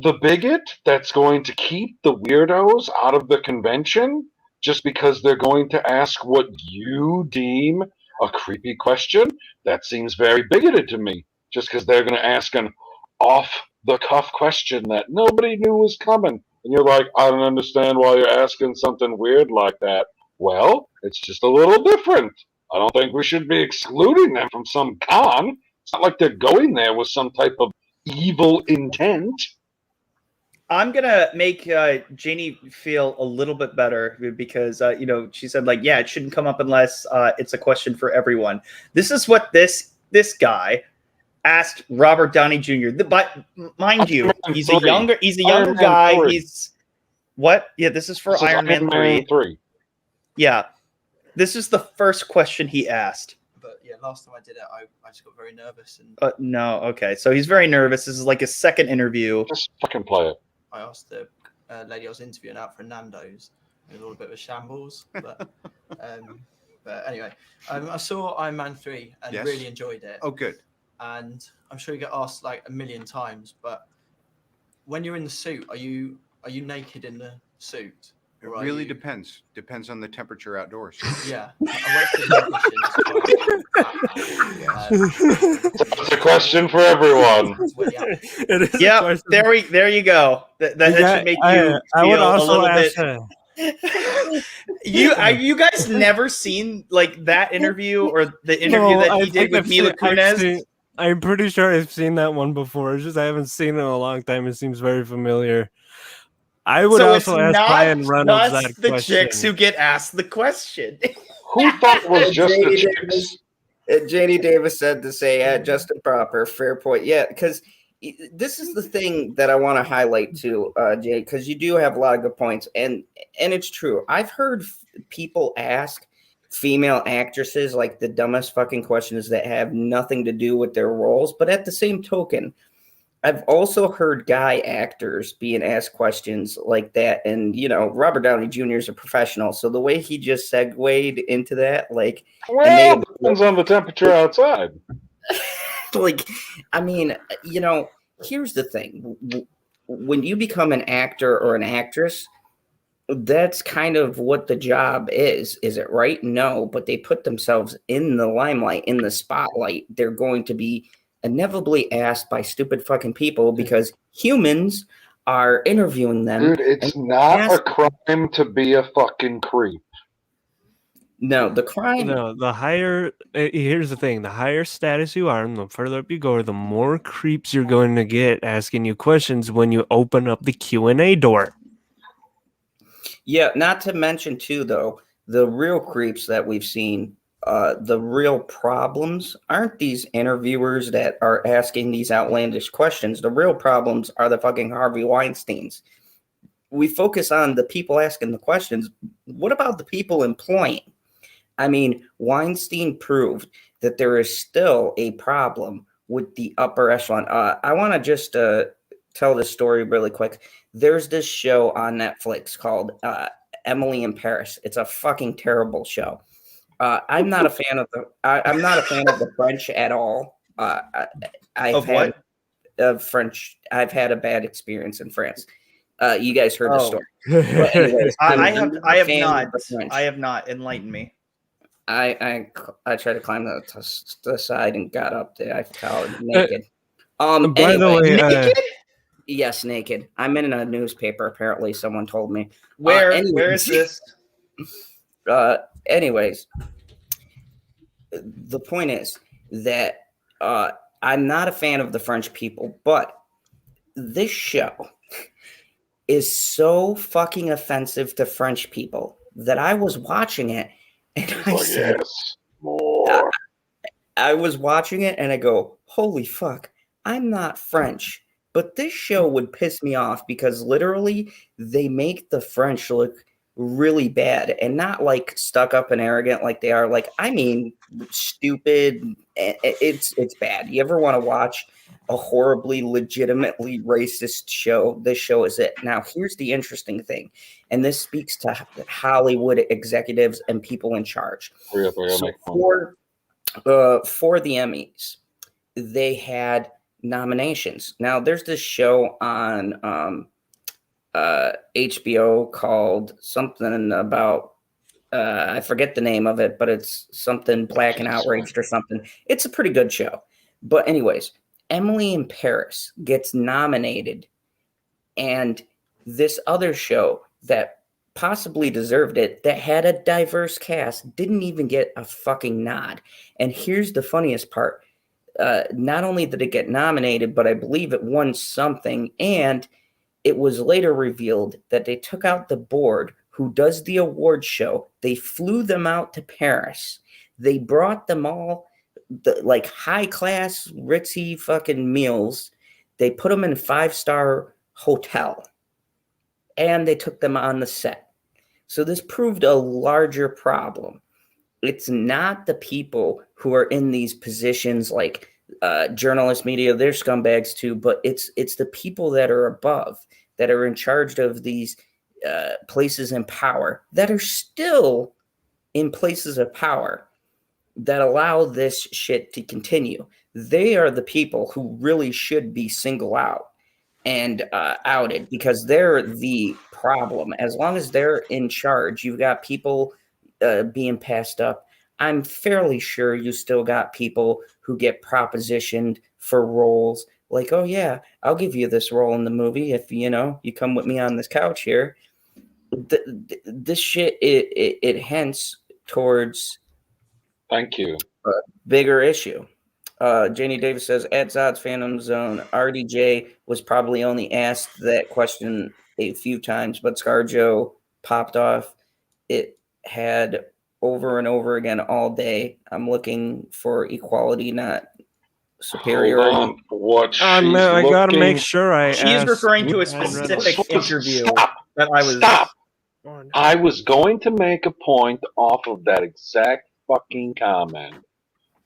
Speaker 5: the bigot that's going to keep the weirdos out of the convention just because they're going to ask what you deem a creepy question? That seems very bigoted to me, just because they're going to ask an off the cuff question that nobody knew was coming. And you're like, I don't understand why you're asking something weird like that. Well, it's just a little different. I don't think we should be excluding them from some con. It's not like they're going there with some type of evil intent.
Speaker 1: I'm gonna make Janie feel a little bit better because she said like, yeah, it shouldn't come up unless it's a question for everyone. This is what this guy asked Robert Downey Jr. But mind you, he's a younger guy. He's what? Yeah, this is for Iron Man 3. Yeah, this is the first question he asked.
Speaker 6: But yeah, last time I did it, I just got very nervous and
Speaker 1: No, okay, so he's very nervous. This is like his second interview.
Speaker 5: Just fucking play it.
Speaker 6: I asked the lady I was interviewing out for Nando's. It was all a bit of a shambles, but anyway, I saw Iron Man 3 and really enjoyed it.
Speaker 7: Oh, good.
Speaker 6: And I'm sure you get asked like a million times, but when you're in the suit, are you naked in the suit?
Speaker 7: It really depends. Depends on the temperature outdoors.
Speaker 6: Yeah.
Speaker 5: It's a question for everyone.
Speaker 1: Yeah, there you go. That should make you feel a little bit. You guys never seen like that interview or the interview that he did with Mila Kunis?
Speaker 3: I'm pretty sure I've seen that one before. It's just I haven't seen it in a long time. It seems very familiar. I would also ask Ryan Reynolds that question.
Speaker 1: The chicks who get asked the question.
Speaker 5: Who thought it was just the chicks?
Speaker 2: Janie Davis said to say, just and proper, fair point. Yeah, because this is the thing that I want to highlight too, Jay, because you do have a lot of good points, and it's true. I've heard people ask female actresses like the dumbest fucking questions that have nothing to do with their roles, but at the same token, I've also heard guy actors being asked questions like that. And, Robert Downey Jr. is a professional. So the way he just segued into that, like...
Speaker 5: Well, it depends on the temperature outside.
Speaker 2: Here's the thing. When you become an actor or an actress, that's kind of what the job is it right? No, but they put themselves in the limelight, in the spotlight. They're going to be inevitably asked by stupid fucking people because humans are interviewing them.
Speaker 5: Dude, it's not a crime to be a fucking creep.
Speaker 2: No, the crime.
Speaker 3: No, the higher. Here's the thing: the higher status you are, and the further up you go, the more creeps you're going to get asking you questions when you open up the Q&A door.
Speaker 2: Yeah, not to mention too, though, the real creeps that we've seen. The real problems aren't these interviewers that are asking these outlandish questions. The real problems are the fucking Harvey Weinsteins. We focus on the people asking the questions. What about the people employing? I mean, Weinstein proved that there is still a problem with the upper echelon. I want to just tell this story really quick. There's this show on Netflix called Emily in Paris. It's a fucking terrible show. I'm not a fan of the French at all. I've had a bad experience in France. You guys heard the story. But anyways,
Speaker 1: I have not. Enlighten me.
Speaker 2: I tried to climb the side and got up there. I fell naked.
Speaker 3: By the way,
Speaker 2: naked? Yes, naked. I'm in a newspaper. Apparently, someone told me.
Speaker 1: Where is this?
Speaker 2: Anyways, the point is that I'm not a fan of the French people, but this show is so fucking offensive to French people that I was watching it and I said,
Speaker 5: yes, more.
Speaker 2: I was watching it and I go, holy fuck, I'm not French, but this show would piss me off because literally they make the French look really bad and not like stuck up and arrogant like they are. Like, I mean, stupid. It's bad. You ever want to watch a horribly, legitimately racist show? This show is it. Now, here's the interesting thing, and this speaks to Hollywood executives and people in charge. So for the Emmys, they had nominations. Now, there's this show on HBO called something about I forget the name of it, but it's something Black and Outraged or something. It's a pretty good show. But anyways, Emily in Paris gets nominated, and this other show that possibly deserved it, that had a diverse cast, didn't even get a fucking nod. And here's the funniest part. Not only did it get nominated, but I believe it won something, and it was later revealed that they took out the board who does the award show. They flew them out to Paris. They brought them all like high-class, ritzy fucking meals. They put them in a 5-star hotel, and they took them on the set. So this proved a larger problem. It's not the people who are in these positions like journalist, media, they're scumbags too, but it's the people that are above, that are in charge of these places in power, that are still in places of power, that allow this shit to continue. They are the people who really should be singled out and outed, because they're the problem. As long as they're in charge, you've got people being passed up. I'm fairly sure you still got people who get propositioned for roles like, oh yeah, I'll give you this role in the movie if you come with me on this couch here. This shit it hints towards
Speaker 5: Thank you.
Speaker 2: a bigger issue. Janie Davis says, at Zod's Phantom Zone, RDJ was probably only asked that question a few times, but ScarJo popped off. It had over and over again all day. I'm looking for equality, not superiority.
Speaker 5: Hold on. What she's
Speaker 3: I gotta
Speaker 5: looking-
Speaker 3: make sure I
Speaker 1: She is
Speaker 3: ask
Speaker 1: referring to a
Speaker 3: Ryan Reynolds.
Speaker 1: specific interview
Speaker 5: Stop.
Speaker 1: that I was.
Speaker 5: Stop. I was going to make a point off of that exact fucking comment.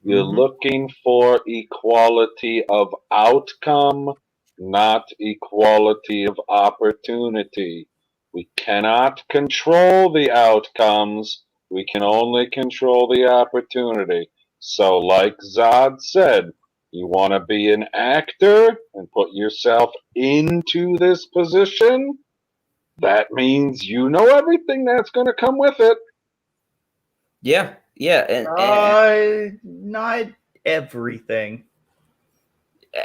Speaker 5: You're looking for equality of outcome, not equality of opportunity. We cannot control the outcomes. We can only control the opportunity. So, like Zod said, you want to be an actor and put yourself into this position? That means you know everything that's going to come with it.
Speaker 2: Yeah, and
Speaker 1: Not everything.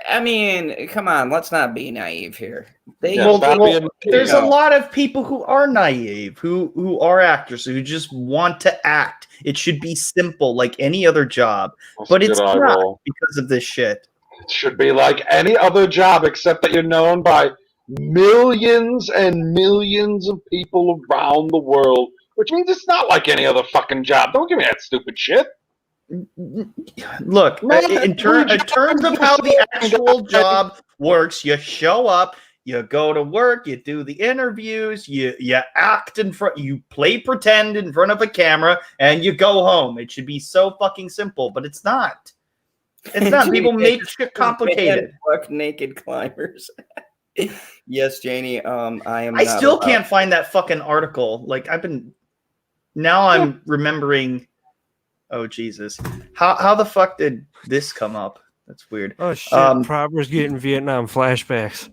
Speaker 2: I mean, come on, let's not be naive here.
Speaker 1: There's a lot of people who are naive, who are actors, who just want to act. It should be simple, like any other job, but it's not because of this shit.
Speaker 5: It should be like any other job, except that you're known by millions and millions of people around the world, which means it's not like any other fucking job. Don't give me that stupid shit.
Speaker 1: Look, in terms of how the actual job works, you show up, you go to work, you do the interviews, you act in front, you play pretend in front of a camera, and you go home. It should be so fucking simple, but it's not. It's not. People make shit complicated.
Speaker 2: Fuck naked climbers. Yes, Janie.
Speaker 1: I still can't find that fucking article. Like I'm remembering. Oh Jesus! How the fuck did this come up? That's weird.
Speaker 3: Oh shit! Proper's getting Vietnam flashbacks.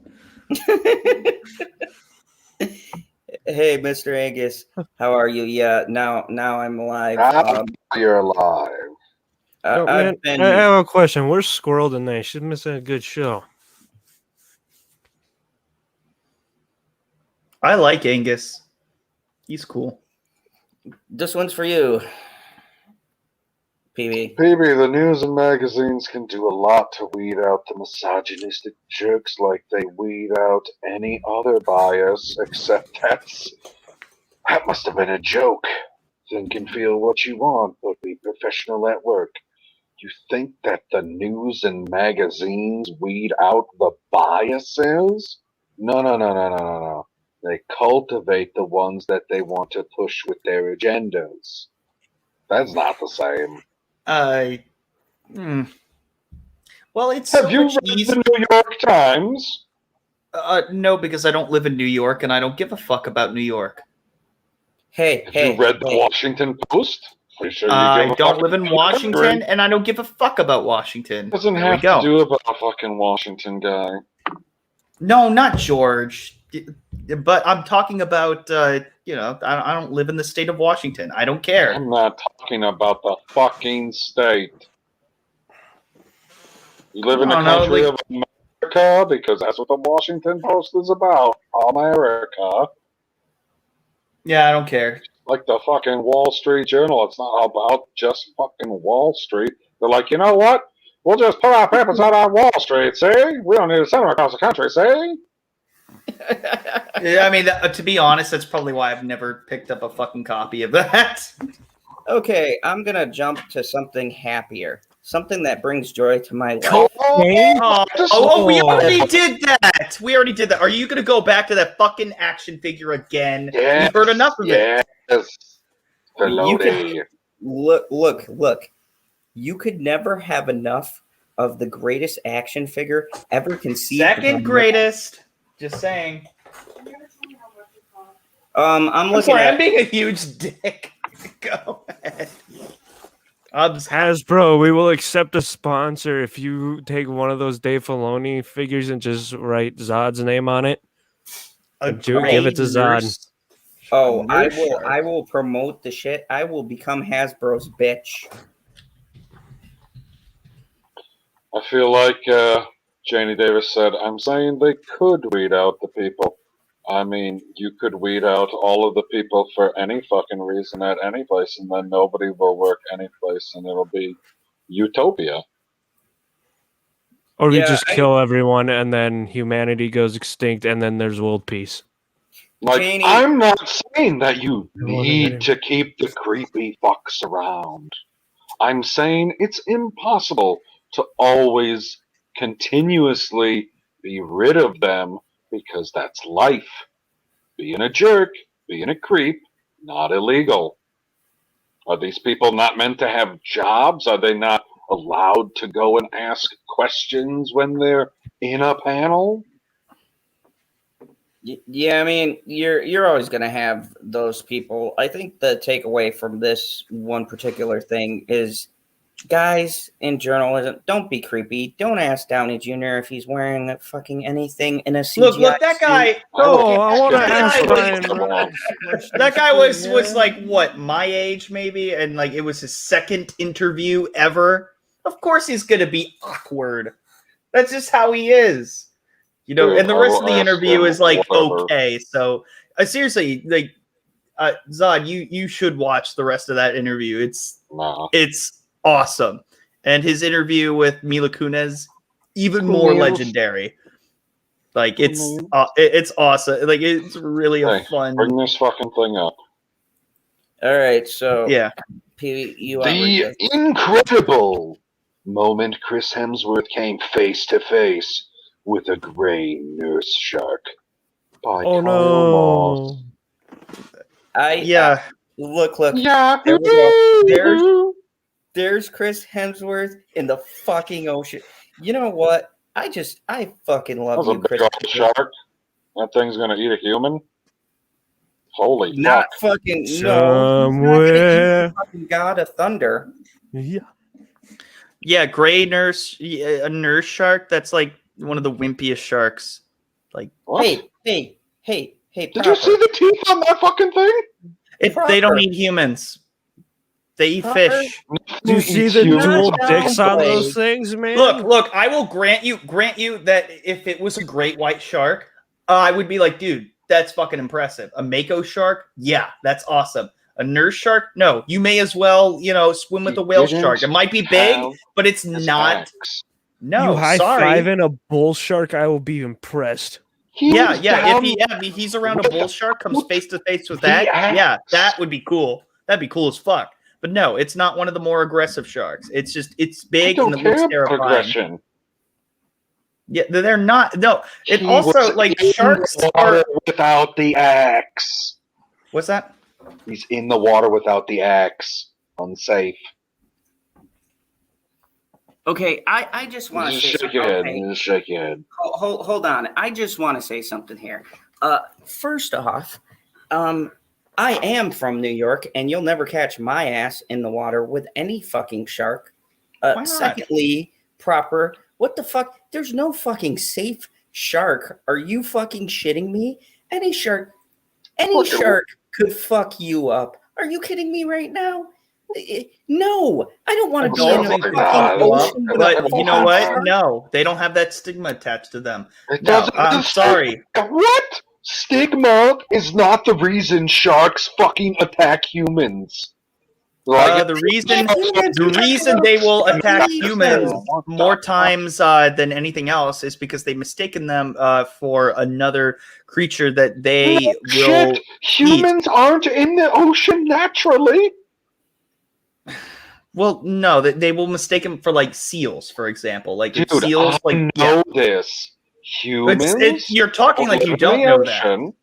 Speaker 2: Hey, Mr. Angus, how are you? Yeah, now I'm alive.
Speaker 5: You're alive.
Speaker 3: I have a question. Where's Squirrel tonight? She's missing a good show.
Speaker 1: I like Angus. He's cool.
Speaker 2: This one's for you. PB,
Speaker 5: the news and magazines can do a lot to weed out the misogynistic jerks like they weed out any other bias, except that must have been a joke. Think and feel what you want, but be professional at work. You think that the news and magazines weed out the biases? No, no, no, no, no, no, no. They cultivate the ones that they want to push with their agendas. That's not the same.
Speaker 1: Well, it's
Speaker 5: Have
Speaker 1: so
Speaker 5: you
Speaker 1: much
Speaker 5: read
Speaker 1: easier.
Speaker 5: the New York Times?
Speaker 1: No, because I don't live in New York and I don't give a fuck about New York.
Speaker 2: Hey,
Speaker 5: Have you read the Washington Post? Pretty sure you
Speaker 1: I
Speaker 5: give a
Speaker 1: don't
Speaker 5: fuck
Speaker 1: live in
Speaker 5: about
Speaker 1: Washington
Speaker 5: Congress.
Speaker 1: and I don't give a fuck about Washington.
Speaker 5: Doesn't
Speaker 1: There we
Speaker 5: have
Speaker 1: go.
Speaker 5: to do about a fucking Washington guy.
Speaker 1: No, not George. But I'm talking about, I don't live in the state of Washington. I don't care.
Speaker 5: I'm not talking about the fucking state. You live in the country of America because that's what the Washington Post is about. America.
Speaker 1: Yeah, I don't care.
Speaker 5: Like the fucking Wall Street Journal. It's not about just fucking Wall Street. They're like, you know what? We'll just put our papers out on Wall Street, see? We don't need to send them across the country, see?
Speaker 1: I mean, to be honest, that's probably why I've never picked up a fucking copy of that.
Speaker 2: Okay, I'm gonna jump to something happier, something that brings joy to my life.
Speaker 1: We already did that. Are you going to go back to that fucking action figure again?
Speaker 5: Yes,
Speaker 1: We've heard enough of it.
Speaker 5: Yes.
Speaker 2: You can look. You could never have enough of the greatest action figure ever conceived.
Speaker 1: Second greatest. Just saying.
Speaker 2: I'm looking at.
Speaker 1: I'm being a huge dick. Go ahead.
Speaker 3: Hasbro, we will accept a sponsor if you take one of those Dave Filoni figures and just write Zod's name on it. Give it to Zod.
Speaker 2: Oh, I will promote the shit. I will become Hasbro's bitch.
Speaker 5: I feel like Janie Davis said, I'm saying they could weed out the people. I mean, you could weed out all of the people for any fucking reason at any place, and then nobody will work any place, and it'll be utopia.
Speaker 3: Or you just kill everyone, and then humanity goes extinct, and then there's world peace.
Speaker 5: Like, Janie, I'm not saying that you need to keep the creepy fucks around. I'm saying it's impossible to always continuously be rid of them because that's life. Being a jerk, being a creep, not illegal. Are these people not meant to have jobs? Are they not allowed to go and ask questions when they're in a panel?
Speaker 2: Yeah, I mean, you're always going to have those people. I think the takeaway from this one particular thing is, guys in journalism, don't be creepy. Don't ask Downey Jr. if he's wearing fucking anything in a CGI
Speaker 1: Look, that guy.
Speaker 2: suit.
Speaker 3: I want to ask
Speaker 1: that guy was like what, my age maybe, and like it was his second interview ever. Of course, he's gonna be awkward. That's just how he is, and the rest of the interview is like okay. So seriously, like Zod, you should watch the rest of that interview. It's awesome. And his interview with Mila Kunis, even more legendary. Like it's awesome. Like it's really a fun.
Speaker 5: Bring this fucking thing up.
Speaker 2: All right, so
Speaker 1: yeah,
Speaker 5: the incredible moment Chris Hemsworth came face to face with a gray nurse shark. By
Speaker 3: oh no!
Speaker 2: Look.
Speaker 5: Yeah.
Speaker 2: There we go. There's Chris Hemsworth in the fucking ocean. You know what? I fucking love you, Chris.
Speaker 5: Shark. That thing's gonna eat a human. Holy
Speaker 2: not
Speaker 5: fuck!
Speaker 2: Fucking
Speaker 3: somewhere.
Speaker 2: No, fucking God of Thunder.
Speaker 1: Yeah, gray nurse, a nurse shark. That's like one of the wimpiest sharks. Like,
Speaker 5: what?
Speaker 2: Hey!
Speaker 5: Did you see the teeth on that fucking thing?
Speaker 1: They don't eat humans. They eat fish.
Speaker 3: Do you see the dual dicks on those things, man?
Speaker 1: Look, I will grant you that if it was a great white shark, I would be like, dude, that's fucking impressive. A mako shark, yeah, that's awesome. A nurse shark, no. You may as well, swim with a whale shark. It might be big, but it's not. No,
Speaker 3: you high fiving a bull shark, I will be impressed.
Speaker 1: If he's around a bull shark, comes face to face with that, yeah, that would be cool. That'd be cool as fuck. But no, it's not one of the more aggressive sharks. It's big
Speaker 5: I
Speaker 1: and
Speaker 5: don't
Speaker 1: it
Speaker 5: care
Speaker 1: looks
Speaker 5: about
Speaker 1: terrifying.
Speaker 5: aggression.
Speaker 1: Yeah, they're not. No, it
Speaker 5: He
Speaker 1: also
Speaker 5: was
Speaker 1: like
Speaker 5: in
Speaker 1: sharks
Speaker 5: the
Speaker 1: are.
Speaker 5: water without the axe.
Speaker 1: What's that?
Speaker 5: He's in the water without the axe. Unsafe.
Speaker 2: Okay, I just want to
Speaker 5: Just
Speaker 2: say
Speaker 5: shake
Speaker 2: something.
Speaker 5: your head.
Speaker 2: Okay.
Speaker 5: Just shake your head.
Speaker 2: Hold on. I just want to say something here. First off, I am from New York, and you'll never catch my ass in the water with any fucking shark.
Speaker 1: Why not?
Speaker 2: Secondly, what the fuck? There's no fucking safe shark. Are you fucking shitting me? Any shark could fuck you up. Are you kidding me right now? No, I don't want to be in a fucking ocean.
Speaker 1: But you know what? No, they don't have that stigma attached to them. No, I'm sorry.
Speaker 5: What? Stigma is not the reason sharks fucking attack humans.
Speaker 1: The reason they will attack humans more times than anything else is because they've mistaken them for another creature that they will eat.
Speaker 5: Humans aren't in the ocean naturally.
Speaker 1: Well, no, they will mistake them for like seals, for example. Like
Speaker 5: Dude,
Speaker 1: seals,
Speaker 5: I know this. Humans.
Speaker 1: You're talking like you don't know that.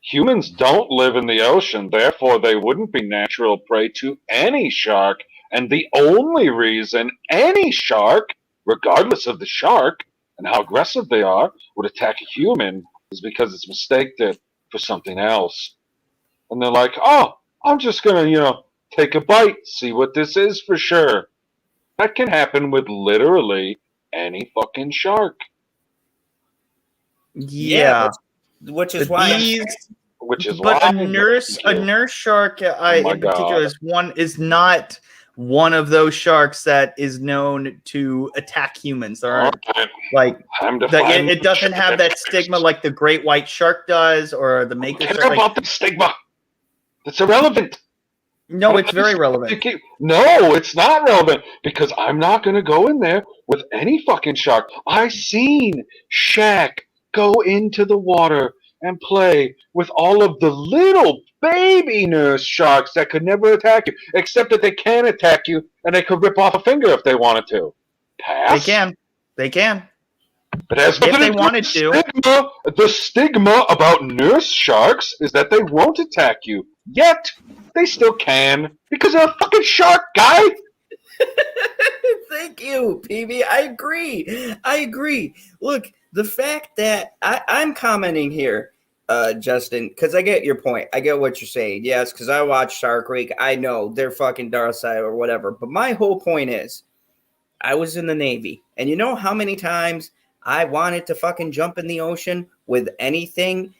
Speaker 5: Humans don't live in the ocean, therefore they wouldn't be natural prey to any shark. And the only reason any shark, regardless of the shark and how aggressive they are, would attack a human is because it's mistaken for something else. And they're like, oh, I'm just going to, take a bite, see what this is for sure. That can happen with literally any fucking shark.
Speaker 1: Yeah.
Speaker 2: Which is why
Speaker 1: a nurse shark in particular is not one of those sharks that is known to attack humans. There aren't it doesn't have that stigma like the great white shark does or the maker shark.
Speaker 5: Care about the stigma. It's irrelevant.
Speaker 1: No, it's very relevant.
Speaker 5: No, it's not relevant because I'm not going to go in there with any fucking shark. I seen Shaq go into the water and play with all of the little baby nurse sharks that could never attack you, except that they can attack you and they could rip off a finger if they wanted to. Pass?
Speaker 1: They can.
Speaker 5: But as
Speaker 1: if they wanted to.
Speaker 5: The stigma about nurse sharks is that they won't attack you. Yet, they still can because they're a fucking shark, guy.
Speaker 2: Thank you, PB. I agree. Look, the fact that I'm commenting here, Justin, because I get your point. I get what you're saying. Yes, because I watch Shark Week. I know they're fucking dark side or whatever. But my whole point is, I was in the Navy. And you know how many times I wanted to fucking jump in the ocean with anything,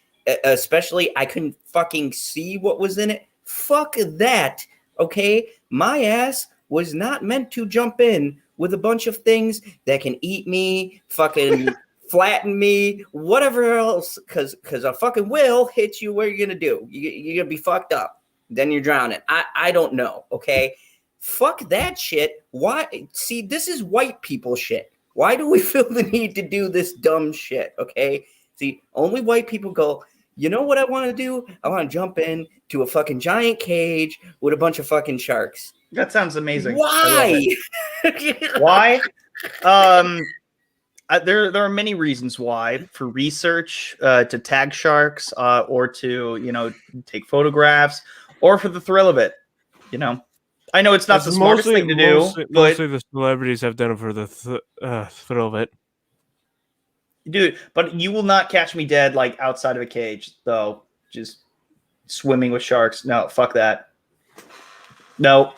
Speaker 2: especially I couldn't fucking see what was in it? Fuck that, okay? My ass was not meant to jump in with a bunch of things that can eat me, fucking flatten me, whatever else, because a fucking whale hits you, what are you going to do? You're going to be fucked up. Then you're drowning. I don't know, okay? Fuck that shit. Why? See, this is white people shit. Why do we feel the need to do this dumb shit, okay? See, only white people go, you know what I want to do? I want to jump in to a fucking giant cage with a bunch of fucking sharks.
Speaker 1: That sounds amazing.
Speaker 2: Why?
Speaker 1: Why? There are many reasons why. For research, to tag sharks, or to take photographs, or for the thrill of it. I know it's not the smartest thing to do.
Speaker 3: Mostly the celebrities have done it for the thrill of it.
Speaker 1: Dude, but you will not catch me dead like outside of a cage, though. Just swimming with sharks. No, fuck that. No.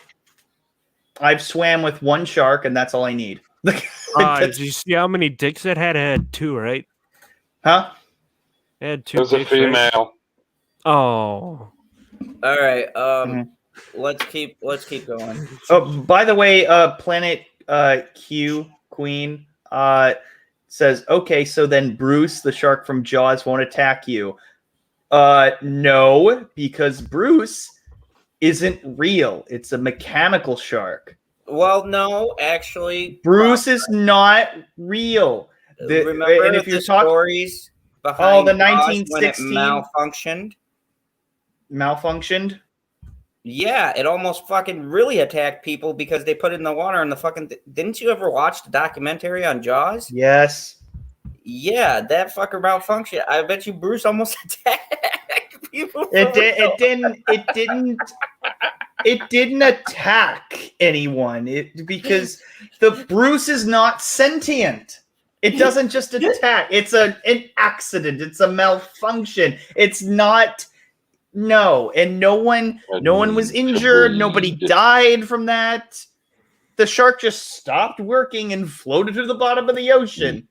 Speaker 1: I've swam with one shark, and that's all I need.
Speaker 3: Did you see how many dicks it had? It had two, right?
Speaker 1: Huh?
Speaker 3: It had two.
Speaker 5: It was a female.
Speaker 3: Right? Oh.
Speaker 2: All right. Let's keep going.
Speaker 1: Oh, by the way, Planet Q Queen says, okay, so then Bruce, the shark from Jaws, won't attack you. No, because Bruce isn't real. It's a mechanical shark.
Speaker 2: Well, no, actually,
Speaker 1: Bruce is not real.
Speaker 2: Remember
Speaker 1: and if
Speaker 2: the stories
Speaker 1: the
Speaker 2: behind Jaws
Speaker 1: 1916
Speaker 2: when it malfunctioned?
Speaker 1: Malfunctioned?
Speaker 2: Yeah, it almost fucking really attacked people because they put it in the water and the fucking. Didn't you ever watch the documentary on Jaws?
Speaker 1: Yes.
Speaker 2: Yeah, that fucker malfunctioned. I bet you Bruce almost attacked people.
Speaker 1: It didn't attack anyone. Because the Bruce is not sentient. It doesn't just attack. It's an accident. It's a malfunction. It's not. No, and no one was injured. Nobody died from that. The shark just stopped working and floated to the bottom of the ocean.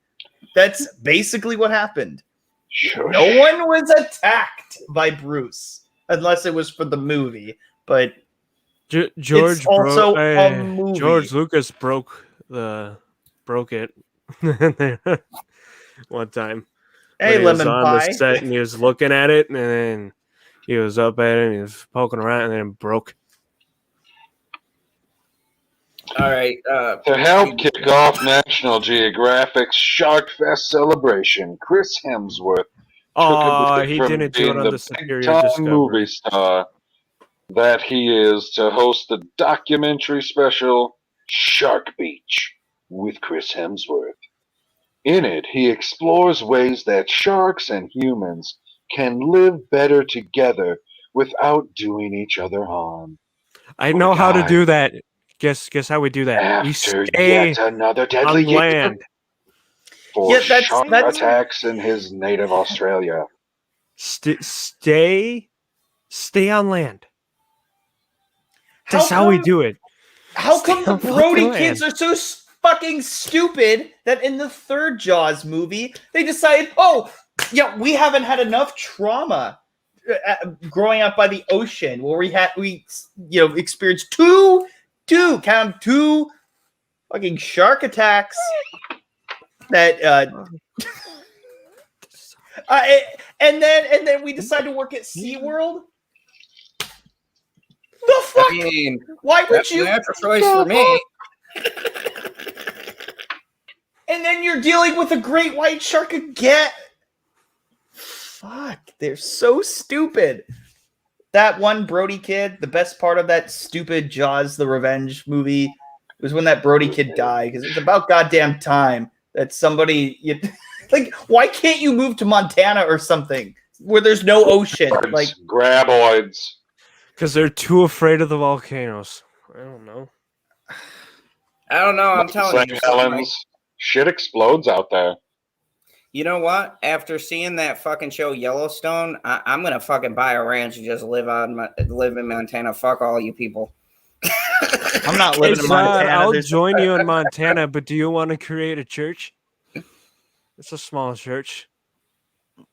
Speaker 1: That's basically what happened.
Speaker 5: Sure.
Speaker 1: No one was attacked by Bruce, unless it was for the movie. But
Speaker 3: George
Speaker 1: also a movie.
Speaker 3: George Lucas broke it one time.
Speaker 1: Hey,
Speaker 3: When he was
Speaker 1: lemon
Speaker 3: on
Speaker 1: pie.
Speaker 3: the set and he was looking at it, and then he was up at it and he was poking around, and then it broke.
Speaker 2: All right.
Speaker 5: To help kick off National Geographic's Shark Fest celebration, Chris Hemsworth
Speaker 3: Oh,
Speaker 5: took a break
Speaker 3: he
Speaker 5: from
Speaker 3: didn't do
Speaker 5: being
Speaker 3: it on
Speaker 5: the
Speaker 3: the Superior
Speaker 5: big-time
Speaker 3: Discovery.
Speaker 5: movie star that he is to host the documentary special Shark Beach with Chris Hemsworth. In it, he explores ways that sharks and humans can live better together without doing each other harm.
Speaker 3: I know how to do that. Guess how we do that. We
Speaker 5: After
Speaker 3: stay
Speaker 5: yet another deadly
Speaker 3: on
Speaker 5: year
Speaker 3: land.
Speaker 5: for
Speaker 1: Yeah,
Speaker 5: shark
Speaker 1: that's-
Speaker 5: attacks in his native Australia.
Speaker 3: Stay on land. That's how we do it.
Speaker 1: How come the
Speaker 3: Stay on
Speaker 1: Brody
Speaker 3: fucking
Speaker 1: kids
Speaker 3: land.
Speaker 1: are so fucking stupid that in the third Jaws movie they decided, we haven't had enough trauma growing up by the ocean where we experienced two fucking shark attacks that and then we decided to work at SeaWorld. The fuck?
Speaker 2: I mean,
Speaker 1: Why would
Speaker 2: that's
Speaker 1: you?
Speaker 2: a natural choice for me.
Speaker 1: And then you're dealing with a great white shark again. Fuck, they're so stupid. That one Brody kid, the best part of that stupid Jaws the Revenge movie was when that Brody kid died, because it's about goddamn time that somebody why can't you move to Montana or something where there's no ocean? Like,
Speaker 5: Graboids.
Speaker 3: Because they're too afraid of the volcanoes. I don't know.
Speaker 2: I don't know. I'm telling
Speaker 5: St.
Speaker 2: you.
Speaker 5: Helens. Shit explodes out there.
Speaker 2: You know what? After seeing that fucking show Yellowstone, I'm gonna fucking buy a ranch and just live in Montana. Fuck all you people.
Speaker 1: I'm not living in Montana.
Speaker 3: I'll
Speaker 1: There's-
Speaker 3: join you in Montana, but do you want to create a church? It's a small church.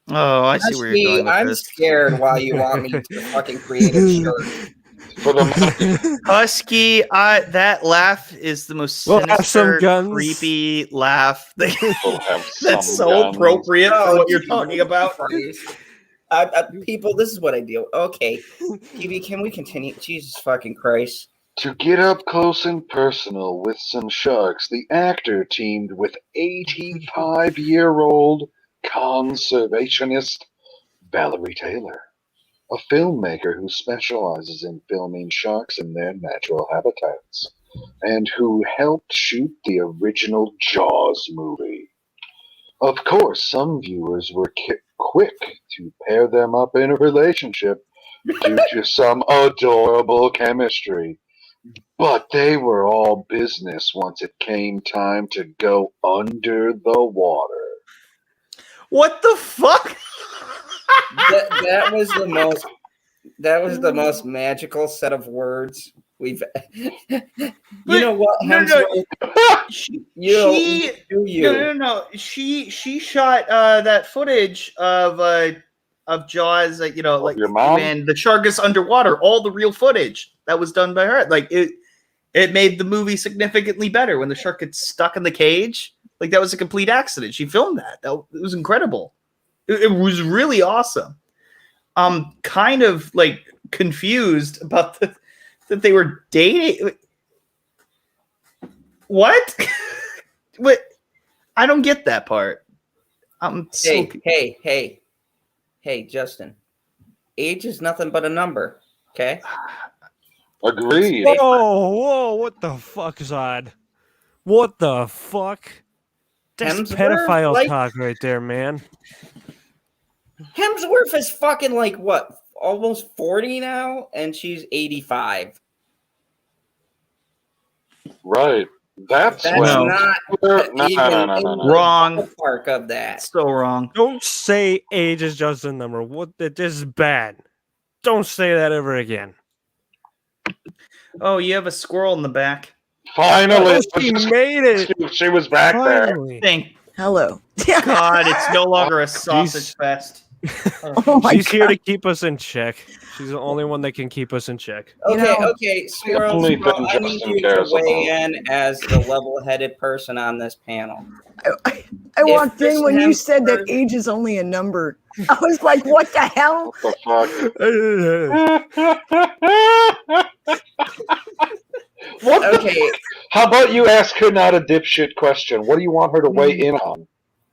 Speaker 1: Oh, I see where you're going with
Speaker 2: I'm
Speaker 1: this.
Speaker 2: scared while you want me to fucking create a church.
Speaker 5: For the
Speaker 1: Husky, that laugh is the most
Speaker 3: We'll have some
Speaker 1: sinister,
Speaker 3: guns.
Speaker 1: creepy laugh.
Speaker 5: we'll have
Speaker 1: That's
Speaker 5: some
Speaker 1: so
Speaker 5: guns.
Speaker 1: appropriate for what you're
Speaker 2: Jesus
Speaker 1: talking about.
Speaker 2: Christ. People, this is what I do. Okay, TV, can we continue? Jesus fucking Christ.
Speaker 5: To get up close and personal with some sharks, the actor teamed with 85-year-old conservationist Valerie Taylor, a filmmaker who specializes in filming sharks in their natural habitats, and who helped shoot the original Jaws movie. Of course, some viewers were quick to pair them up in a relationship due to some adorable chemistry. But they were all business once it came time to go under the water.
Speaker 1: What the fuck?
Speaker 2: That was the most magical set of words we've. You know what, Hemsworth?
Speaker 1: No. She shot that footage of Jaws,
Speaker 5: Your mom?
Speaker 1: when the shark is underwater. All the real footage that was done by her. Like it made the movie significantly better when the shark gets stuck in the cage. Like that was a complete accident. She filmed that. It was incredible. It was really awesome. I'm kind of like confused about that they were dating. What? What? I don't get that part.
Speaker 2: Hey, Justin. Age is nothing but a number. Okay.
Speaker 5: Agreed.
Speaker 3: Whoa, what the fuck, Zod? What the fuck? That's
Speaker 2: Hemsworth,
Speaker 3: pedophile
Speaker 2: like-
Speaker 3: talk right there, man.
Speaker 2: Hemsworth is fucking like what, almost 40 now, and she's 85.
Speaker 5: Right. That's
Speaker 2: That's
Speaker 5: when.
Speaker 2: not
Speaker 5: No.
Speaker 2: even in the
Speaker 1: Wrong.
Speaker 2: ballpark of that.
Speaker 1: So wrong.
Speaker 3: Don't say age is just a number. This is bad. Don't say that ever again.
Speaker 1: Oh, you have a squirrel in the back.
Speaker 5: Finally,
Speaker 3: Oh, she made it.
Speaker 5: She was back there.
Speaker 3: Finally.
Speaker 1: Thank
Speaker 8: Hello.
Speaker 1: God, it's no longer a sausage fest.
Speaker 8: Oh my
Speaker 3: She's here
Speaker 8: God.
Speaker 3: to keep us in check. She's the only one that can keep us in check.
Speaker 2: Okay,
Speaker 8: You know,
Speaker 2: okay, Squirrel,
Speaker 5: only
Speaker 2: Squirrel,
Speaker 5: thing
Speaker 2: I need
Speaker 5: Justin
Speaker 2: you to
Speaker 5: cares
Speaker 2: weigh
Speaker 5: about.
Speaker 2: in as the level-headed person on this panel.
Speaker 8: I walked
Speaker 2: Chris
Speaker 8: in when you said that
Speaker 2: Hemsworth-
Speaker 8: age is only a number. I was like, what the hell?
Speaker 5: What the fuck? What?
Speaker 2: Okay,
Speaker 5: How about you ask her not a dipshit question? What do you want her to weigh in on?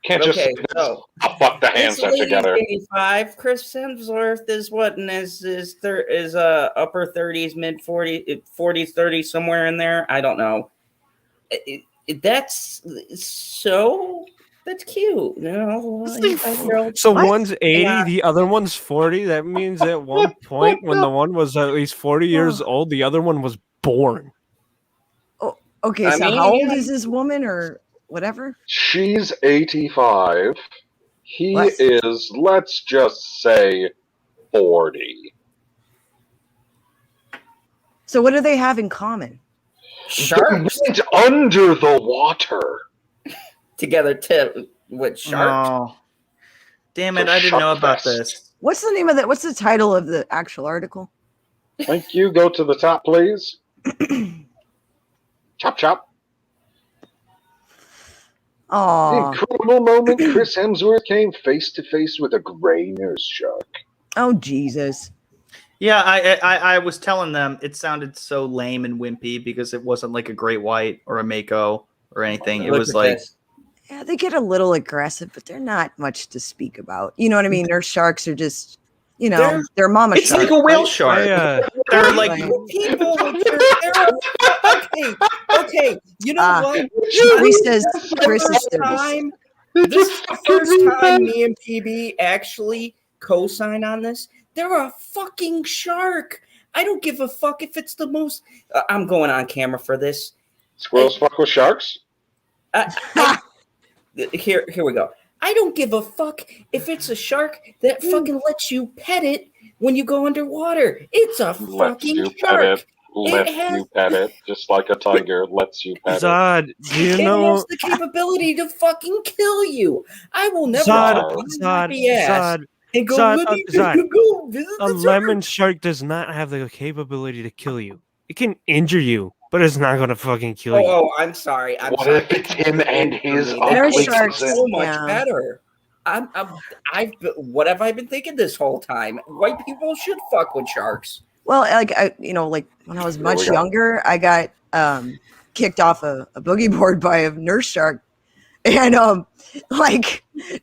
Speaker 5: Can't just
Speaker 2: okay,
Speaker 5: say,
Speaker 2: so
Speaker 5: oh, fuck the
Speaker 2: this
Speaker 5: hands are
Speaker 2: lady's
Speaker 5: together.
Speaker 2: 85. Chris Hemsworth is what, and is upper 30s, mid 40s, 40s, 30s, somewhere in there. I don't know. That's cute. You know, 85-year-old.
Speaker 3: So
Speaker 8: What?
Speaker 3: one's 80,
Speaker 2: Yeah.
Speaker 3: the other one's 40. That means at one point when the one was at least 40 years old, the other one was born.
Speaker 8: Okay,
Speaker 2: I
Speaker 8: so
Speaker 2: mean,
Speaker 8: how old
Speaker 2: yeah.
Speaker 8: is this woman or whatever?
Speaker 5: She's 85. He
Speaker 8: What?
Speaker 5: is, let's just say, 40.
Speaker 8: So what do they have in common?
Speaker 5: They
Speaker 2: Sharks
Speaker 5: went under the water.
Speaker 2: together too with sharks.
Speaker 1: Oh. Damn it,
Speaker 5: The
Speaker 1: I didn't know
Speaker 5: shark
Speaker 1: about
Speaker 5: fest.
Speaker 1: this.
Speaker 8: What's the name of that? What's the title of the actual article?
Speaker 5: Thank you. Go to the top, please. Chop, chop. The
Speaker 8: Oh,
Speaker 5: incredible moment Chris Hemsworth came face to face with a gray nurse shark.
Speaker 8: oh Jesus!
Speaker 1: Yeah, I was telling them it sounded so lame and wimpy because it wasn't like a great white or a mako or anything. It
Speaker 2: Look
Speaker 1: was
Speaker 2: at
Speaker 1: like
Speaker 2: this.
Speaker 8: Yeah, they get a little aggressive, but they're not much to speak about. You know what I mean? Nurse sharks are just, you know, they're mama
Speaker 1: it's
Speaker 8: sharks.
Speaker 1: like a whale shark. They're like
Speaker 8: Right.
Speaker 2: People with okay. You know what?
Speaker 8: Chris is 30.
Speaker 2: Time, this is the first time me and PB actually co-sign on this. They're a fucking shark. I don't give a fuck if it's the most. I'm going on camera for this.
Speaker 5: Squirrels fuck with sharks?
Speaker 2: Here we go. I don't give a fuck if it's a shark that fucking lets you pet it when you go underwater. It's a
Speaker 5: Lets
Speaker 2: fucking
Speaker 5: you pet
Speaker 2: shark.
Speaker 5: it. Lets
Speaker 2: has-
Speaker 5: you pet it. Just like a tiger lets you pet it.
Speaker 3: Zod, do you
Speaker 2: It
Speaker 3: know?
Speaker 2: has the capability to fucking kill you. I will never
Speaker 3: Zod,
Speaker 2: put my happy ass
Speaker 3: Zod,
Speaker 2: and go,
Speaker 3: Zod,
Speaker 2: "Let me
Speaker 3: Zod,
Speaker 2: go visit
Speaker 3: a
Speaker 2: the
Speaker 3: lemon shark does not have the capability to kill you. It can injure you, but it's not going to fucking kill you.
Speaker 2: Oh, I'm sorry. I'm
Speaker 5: What
Speaker 2: sorry.
Speaker 5: if it's him and his
Speaker 2: That
Speaker 8: Nurse
Speaker 5: ugly
Speaker 8: sharks,
Speaker 5: cousin?
Speaker 2: so much
Speaker 8: yeah.
Speaker 2: better. What have I been thinking this whole time? White people should fuck with sharks.
Speaker 8: Well, like like when I was
Speaker 5: There
Speaker 8: much
Speaker 5: we go.
Speaker 8: younger, I got kicked off a boogie board by a nurse shark, and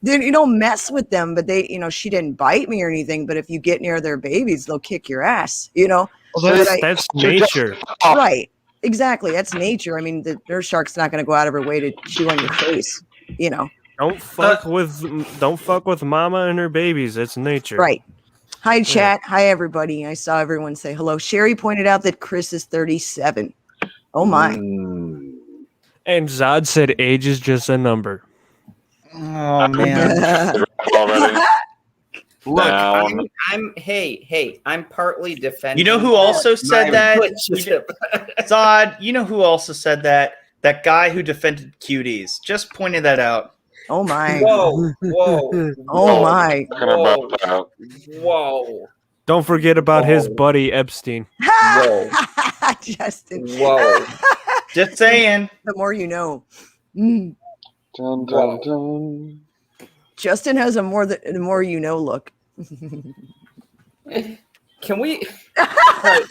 Speaker 8: you don't mess with them, but they, she didn't bite me or anything. But if you get near their babies, they'll kick your ass.
Speaker 3: Well,
Speaker 8: But I-
Speaker 3: that's nature.
Speaker 8: Right? Exactly. That's nature. I mean, the nurse shark's not going to go out of her way to chew on your face.
Speaker 3: Don't fuck with mama and her babies. It's nature.
Speaker 8: Right. Hi, chat. Hi, everybody. I saw everyone say hello. Sherry pointed out that Chris is 37. Oh, my.
Speaker 5: Mm.
Speaker 3: And Zod said age is just a number.
Speaker 1: oh man.
Speaker 5: Already.
Speaker 2: Look,
Speaker 5: Down.
Speaker 2: I'm partly defending.
Speaker 1: You know who also said
Speaker 2: my
Speaker 1: that?
Speaker 2: relationship.
Speaker 1: Zod, you know who also said that? That guy who defended cuties. Just pointed that out.
Speaker 8: Oh, my.
Speaker 2: Whoa.
Speaker 8: Oh, my.
Speaker 5: Talking about that.
Speaker 2: Whoa.
Speaker 3: Don't forget about his
Speaker 2: Whoa.
Speaker 3: buddy Epstein.
Speaker 2: Whoa.
Speaker 8: Justin.
Speaker 2: Whoa.
Speaker 1: Just saying.
Speaker 8: The more you know. Mm.
Speaker 5: Dun, dun, dun.
Speaker 8: Justin has the more you know look.
Speaker 2: Can we? All right,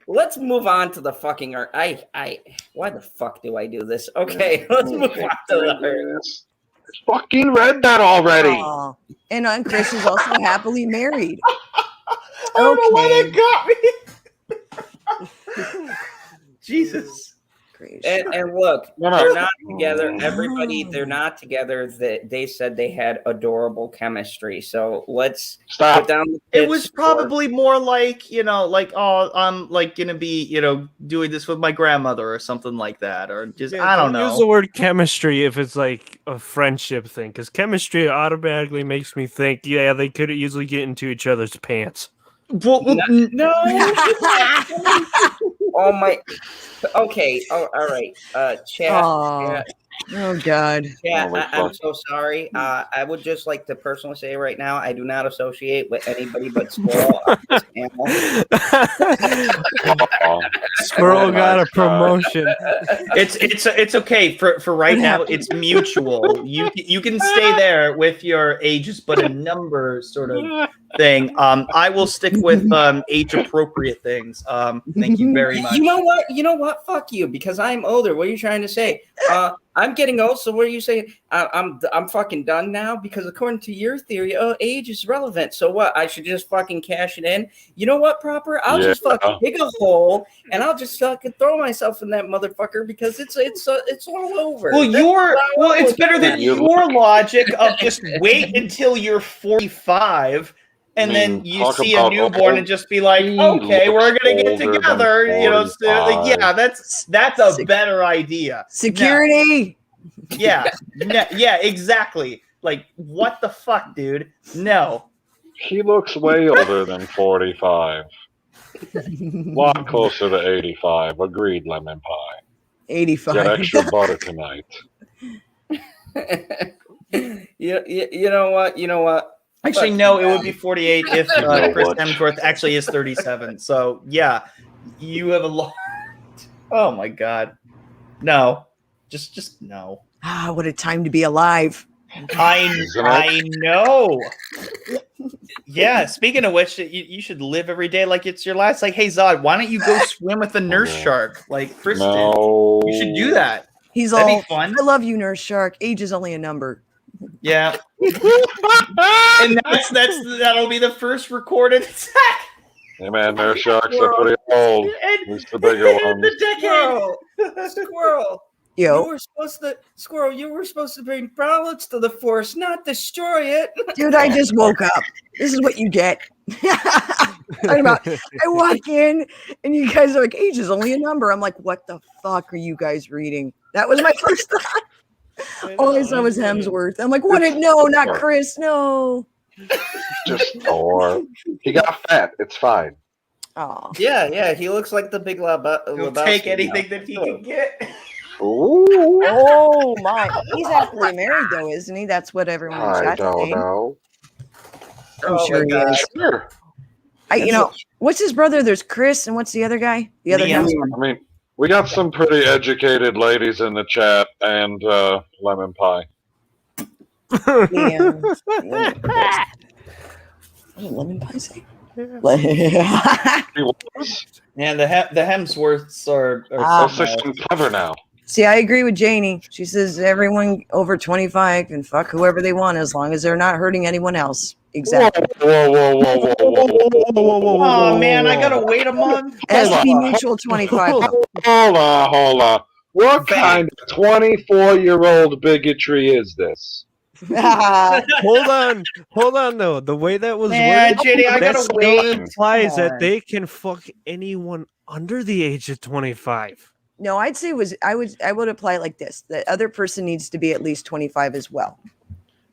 Speaker 2: let's move on to the fucking art. Why the fuck do I do this? Okay, let's move on to the art.
Speaker 5: Fucking read that already.
Speaker 8: Aw. And Chris is also happily married.
Speaker 1: I don't know why that got me. Jesus.
Speaker 2: And look,
Speaker 5: No, no.
Speaker 2: they're not together. Everybody, they're not together. They said they had adorable chemistry. So let's
Speaker 5: Stop.
Speaker 2: put down the
Speaker 1: It was
Speaker 2: pitchfork.
Speaker 1: probably more like, oh, I'm like gonna be, doing this with my grandmother or something like that, or just I don't know.
Speaker 3: Use the word chemistry if it's like a friendship thing, because chemistry automatically makes me think, yeah, they could easily get into each other's pants.
Speaker 1: Well,
Speaker 2: No. Oh my. Okay. Oh, all right. Chat.
Speaker 8: Oh, oh God.
Speaker 2: Yeah,
Speaker 5: Holy
Speaker 2: I'm
Speaker 5: fuck.
Speaker 2: so sorry. I would just like to personally say right now, I do not associate with anybody but Squirrel on this panel.
Speaker 3: Squirrel
Speaker 5: Oh
Speaker 3: got
Speaker 5: my
Speaker 3: a promotion.
Speaker 1: it's okay for right now. It's mutual. You can stay there with your ages, but a number sort of thing. I will stick with age appropriate things. Thank you very much.
Speaker 2: You know what? You know what? Fuck you, because I'm older. What are you trying to say? I'm getting old, so what are you saying? I'm fucking done now, because according to your theory, age is relevant. So what? I should just fucking cash it in. You know what, Proper? I'll just fucking dig a hole and I'll just fucking throw myself in that motherfucker, because it's all over.
Speaker 1: Well, it's better than your logic of just wait until you're 45. And
Speaker 5: I mean,
Speaker 1: then you
Speaker 5: talk
Speaker 1: see a
Speaker 5: about
Speaker 1: newborn
Speaker 5: old-
Speaker 1: and just be like,
Speaker 5: He
Speaker 1: okay, we're
Speaker 5: looks
Speaker 1: gonna get
Speaker 5: older than
Speaker 1: together. So,
Speaker 5: 45.
Speaker 1: yeah, that's a better idea.
Speaker 8: Security.
Speaker 1: Yeah, yeah, exactly. Like, what the fuck, dude? No.
Speaker 5: He looks way older than 45. Lot closer to 85. Agreed, lemon pie.
Speaker 8: 85.
Speaker 5: Get extra butter tonight.
Speaker 2: You know what?
Speaker 1: Actually,
Speaker 2: Fuck
Speaker 1: no,
Speaker 2: you
Speaker 1: it would
Speaker 2: guys.
Speaker 1: be 48 if
Speaker 5: You know
Speaker 1: Chris
Speaker 5: what?
Speaker 1: Hemsworth actually is 37. So, yeah, you have a lot. Oh, my God. No. Just no.
Speaker 8: Ah, what a time to be alive.
Speaker 1: I know. Yeah, speaking of which, you should live every day like it's your last. Like, hey, Zod, why don't you go swim with a nurse shark like Kristen?
Speaker 5: No.
Speaker 1: You should do that.
Speaker 8: He's
Speaker 1: That'd
Speaker 8: all,
Speaker 1: be fun.
Speaker 8: I love you, Nurse Shark. Age is only a number.
Speaker 1: Yeah. And that'll be the first recorded attack.
Speaker 5: Hey man, their sharks are pretty old. At least the bigger ones.
Speaker 1: The decade.
Speaker 2: Squirrel.
Speaker 8: Yo,
Speaker 2: You were supposed to bring balance to the force, not destroy it.
Speaker 8: dude, I just woke up. This is what you get. Talking about, I walk in and you guys are like, age is only a number. I'm like, what the fuck are you guys reading? That was my first thought. All I saw was Hemsworth. I'm like, what? No, not Chris. No.
Speaker 5: Just Thor. He got fat. It's fine.
Speaker 8: Oh,
Speaker 2: Yeah, he looks like the big
Speaker 1: He'll take anything that he can get.
Speaker 5: Ooh.
Speaker 8: oh my! He's actually married though, isn't he? That's what everyone's
Speaker 5: I don't
Speaker 8: saying.
Speaker 5: know.
Speaker 8: I'm
Speaker 2: Oh
Speaker 8: sure
Speaker 2: my
Speaker 8: he
Speaker 2: God.
Speaker 8: is.
Speaker 5: Sure.
Speaker 8: What's his brother? There's Chris, and what's the other guy? The other
Speaker 1: Liam.
Speaker 8: Hemsworth.
Speaker 5: I mean, we got some pretty educated ladies in the chat and lemon pie.
Speaker 8: Liam. What did lemon pie say?
Speaker 5: He was.
Speaker 1: And the Hemsworths are
Speaker 8: Ah.
Speaker 5: Those things seem clever now.
Speaker 8: See, I agree with Janie. She says everyone over 25 can fuck whoever they want as long as they're not hurting anyone else. Exactly.
Speaker 5: Whoa.
Speaker 1: Oh man, I gotta wait a month.
Speaker 8: SP Mutual 25.
Speaker 5: Hold on. What kind of 24-year-old bigotry is this?
Speaker 3: Hold on though. The way that was
Speaker 1: Man,
Speaker 3: worded,
Speaker 1: JD, I
Speaker 3: that
Speaker 1: gotta
Speaker 3: still
Speaker 1: wait.
Speaker 3: implies
Speaker 1: Come
Speaker 3: that
Speaker 1: on.
Speaker 3: they can fuck anyone under the age of 25.
Speaker 8: No, I'd say I would apply it like this. The other person needs to be at least 25 as well.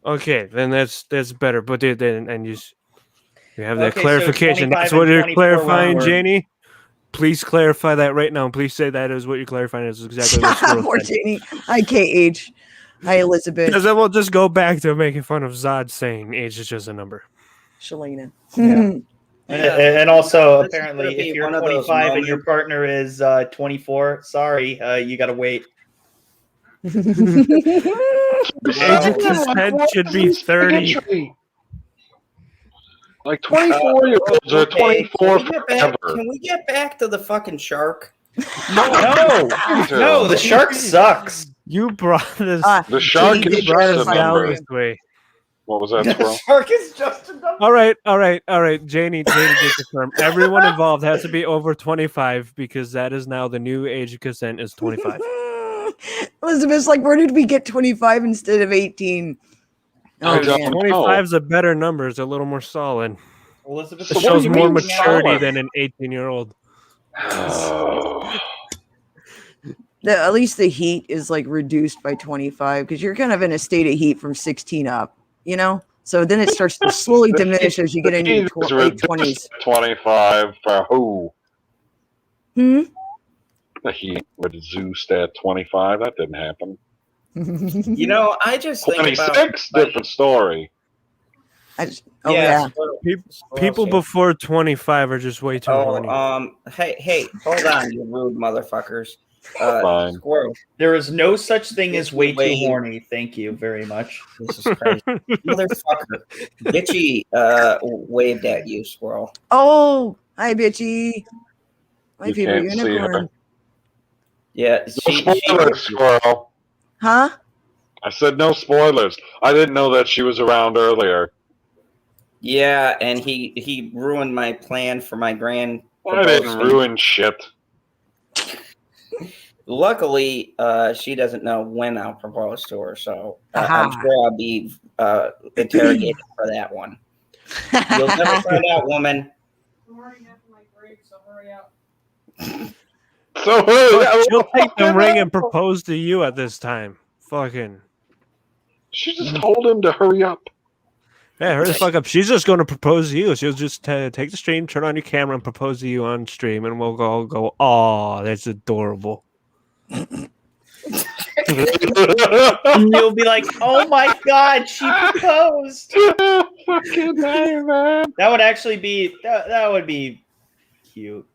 Speaker 3: Okay, then that's better. But then and you have that
Speaker 1: Okay, so
Speaker 3: clarification.
Speaker 1: 25
Speaker 3: That's what
Speaker 1: and
Speaker 3: you're
Speaker 1: 24
Speaker 3: clarifying,
Speaker 1: were-
Speaker 3: Janie. Please clarify that right now. Please say that is what you're clarifying. Is exactly what Squirrel
Speaker 8: Poor
Speaker 3: said.
Speaker 8: Janie. Hi, KH. Hi, Elizabeth.
Speaker 3: Because then we'll just go back to making fun of Zod saying age is just a number.
Speaker 8: Shalina.
Speaker 1: Yeah. And also,
Speaker 2: This is gonna
Speaker 1: apparently,
Speaker 2: be
Speaker 1: if you're
Speaker 2: one of those
Speaker 1: 25 and your
Speaker 2: moments-
Speaker 1: partner is 24, sorry, you gotta wait.
Speaker 3: Age of consent should be 30.
Speaker 5: Like 24-year-olds are 24
Speaker 2: Can
Speaker 5: forever.
Speaker 2: we get back to the fucking shark?
Speaker 1: No, the shark sucks.
Speaker 3: You brought this.
Speaker 5: The shark
Speaker 8: Janie
Speaker 5: is
Speaker 8: did
Speaker 3: brought
Speaker 5: just
Speaker 3: us
Speaker 5: a
Speaker 8: clarify
Speaker 3: down
Speaker 5: number.
Speaker 3: this way.
Speaker 5: What was that, Squirrel?
Speaker 1: Shark is just a number.
Speaker 3: All right. Janie did confirm. Everyone involved has to be over 25 because that is now the new age of consent is 25.
Speaker 8: Elizabeth's like, where did we get 25 instead of 18?
Speaker 5: I
Speaker 8: Oh,
Speaker 5: don't
Speaker 8: man.
Speaker 5: know.
Speaker 3: 25 is a better number. It's a little more solid.
Speaker 1: Elizabeth,
Speaker 3: It
Speaker 5: what
Speaker 3: shows
Speaker 5: do you
Speaker 3: more
Speaker 5: mean
Speaker 3: maturity
Speaker 5: solid?
Speaker 3: than an 18-year-old.
Speaker 8: At least the heat is like reduced by 25 because you're kind of in a state of heat from 16 up, you know? So then it starts to slowly diminish as you get into your late 20s.
Speaker 5: 25 for who?
Speaker 8: Hmm?
Speaker 5: The Heat reduced at 25. That didn't happen.
Speaker 2: You know, I just think about
Speaker 5: 26, different story.
Speaker 8: Yeah.
Speaker 3: People before 25 are just way too horny.
Speaker 2: Hey, hold on, you rude motherfuckers.
Speaker 5: Fine.
Speaker 2: Squirrel.
Speaker 1: there is no such thing as way too horny. Thank you very much.
Speaker 2: Jesus Christ. Motherfucker. Bitchy waved at you, Squirrel.
Speaker 8: Oh, hi, bitchy. My
Speaker 5: You
Speaker 8: favorite
Speaker 5: can't see her.
Speaker 8: unicorn.
Speaker 2: Yeah,
Speaker 5: No spoilers, Squirrel.
Speaker 8: Huh?
Speaker 5: I said no spoilers. I didn't know that she was around earlier.
Speaker 2: Yeah, and he ruined my plan for my grand.
Speaker 5: I didn't ruin shit.
Speaker 2: Luckily, she doesn't know when I'll propose to her, so
Speaker 8: Aha.
Speaker 2: I'm sure I'll be interrogated for that one. You'll never find out, woman.
Speaker 4: I'm already having my break, so hurry up.
Speaker 5: So
Speaker 3: She'll take the ring and propose to you at this time. Fucking.
Speaker 5: she just told him to hurry up.
Speaker 3: Yeah, hurry the fuck up. She's just going to propose to you. She'll just take the stream, turn on your camera, and propose to you on stream, and we'll all go, "Aw, that's adorable."
Speaker 1: And you'll be like, "Oh my god, she proposed."
Speaker 5: Fucking hey, man.
Speaker 1: That would actually be that would be cute.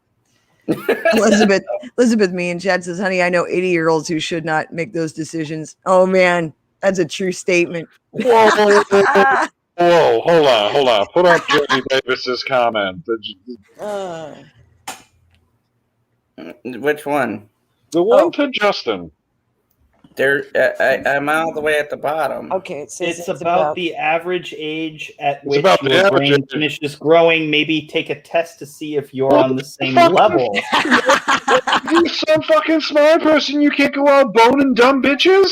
Speaker 8: Elizabeth, me and Chad says, honey, I know 80-year-olds who should not make those decisions. Oh, man, that's a true statement.
Speaker 5: Whoa, hold on. Put up Jenny Davis's comment.
Speaker 2: Which one?
Speaker 5: The one to Justin.
Speaker 2: I'm all the way at the bottom.
Speaker 8: Okay,
Speaker 1: It's about the average age at
Speaker 5: It's
Speaker 1: which
Speaker 5: about the
Speaker 1: your
Speaker 5: average
Speaker 1: brain
Speaker 5: age.
Speaker 1: finishes growing. Maybe take a test to see if you're
Speaker 5: What
Speaker 1: on the same
Speaker 5: fuck?
Speaker 1: level.
Speaker 5: You some fucking smart person, you can't go out boning dumb bitches?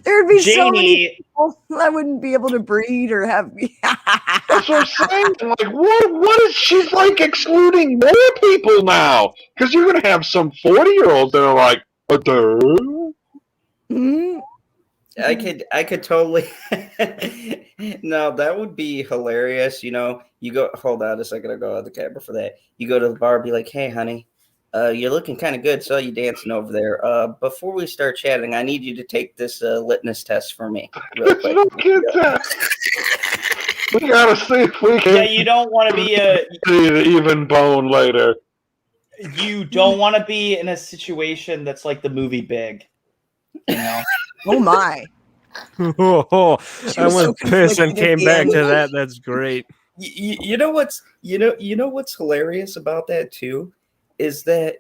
Speaker 8: There'd be so many
Speaker 1: Janie,
Speaker 8: people that wouldn't be able to breed or have.
Speaker 5: That's what I'm saying. Like, what is she's like excluding more people now? Because you're gonna have some 40-year-olds that are like,
Speaker 8: Mhm.
Speaker 2: I could totally. No, that would be hilarious. You know, you go. Hold on a second. I'll go out the camera for that. You go to the bar, be like, "Hey, honey, you're looking kind of good. Saw you dancing over there. Before we start chatting, I need you to take this litmus test for me, real quick."
Speaker 5: no kids. We gotta see if we can
Speaker 1: yeah, you don't want to be
Speaker 5: see the even bone later.
Speaker 1: you don't want to be in a situation that's like the movie Big. You know.
Speaker 8: Oh, my.
Speaker 3: I
Speaker 8: She was
Speaker 3: went
Speaker 8: so
Speaker 3: piss and
Speaker 8: conflicted at
Speaker 3: came
Speaker 8: the
Speaker 3: back
Speaker 8: end.
Speaker 3: to that. That's great.
Speaker 2: You know what's hilarious about that too is that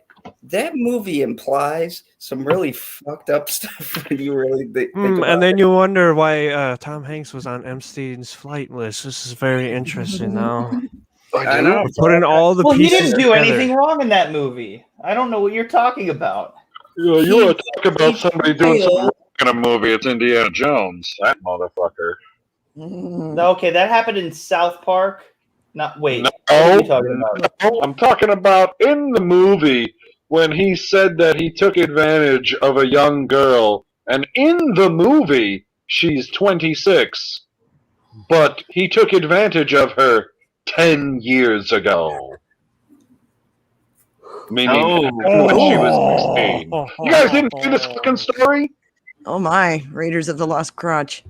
Speaker 2: movie implies some really fucked up stuff when you really think about
Speaker 3: And then
Speaker 2: it.
Speaker 3: you wonder why Tom Hanks was on Epstein's flight list. This is very interesting now.
Speaker 2: I know.
Speaker 3: We're putting all the
Speaker 1: Well, he
Speaker 3: pieces
Speaker 1: didn't do
Speaker 3: together.
Speaker 1: anything wrong in that movie. I don't know what you're talking about.
Speaker 5: You want to talk about somebody doing something wrong in a movie? It's Indiana Jones. That motherfucker.
Speaker 1: Okay, that happened in South Park. Wait.
Speaker 5: No,
Speaker 1: What are you talking about?
Speaker 5: no, I'm talking about in the movie when he said that he took advantage of a young girl, and in the movie she's 26, but he took advantage of her 10 years ago. Meaning when she was 16. You guys didn't hear this fucking story?
Speaker 8: Oh, my. Raiders of the Lost Crotch.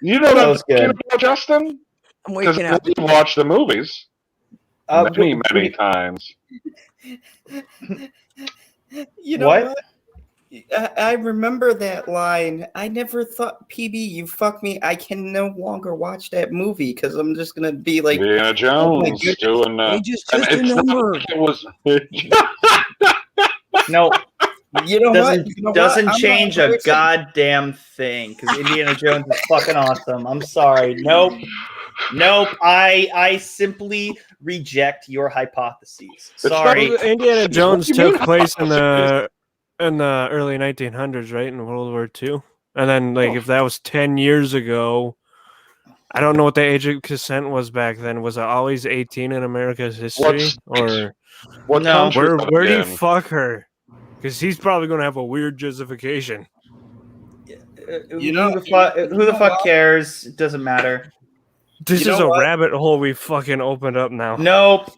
Speaker 5: You know
Speaker 1: That
Speaker 5: what
Speaker 1: was
Speaker 5: I'm talking
Speaker 1: good.
Speaker 5: about, Justin?
Speaker 8: I'm
Speaker 5: Because
Speaker 8: waking up.
Speaker 5: we've watched the movies many times.
Speaker 2: You know
Speaker 1: What?
Speaker 2: what? I remember that line. I never thought, PB, you fuck me. I can no longer watch that movie because I'm just gonna be like,
Speaker 5: Indiana Jones
Speaker 2: goodness.
Speaker 5: doing that.
Speaker 8: Age is just a number.
Speaker 5: It was.
Speaker 1: No,
Speaker 2: you know
Speaker 1: doesn't
Speaker 2: what? You know
Speaker 1: doesn't
Speaker 2: what? I'm
Speaker 1: change
Speaker 2: not
Speaker 1: a goddamn thing because Indiana Jones is fucking awesome. I'm sorry. Nope. I simply reject your hypotheses. Sorry.
Speaker 3: Well, Indiana Jones
Speaker 5: What do you
Speaker 3: took
Speaker 5: mean?
Speaker 3: place in the early 1900s, right, in World War II. And then, like, if that was 10 years ago, I don't know what the age of consent was back then. Was it always 18 in America's history, or
Speaker 5: What
Speaker 1: No.
Speaker 5: country
Speaker 3: where do you
Speaker 5: again?
Speaker 3: fuck her? Because he's probably gonna have a weird justification.
Speaker 2: You know-
Speaker 1: who the fuck
Speaker 2: what?
Speaker 1: cares? It doesn't matter.
Speaker 3: This
Speaker 2: You
Speaker 3: is
Speaker 2: know
Speaker 3: a
Speaker 2: what?
Speaker 3: rabbit hole we fucking opened up now.
Speaker 1: Nope.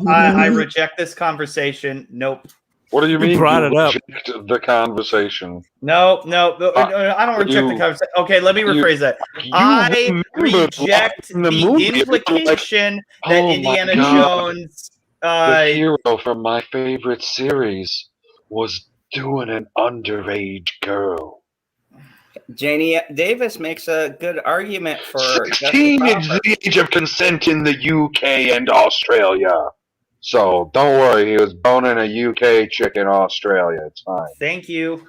Speaker 1: I reject this conversation. Nope.
Speaker 5: What do you mean?
Speaker 3: brought it up.
Speaker 5: Reject the conversation.
Speaker 1: No. I don't reject the
Speaker 5: you-
Speaker 1: conversation. Okay, let me rephrase that. I
Speaker 5: remember
Speaker 1: reject
Speaker 5: in the
Speaker 1: the
Speaker 5: movie, it was like,
Speaker 1: implication that
Speaker 5: oh my
Speaker 1: Indiana
Speaker 5: God.
Speaker 1: Jones.
Speaker 5: The hero from my favorite series was doing an underage girl.
Speaker 2: Janie Davis makes a good argument for
Speaker 5: 16 is the age of consent in the UK and Australia. So don't worry, he was boning a UK chick in Australia. It's fine.
Speaker 1: Thank you.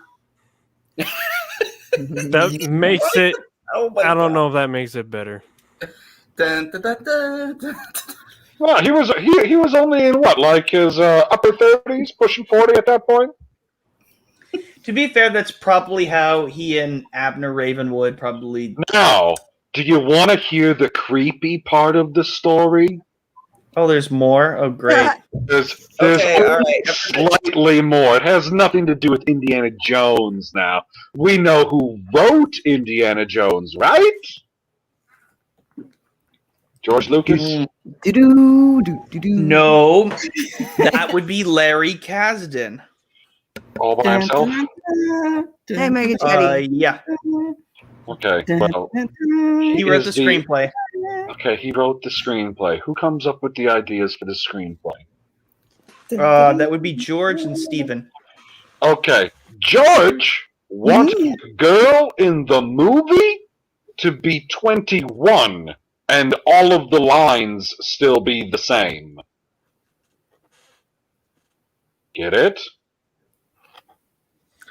Speaker 3: That makes it.
Speaker 2: Oh my
Speaker 3: I don't
Speaker 2: God.
Speaker 3: know if that makes it better.
Speaker 2: Dun, dun, dun, dun, dun.
Speaker 5: Well, he was only in what, like his upper 30s, pushing 40 at that point.
Speaker 1: To be fair, that's probably how he and Abner Ravenwood probably.
Speaker 5: Now, do you want to hear the creepy part of the story?
Speaker 1: Oh, there's more. Oh, great.
Speaker 5: There's
Speaker 2: Okay, all
Speaker 5: only
Speaker 2: right.
Speaker 5: slightly more. It has nothing to do with Indiana Jones now. We know who wrote Indiana Jones, right? George Lucas?
Speaker 1: No, that would be Larry Kasdan.
Speaker 5: All by himself?
Speaker 8: Hey, Megan Jetty.
Speaker 1: Yeah,
Speaker 5: Okay, well,
Speaker 1: he wrote the
Speaker 5: is the-
Speaker 1: screenplay.
Speaker 5: okay, he wrote the screenplay. Who comes up with the ideas for the screenplay?
Speaker 1: That would be George and Steven.
Speaker 5: Okay, George wants the girl in the movie to be 21 and all of the lines still be the same. Get it?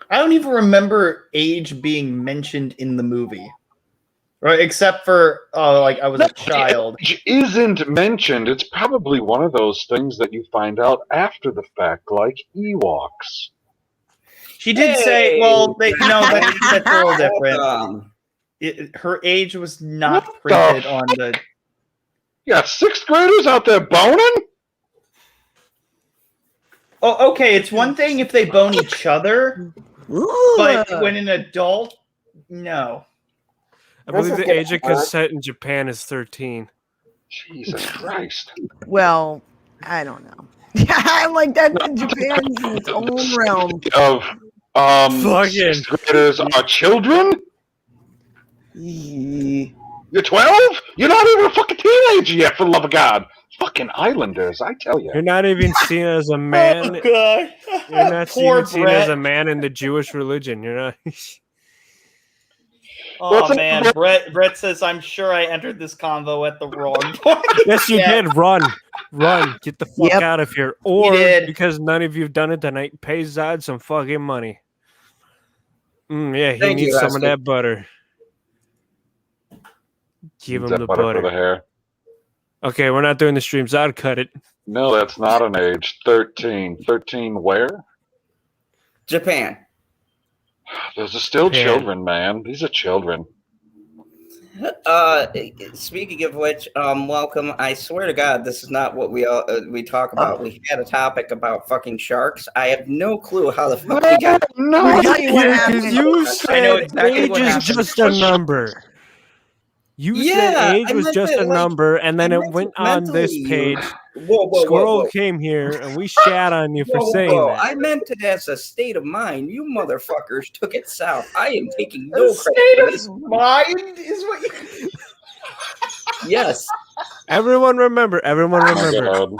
Speaker 1: I don't even remember age being mentioned in the movie, right? Except for like I was a child.
Speaker 5: Age isn't mentioned. It's probably one of those things that you find out after the fact, like Ewoks.
Speaker 1: She did say, "Well, that's a little different." Her age was not
Speaker 5: What
Speaker 1: printed
Speaker 5: the
Speaker 1: on the.
Speaker 5: You got sixth graders out there boning?
Speaker 1: Oh, okay. It's one thing if they bone each other, but when an adult, no.
Speaker 3: I believe the age of consent in Japan is 13.
Speaker 5: Jesus Christ.
Speaker 8: Well, I don't know. I'm like that. Japan's in its own realm.
Speaker 5: Of sixth graders are children? You're 12? You're not even a fucking teenager yet, for the love of God. Fucking Islanders, I tell you.
Speaker 3: You're not even seen as a man.
Speaker 1: Oh, God.
Speaker 3: You're not
Speaker 1: Poor
Speaker 3: even seen as
Speaker 1: Brett.
Speaker 3: a man in the Jewish religion. You're not.
Speaker 1: Oh man, Brett says, "I'm sure I entered this convo at the wrong point."
Speaker 3: Yes, you
Speaker 1: Yeah.
Speaker 3: did. Run. Get the fuck out of here. Or
Speaker 1: did.
Speaker 3: because none of you've done it tonight, pay Zod some fucking money. Yeah, he
Speaker 2: Thank you,
Speaker 3: needs some of
Speaker 2: Husky.
Speaker 3: that butter. Give him
Speaker 5: That
Speaker 3: the
Speaker 5: butter
Speaker 3: butter.
Speaker 5: for the hair.
Speaker 3: Okay, we're not doing the stream. Zod, cut it.
Speaker 5: No, that's not an age. 13. 13 where?
Speaker 2: Japan.
Speaker 5: Those are still
Speaker 3: Yeah.
Speaker 5: children, man. These are children.
Speaker 2: Speaking of which, welcome. I swear to God, this is not what we talk about. We had a topic about fucking sharks. I have no clue how the fuck we got.
Speaker 8: I'll tell you what
Speaker 3: Because
Speaker 8: happened.
Speaker 3: you
Speaker 1: I know
Speaker 3: said
Speaker 1: exactly
Speaker 3: age
Speaker 1: what
Speaker 3: is
Speaker 1: happened.
Speaker 3: just a number. You
Speaker 2: Yeah,
Speaker 3: said age
Speaker 2: I
Speaker 3: was
Speaker 2: meant
Speaker 3: just
Speaker 2: it,
Speaker 3: a
Speaker 2: like,
Speaker 3: number, and then
Speaker 2: I
Speaker 3: it
Speaker 2: meant
Speaker 3: went
Speaker 2: it
Speaker 3: on this
Speaker 2: mentally.
Speaker 3: page.
Speaker 2: Whoa,
Speaker 3: Squirrel came here, and we shat on you for saying that.
Speaker 2: I meant it as a state of mind. You motherfuckers took it south. I am taking no
Speaker 1: The
Speaker 2: credit
Speaker 1: state
Speaker 2: for
Speaker 1: of
Speaker 2: this.
Speaker 1: mind is what you.
Speaker 2: Yes.
Speaker 3: Everyone remember.
Speaker 5: Oh my God.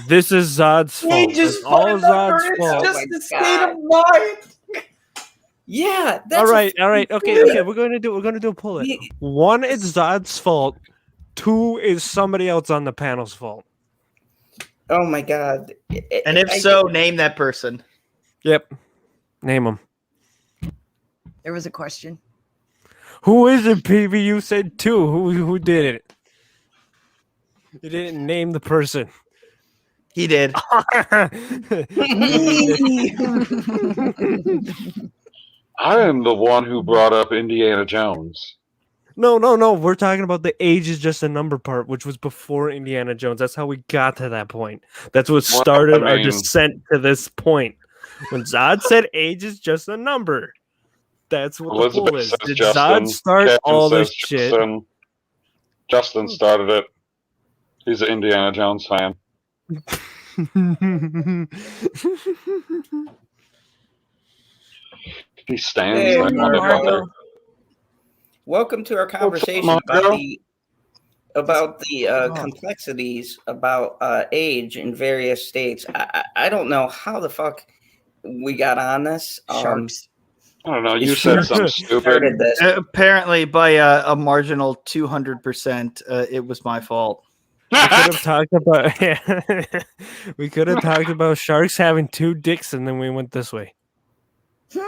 Speaker 3: This is Zod's fault.
Speaker 1: They just
Speaker 3: It's all
Speaker 1: put a number,
Speaker 3: Zod's
Speaker 1: it's
Speaker 3: fault.
Speaker 1: just
Speaker 2: my
Speaker 1: the state
Speaker 2: God.
Speaker 1: of mind.
Speaker 2: Yeah.
Speaker 3: All right. Okay. We're gonna do a pull.
Speaker 2: Yeah.
Speaker 3: 1, it's Zod's fault. 2 is somebody else on the panel's fault.
Speaker 2: Oh my God.
Speaker 1: And if so, name that person.
Speaker 3: Yep. Name them.
Speaker 8: There was a question.
Speaker 3: Who is it, PB? You said 2. Who did it? You didn't name the person.
Speaker 1: He did.
Speaker 5: I am the one who brought up Indiana Jones.
Speaker 3: No. We're talking about the age is just a number part, which was before Indiana Jones. That's how we got to that point. That's what started our descent to this point. When Zod said age is just a number. That's what
Speaker 5: Elizabeth
Speaker 3: the poll is.
Speaker 5: says
Speaker 3: Did
Speaker 5: Justin.
Speaker 3: Zod start
Speaker 5: Kevin
Speaker 3: all
Speaker 5: says
Speaker 3: this shit?
Speaker 5: Justin started it. He's an Indiana Jones fan. He stands
Speaker 2: Hey,
Speaker 5: right
Speaker 2: Margo. Welcome to our conversation about the complexities about age in various states. I don't know how the fuck we got on this.
Speaker 8: Sharks.
Speaker 5: I don't know. You said something stupid.
Speaker 1: Apparently, by a marginal 200%, it was my fault.
Speaker 3: We could have talked about we could have talked about sharks having 2 dicks, and then we went this way.
Speaker 5: 2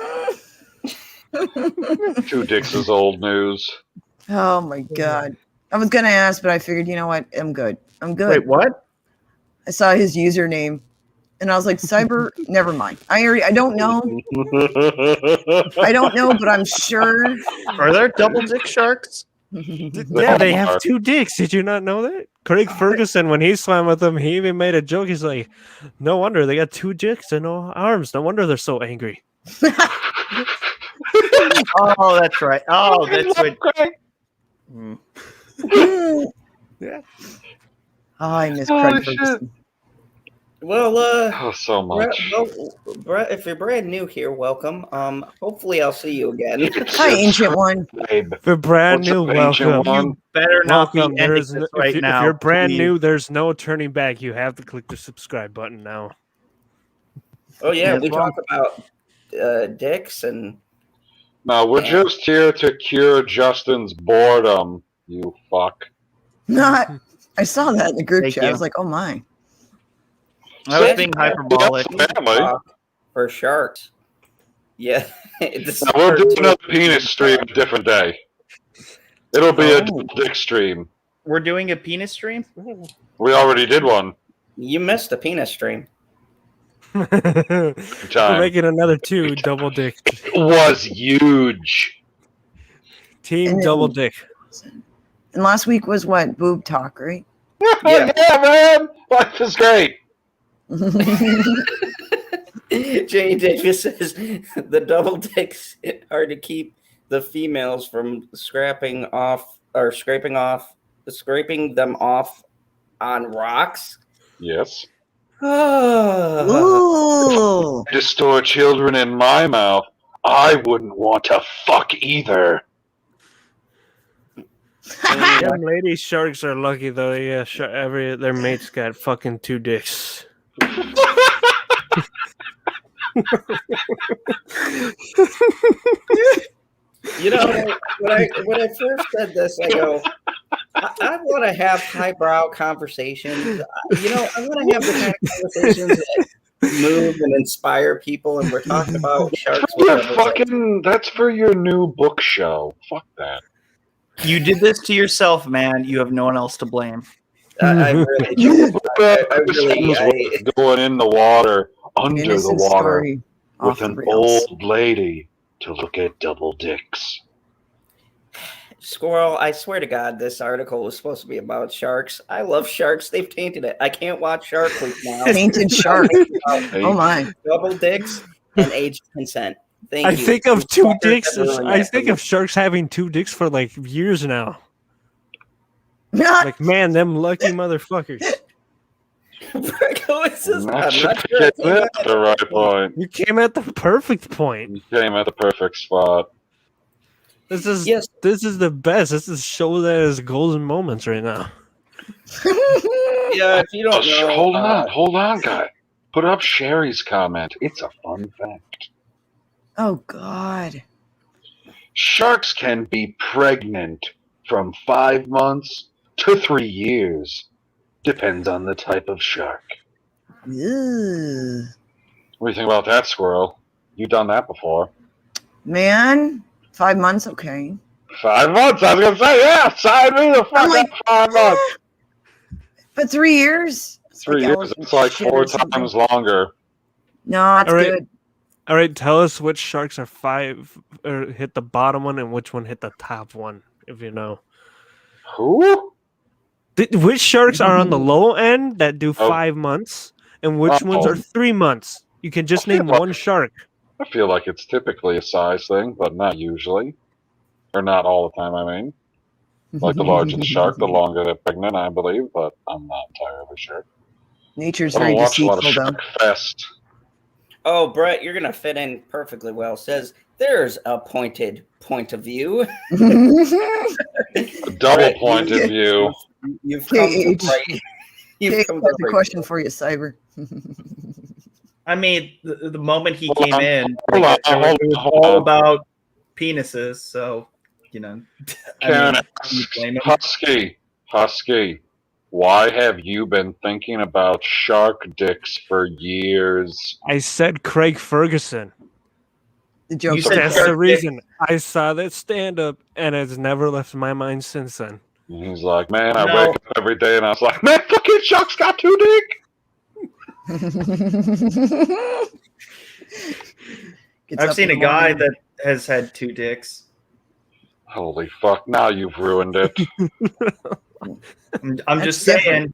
Speaker 5: dicks is old news.
Speaker 8: Oh my God. I was gonna ask, but I figured, you know what? I'm good.
Speaker 1: Wait, what?
Speaker 8: I saw his username, and I was like, Cyber. Never mind. I don't know. I don't know, but I'm sure.
Speaker 1: Are there double dick sharks?
Speaker 3: Yeah, they have 2 dicks. Did you not know that? Craig Ferguson, when he swam with them, he even made a joke. He's like, no wonder they got 2 dicks and no arms. No wonder they're so angry.
Speaker 1: Oh, that's right. Oh, that's what.
Speaker 3: Yeah.
Speaker 8: Oh, I miss Craig Ferguson.
Speaker 2: Well,
Speaker 5: so much.
Speaker 2: Brett, if you're brand new here, welcome. Hopefully I'll see you again.
Speaker 8: Hi, Ancient One.
Speaker 5: Babe.
Speaker 3: If you're brand new, welcome.
Speaker 1: You better not
Speaker 3: Welcome.
Speaker 1: be ending this right now.
Speaker 3: If you're brand
Speaker 1: please.
Speaker 3: new, there's no turning back. You have to click the subscribe button now.
Speaker 2: Oh yeah, we
Speaker 1: well.
Speaker 2: talk about dicks and.
Speaker 5: No, we're just here to cure Justin's boredom, you fuck.
Speaker 8: Not. I saw that in the group
Speaker 1: Thank
Speaker 8: chat. I
Speaker 1: you.
Speaker 8: was like, oh my.
Speaker 1: I was being hyperbolic.
Speaker 5: Family.
Speaker 2: For sharks. Yeah.
Speaker 5: Now, we'll do another penis stream a different day. It'll be a dick stream.
Speaker 1: We're doing a penis stream?
Speaker 5: We already did one.
Speaker 2: You missed the penis stream.
Speaker 3: We're making another 2 double dick.
Speaker 5: It was huge.
Speaker 3: Team double dick.
Speaker 8: And last week was what? Boob talk, right?
Speaker 2: Yeah.
Speaker 5: Yeah, man. Life is great.
Speaker 2: Jane Davis says the double dicks are to keep the females from scraping them off on rocks.
Speaker 5: Yes.
Speaker 8: Ooh.
Speaker 5: To store children in my mouth, I wouldn't want to fuck either.
Speaker 3: Them lady sharks are lucky though. Yeah, their mates got fucking 2 dicks.
Speaker 2: You know, when I first said this, I go, I want to have highbrow conversations. You know, I want to have the kind of conversations that move and inspire people, and we're talking about sharks.
Speaker 5: That's for your new book show. Fuck that.
Speaker 1: You did this to yourself, man. You have no one else to blame.
Speaker 2: I really do. I
Speaker 5: going in the water, under
Speaker 8: Innocent
Speaker 5: the water,
Speaker 8: story
Speaker 5: with
Speaker 8: off the
Speaker 5: an
Speaker 8: rails.
Speaker 5: old lady to look at double dicks.
Speaker 2: Squirrel, I swear to God, this article was supposed to be about sharks. I love sharks. They've tainted it. I can't watch Shark Week now.
Speaker 8: Tainted shark. Oh my.
Speaker 2: Double dicks and age consent. Thank
Speaker 3: I
Speaker 2: you.
Speaker 3: think of 2 dicks.
Speaker 2: Ruined
Speaker 3: I
Speaker 2: that
Speaker 3: think
Speaker 2: for
Speaker 3: of sharks having 2 dicks for like years now.
Speaker 8: Not
Speaker 3: Like, man, them lucky motherfuckers.
Speaker 2: Brico, it's just-
Speaker 5: I'm
Speaker 2: I'm
Speaker 5: not sure
Speaker 2: not
Speaker 5: you
Speaker 2: sure.
Speaker 5: hit it at the right point.
Speaker 3: You came at the perfect point.
Speaker 5: You came at the perfect spot.
Speaker 3: This is
Speaker 2: Yes.
Speaker 3: this is the best. This is show that is golden moments right now.
Speaker 2: Yeah, if you don't know,
Speaker 5: Hold on, guy. Put up Sherry's comment. It's a fun fact.
Speaker 8: Oh God.
Speaker 5: Sharks can be pregnant from 5 months to 3 years. Depends on the type of shark.
Speaker 8: Ew.
Speaker 5: What do you think about that, Squirrel? You've done that before.
Speaker 8: Man, 5 months, okay.
Speaker 5: 5 months? I was going to say, yeah, sign me the fuck
Speaker 8: I'm like,
Speaker 5: up 5 months.
Speaker 8: But 3 years? It's
Speaker 5: 3 years,
Speaker 8: elephant
Speaker 5: it's like
Speaker 8: shit
Speaker 5: 4
Speaker 8: or something.
Speaker 5: times longer.
Speaker 8: No, that's
Speaker 3: All right.
Speaker 8: good.
Speaker 3: All right, tell us which sharks are 5 or hit the bottom one and which one hit the top one, if you know.
Speaker 5: Who?
Speaker 3: Which sharks are on the low end that do
Speaker 5: Oh.
Speaker 3: 5 months, and which ones are 3 months? You can just name one shark.
Speaker 5: I feel like it's typically a size thing, but not usually. Or not all the time, I mean. Like the larger the shark, the longer they're pregnant, I believe, but I'm not entirely sure.
Speaker 8: Nature's
Speaker 5: I
Speaker 8: very
Speaker 5: don't watch a lot of
Speaker 8: deceitful, though.
Speaker 5: Shark Fest.
Speaker 2: Oh, Brett, you're gonna fit in perfectly well. Says there's a pointed point of view.
Speaker 5: A double
Speaker 2: Right.
Speaker 5: pointed view.
Speaker 2: You've come to
Speaker 8: KH.
Speaker 2: right. You've
Speaker 8: Okay,
Speaker 2: come to
Speaker 8: that's a
Speaker 2: right.
Speaker 8: question for you, Cyber.
Speaker 1: I mean, the moment he
Speaker 5: Hold
Speaker 1: came
Speaker 5: on,
Speaker 1: in,
Speaker 5: hold
Speaker 1: like,
Speaker 5: on,
Speaker 1: it was
Speaker 5: hold
Speaker 1: all
Speaker 5: on.
Speaker 1: about penises. So, you know,
Speaker 5: Karen
Speaker 1: can you blame him?
Speaker 5: Husky, why have you been thinking about shark dicks for years?
Speaker 3: I said Craig Ferguson.
Speaker 8: The joke.
Speaker 1: You said
Speaker 3: That's
Speaker 1: shark
Speaker 3: the
Speaker 1: dick.
Speaker 3: reason. I saw that stand up, and it's never left my mind since then.
Speaker 5: And he's like, man, I
Speaker 1: No.
Speaker 5: wake up every day and I was like, man, fucking sharks got 2 dick.
Speaker 1: I've seen a guy that has had 2 dicks.
Speaker 5: Holy fuck, now you've ruined it.
Speaker 1: I'm
Speaker 8: That's
Speaker 1: just
Speaker 8: different.
Speaker 1: saying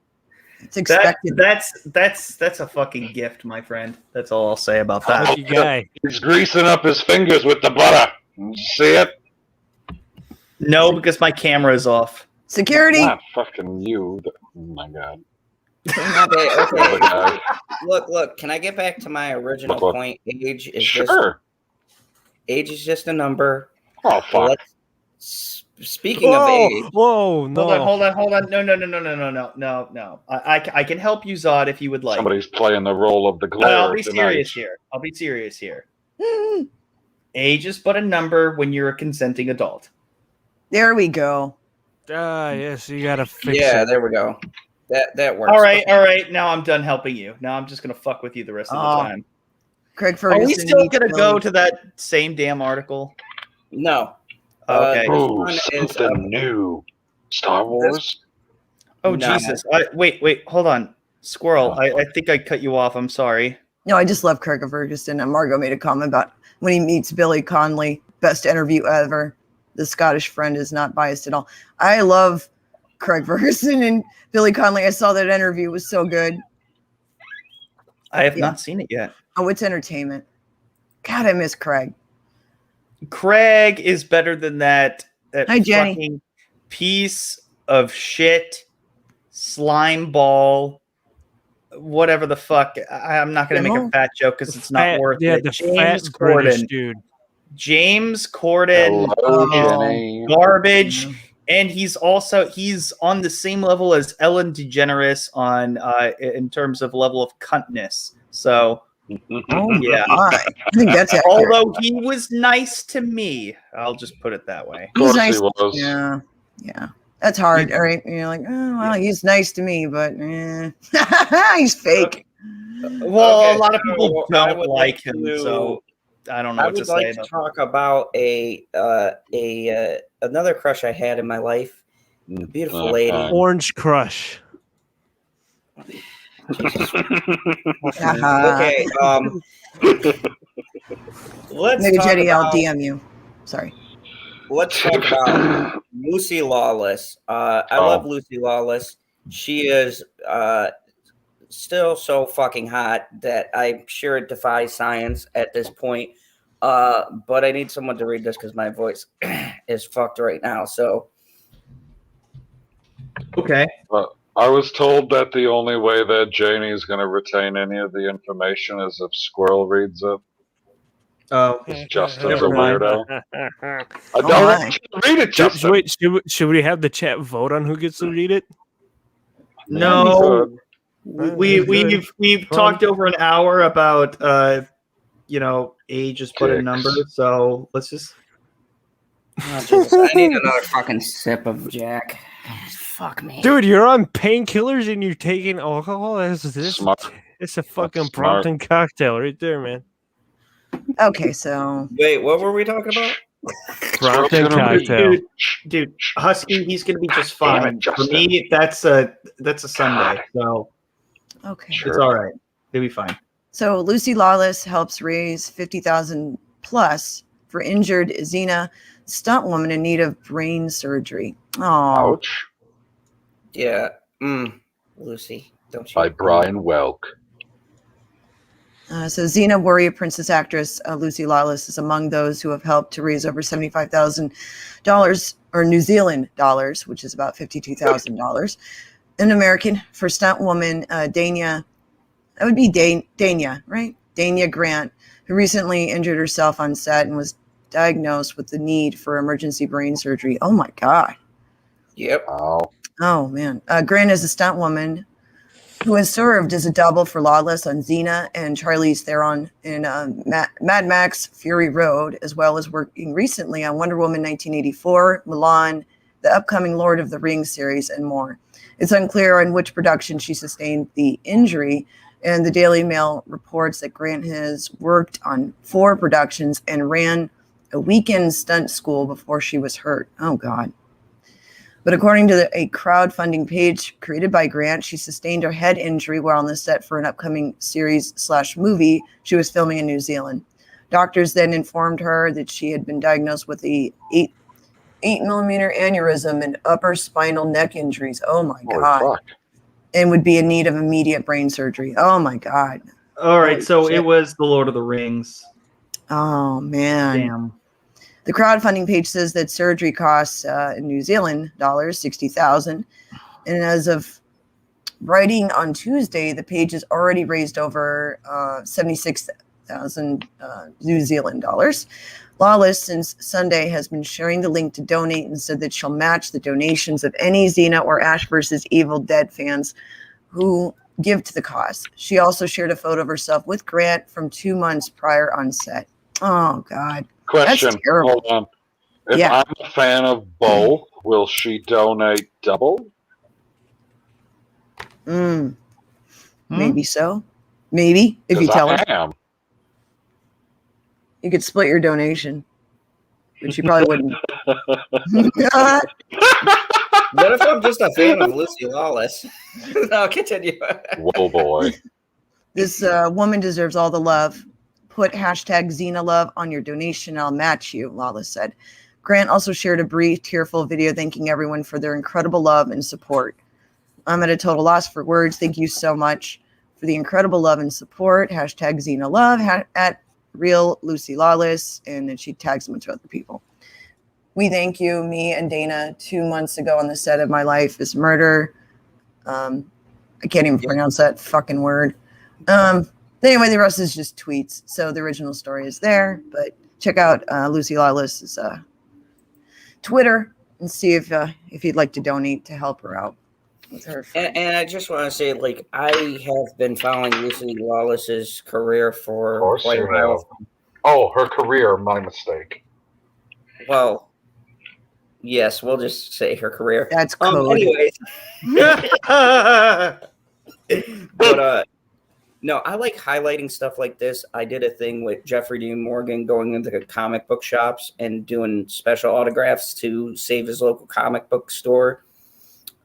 Speaker 8: It's expected.
Speaker 1: that's a fucking gift, my friend. That's all I'll say about that.
Speaker 3: Lucky guy.
Speaker 5: He's greasing up his fingers with the butter. You see it?
Speaker 1: No, because my camera is off.
Speaker 8: Security.
Speaker 5: Not fucking you. Oh my god.
Speaker 2: Okay,
Speaker 5: Other
Speaker 2: okay.
Speaker 5: guy.
Speaker 2: Look. Can I get back to my original
Speaker 5: Look.
Speaker 2: point? Age is
Speaker 5: Sure.
Speaker 2: just a number.
Speaker 5: Oh fuck.
Speaker 2: Speaking of age,
Speaker 3: Whoa, no.
Speaker 1: Hold on. No. I can help you, Zod, if you would like.
Speaker 5: Somebody's playing the role of the glare.
Speaker 1: I'll be
Speaker 5: tonight.
Speaker 1: serious here. Age is but a number when you're a consenting adult.
Speaker 8: There we go.
Speaker 3: Yes, you gotta fix
Speaker 2: yeah,
Speaker 3: it.
Speaker 2: there we go. That works.
Speaker 1: All right. Now I'm done helping you. Now I'm just gonna fuck with you the rest of the time.
Speaker 8: Craig
Speaker 1: Are
Speaker 8: Ferguson.
Speaker 1: we still
Speaker 8: needs
Speaker 1: gonna
Speaker 8: to
Speaker 1: go
Speaker 8: know-
Speaker 1: to that same damn article?
Speaker 2: No.
Speaker 1: Okay.
Speaker 2: This
Speaker 5: Ooh,
Speaker 2: one is,
Speaker 5: something new. Star Wars?
Speaker 1: Oh
Speaker 2: No.
Speaker 1: Jesus! Wait, hold on, Squirrel. I think I cut you off. I'm sorry.
Speaker 8: No, I just love Craig Ferguson. And Margot made a comment about when he meets Billy Connolly. Best interview ever. The Scottish friend is not biased at all. I love Craig Ferguson and Billy Connolly. I saw that interview. It was so good.
Speaker 1: I have
Speaker 8: Yeah.
Speaker 1: not seen it yet.
Speaker 8: Oh, it's entertainment. God, I miss Craig.
Speaker 1: Craig is better than that.
Speaker 8: Hi, Jenny.
Speaker 1: Fucking piece of shit, slime ball, whatever the fuck. I'm not gonna make a
Speaker 8: Kimmel?
Speaker 1: fat joke because it's not worth it.
Speaker 3: The
Speaker 1: James
Speaker 3: fat British
Speaker 1: Corden.
Speaker 3: dude.
Speaker 1: James Corden
Speaker 5: Hello,
Speaker 1: is
Speaker 5: Jenny.
Speaker 1: garbage.
Speaker 8: Yeah.
Speaker 1: And he's on the same level as Ellen DeGeneres in terms of level of cuntness. So
Speaker 8: Oh,
Speaker 1: yeah.
Speaker 8: my. I think that's accurate.
Speaker 1: Although he was nice to me, I'll just put it that way.
Speaker 5: Of course
Speaker 8: He's nice.
Speaker 5: he was.
Speaker 8: Yeah. That's hard. All right. You're like, oh, well, he's nice to me, but he's fake.
Speaker 1: Well,
Speaker 2: Okay,
Speaker 1: a lot of people
Speaker 2: so I
Speaker 1: don't
Speaker 2: would
Speaker 1: like
Speaker 2: like
Speaker 1: him,
Speaker 2: to-
Speaker 1: so I don't know
Speaker 2: I
Speaker 1: what to
Speaker 2: would
Speaker 1: say.
Speaker 2: like to talk about another crush I had in my life. A beautiful
Speaker 5: Okay.
Speaker 2: lady.
Speaker 3: Orange Crush.
Speaker 8: Uh-huh.
Speaker 2: Okay. Let's
Speaker 8: Maybe
Speaker 2: talk
Speaker 8: Jenny, I'll
Speaker 2: about,
Speaker 8: DM you. Sorry.
Speaker 2: let's talk about Lucy Lawless. I love Lucy Lawless. She is still so fucking hot that I'm sure it defies science at this point. But I need someone to read this because my voice is fucked right now. So
Speaker 1: Okay.
Speaker 5: I was told that the only way that Janie's going to retain any of the information is if Squirrel reads it.
Speaker 1: Oh,
Speaker 5: Justin's a
Speaker 1: Never mind.
Speaker 5: weirdo. I don't
Speaker 8: my.
Speaker 5: want you to read it, Justin.
Speaker 3: Wait, should we have the chat vote on who gets to read it?
Speaker 1: no.
Speaker 3: Good.
Speaker 1: We've
Speaker 3: Fun.
Speaker 1: talked over an hour about age is but a number. So let's just.
Speaker 2: Oh, Jesus, I need another fucking sip of Jack. Fuck me.
Speaker 3: Dude, you're on painkillers and you're taking alcohol?
Speaker 5: Smart.
Speaker 3: It's a fucking
Speaker 5: That's smart.
Speaker 3: prompting cocktail right there, man.
Speaker 8: Okay, so
Speaker 2: Wait, what were we talking about?
Speaker 3: Prompting
Speaker 5: Squirrel's gonna be-
Speaker 3: cocktail.
Speaker 1: Dude, Husky, he's gonna be just
Speaker 5: Damn
Speaker 1: fine.
Speaker 5: it,
Speaker 1: For
Speaker 5: Justin.
Speaker 1: me, that's a Sunday, so
Speaker 8: okay.
Speaker 5: Sure.
Speaker 1: it's all right. They'll be fine.
Speaker 8: So Lucy Lawless helps raise 50,000 plus for injured Xena Stuntwoman in need of brain surgery. Oh,
Speaker 5: Ouch.
Speaker 2: Yeah. Lucy, don't you?
Speaker 5: By Brian Welk.
Speaker 8: so Xena warrior princess actress Lucy Lawless is among those who have helped to raise over $75,000 or New Zealand dollars, which is about $52,000 in American for Stuntwoman Dania. That would be Dania, right? Dania Grant, who recently injured herself on set and was diagnosed with the need for emergency brain surgery. Oh my God.
Speaker 2: Yep.
Speaker 8: Oh man. Grant is a stuntwoman who has served as a double for Lawless on Xena and Charlize Theron in Mad Max Fury Road, as well as working recently on Wonder Woman 1984, Mulan, the upcoming Lord of the Rings series, and more. It's unclear on which production she sustained the injury, and the Daily Mail reports that Grant has worked on 4 productions and ran a weekend stunt school before she was hurt. Oh, God. But according to a crowdfunding page created by Grant, she sustained her head injury while on the set for an upcoming series/movie she was filming in New Zealand. Doctors then informed her that she had been diagnosed with the 8mm aneurysm and upper spinal neck injuries. Oh, my God.
Speaker 5: Fuck.
Speaker 8: And would be in need of immediate brain surgery. Oh, my God.
Speaker 1: All right,
Speaker 8: Holy
Speaker 1: so
Speaker 8: shit.
Speaker 1: it was the Lord of the Rings.
Speaker 8: Oh, man.
Speaker 1: Damn.
Speaker 8: The crowdfunding page says that surgery costs in New Zealand dollars 60,000, and as of writing on Tuesday, the page has already raised over 76,000 New Zealand dollars. Lawless, since Sunday, has been sharing the link to donate and said that she'll match the donations of any Xena or Ash vs. Evil Dead fans who give to the cause. She also shared a photo of herself with Grant from 2 months prior on set. Oh, God.
Speaker 5: Question.
Speaker 8: That's terrible.
Speaker 5: Hold on. If
Speaker 8: Yeah.
Speaker 5: I'm a fan of both, will she donate double?
Speaker 8: Maybe so. Maybe, if you
Speaker 5: 'Cause
Speaker 8: tell her.
Speaker 5: I am.
Speaker 8: You could split your donation, but she probably wouldn't.
Speaker 2: What if I'm just a fan of Lucy Lawless? No, continue.
Speaker 5: Whoa, boy.
Speaker 8: This woman deserves all the love. Put hashtag Xena love on your donation. I'll match you, Lawless said. Grant also shared a brief, tearful video thanking everyone for their incredible love and support. I'm at a total loss for words. Thank you so much for the incredible love and support. Hashtag Xena love at Real Lucy Lawless. And then she tags a bunch of other people. We thank you. Me and Dana 2 months ago on the set of My Life is Murder. I can't even pronounce that fucking word. Anyway, the rest is just tweets. So the original story is there, but check out Lucy Lawless's Twitter and see if you'd like to donate to help her out with her.
Speaker 2: And I just want to say, like, I have been following Lucy Lawless's career for
Speaker 5: Of course
Speaker 2: quite a
Speaker 5: you
Speaker 2: while.
Speaker 5: have. Oh, her career, my mistake.
Speaker 2: Well, yes, we'll just say her career.
Speaker 8: That's code.
Speaker 2: Anyways, but no, I like highlighting stuff like this. I did a thing with Jeffrey Dean Morgan going into the comic book shops and doing special autographs to save his local comic book store,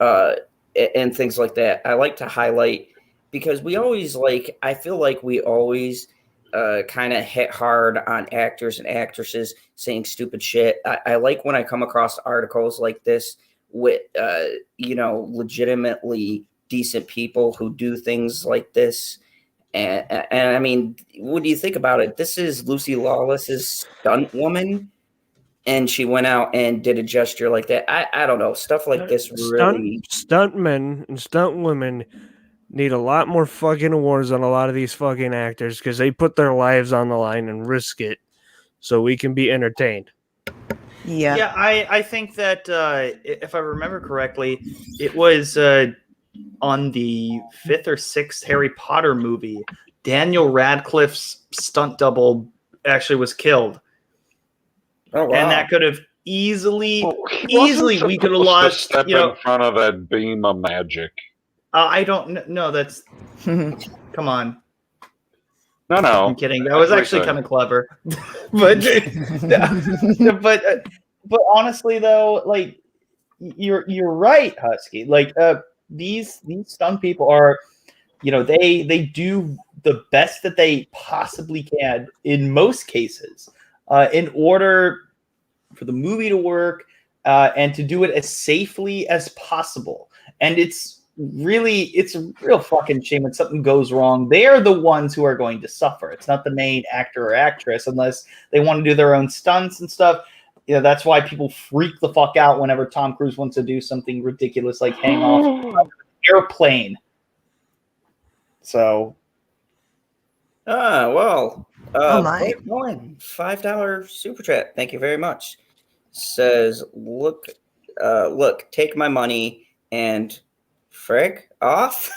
Speaker 2: and things like that. I like to highlight because we always I feel like we always kind of hit hard on actors and actresses saying stupid shit. I like when I come across articles like this with, legitimately decent people who do things like this. And I mean, what do you think about it? This is Lucy Lawless's Stuntwoman, and she went out and did a gesture like that. I don't know. Stuff like this really...
Speaker 3: Stuntmen and stuntwomen need a lot more fucking awards on a lot of these fucking actors because they put their lives on the line and risk it so we can be entertained.
Speaker 8: Yeah.
Speaker 1: Yeah, I think that if I remember correctly, it was on the 5th or 6th Harry Potter movie, Daniel Radcliffe's stunt double actually was killed.
Speaker 2: Oh wow!
Speaker 1: And that could have easily
Speaker 5: He wasn't
Speaker 1: we could have
Speaker 5: supposed to
Speaker 1: lost.
Speaker 5: step in front of that beam of magic.
Speaker 1: I don't know. That's come on.
Speaker 5: No.
Speaker 1: I'm kidding. That was actually kind of clever, but but honestly though, like you're right, Husky. Like these stunt people are, they do the best that they possibly can in most cases, in order for the movie to work, and to do it as safely as possible. And it's a real fucking shame when something goes wrong. They are the ones who are going to suffer. It's not the main actor or actress, unless they want to do their own stunts and stuff. That's why people freak the fuck out whenever Tom Cruise wants to do something ridiculous like hang off an airplane. So,
Speaker 2: well,
Speaker 8: my.
Speaker 2: $5 super chat. Thank you very much. Says, look, take my money and frick off.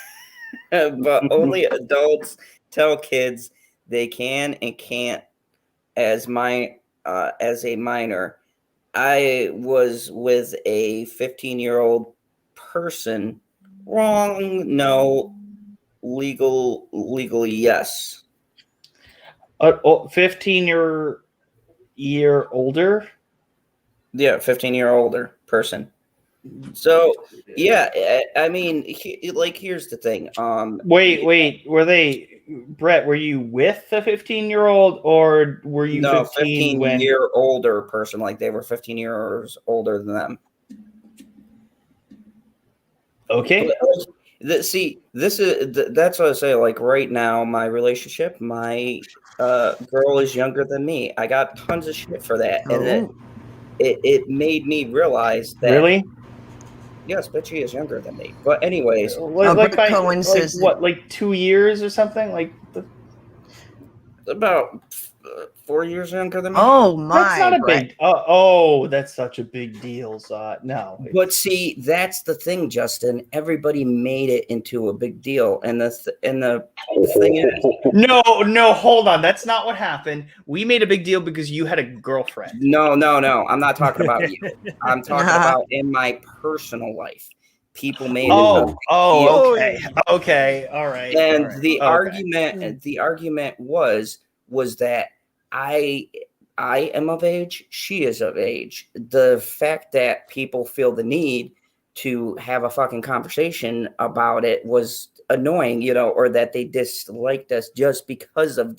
Speaker 2: But only adults tell kids they can and can't. As a minor, I was with a 15-year-old person. Wrong? No. Legally, yes.
Speaker 1: 15-year older?
Speaker 2: Yeah, 15-year older person. So, yeah, I mean, here's the thing.
Speaker 1: Wait, Brett, were you with the 15-year-old, or were you 15 when...
Speaker 2: 15-year older person, like they were 15 years older than them.
Speaker 1: Okay.
Speaker 2: That's what I say. Like right now, my relationship, my girl is younger than me. I got tons of shit for that, and it made me realize that.
Speaker 1: Really?
Speaker 2: Yes, but she is younger than me. But anyways,
Speaker 8: like
Speaker 1: 2 years or something?
Speaker 2: About 4 years younger than me.
Speaker 8: Oh my!
Speaker 1: That's not a big. That's such a big deal. No.
Speaker 2: But see, that's the thing, Justin. Everybody made it into a big deal, and the thing is,
Speaker 1: no, hold on. That's not what happened. We made a big deal because you had a girlfriend.
Speaker 2: No. I'm not talking about you. I'm talking about in my personal life. People made it.
Speaker 1: Okay, all right.
Speaker 2: And the argument was that I am of age, she is of age. The fact that people feel the need to have a fucking conversation about it was annoying, or that they disliked us just because of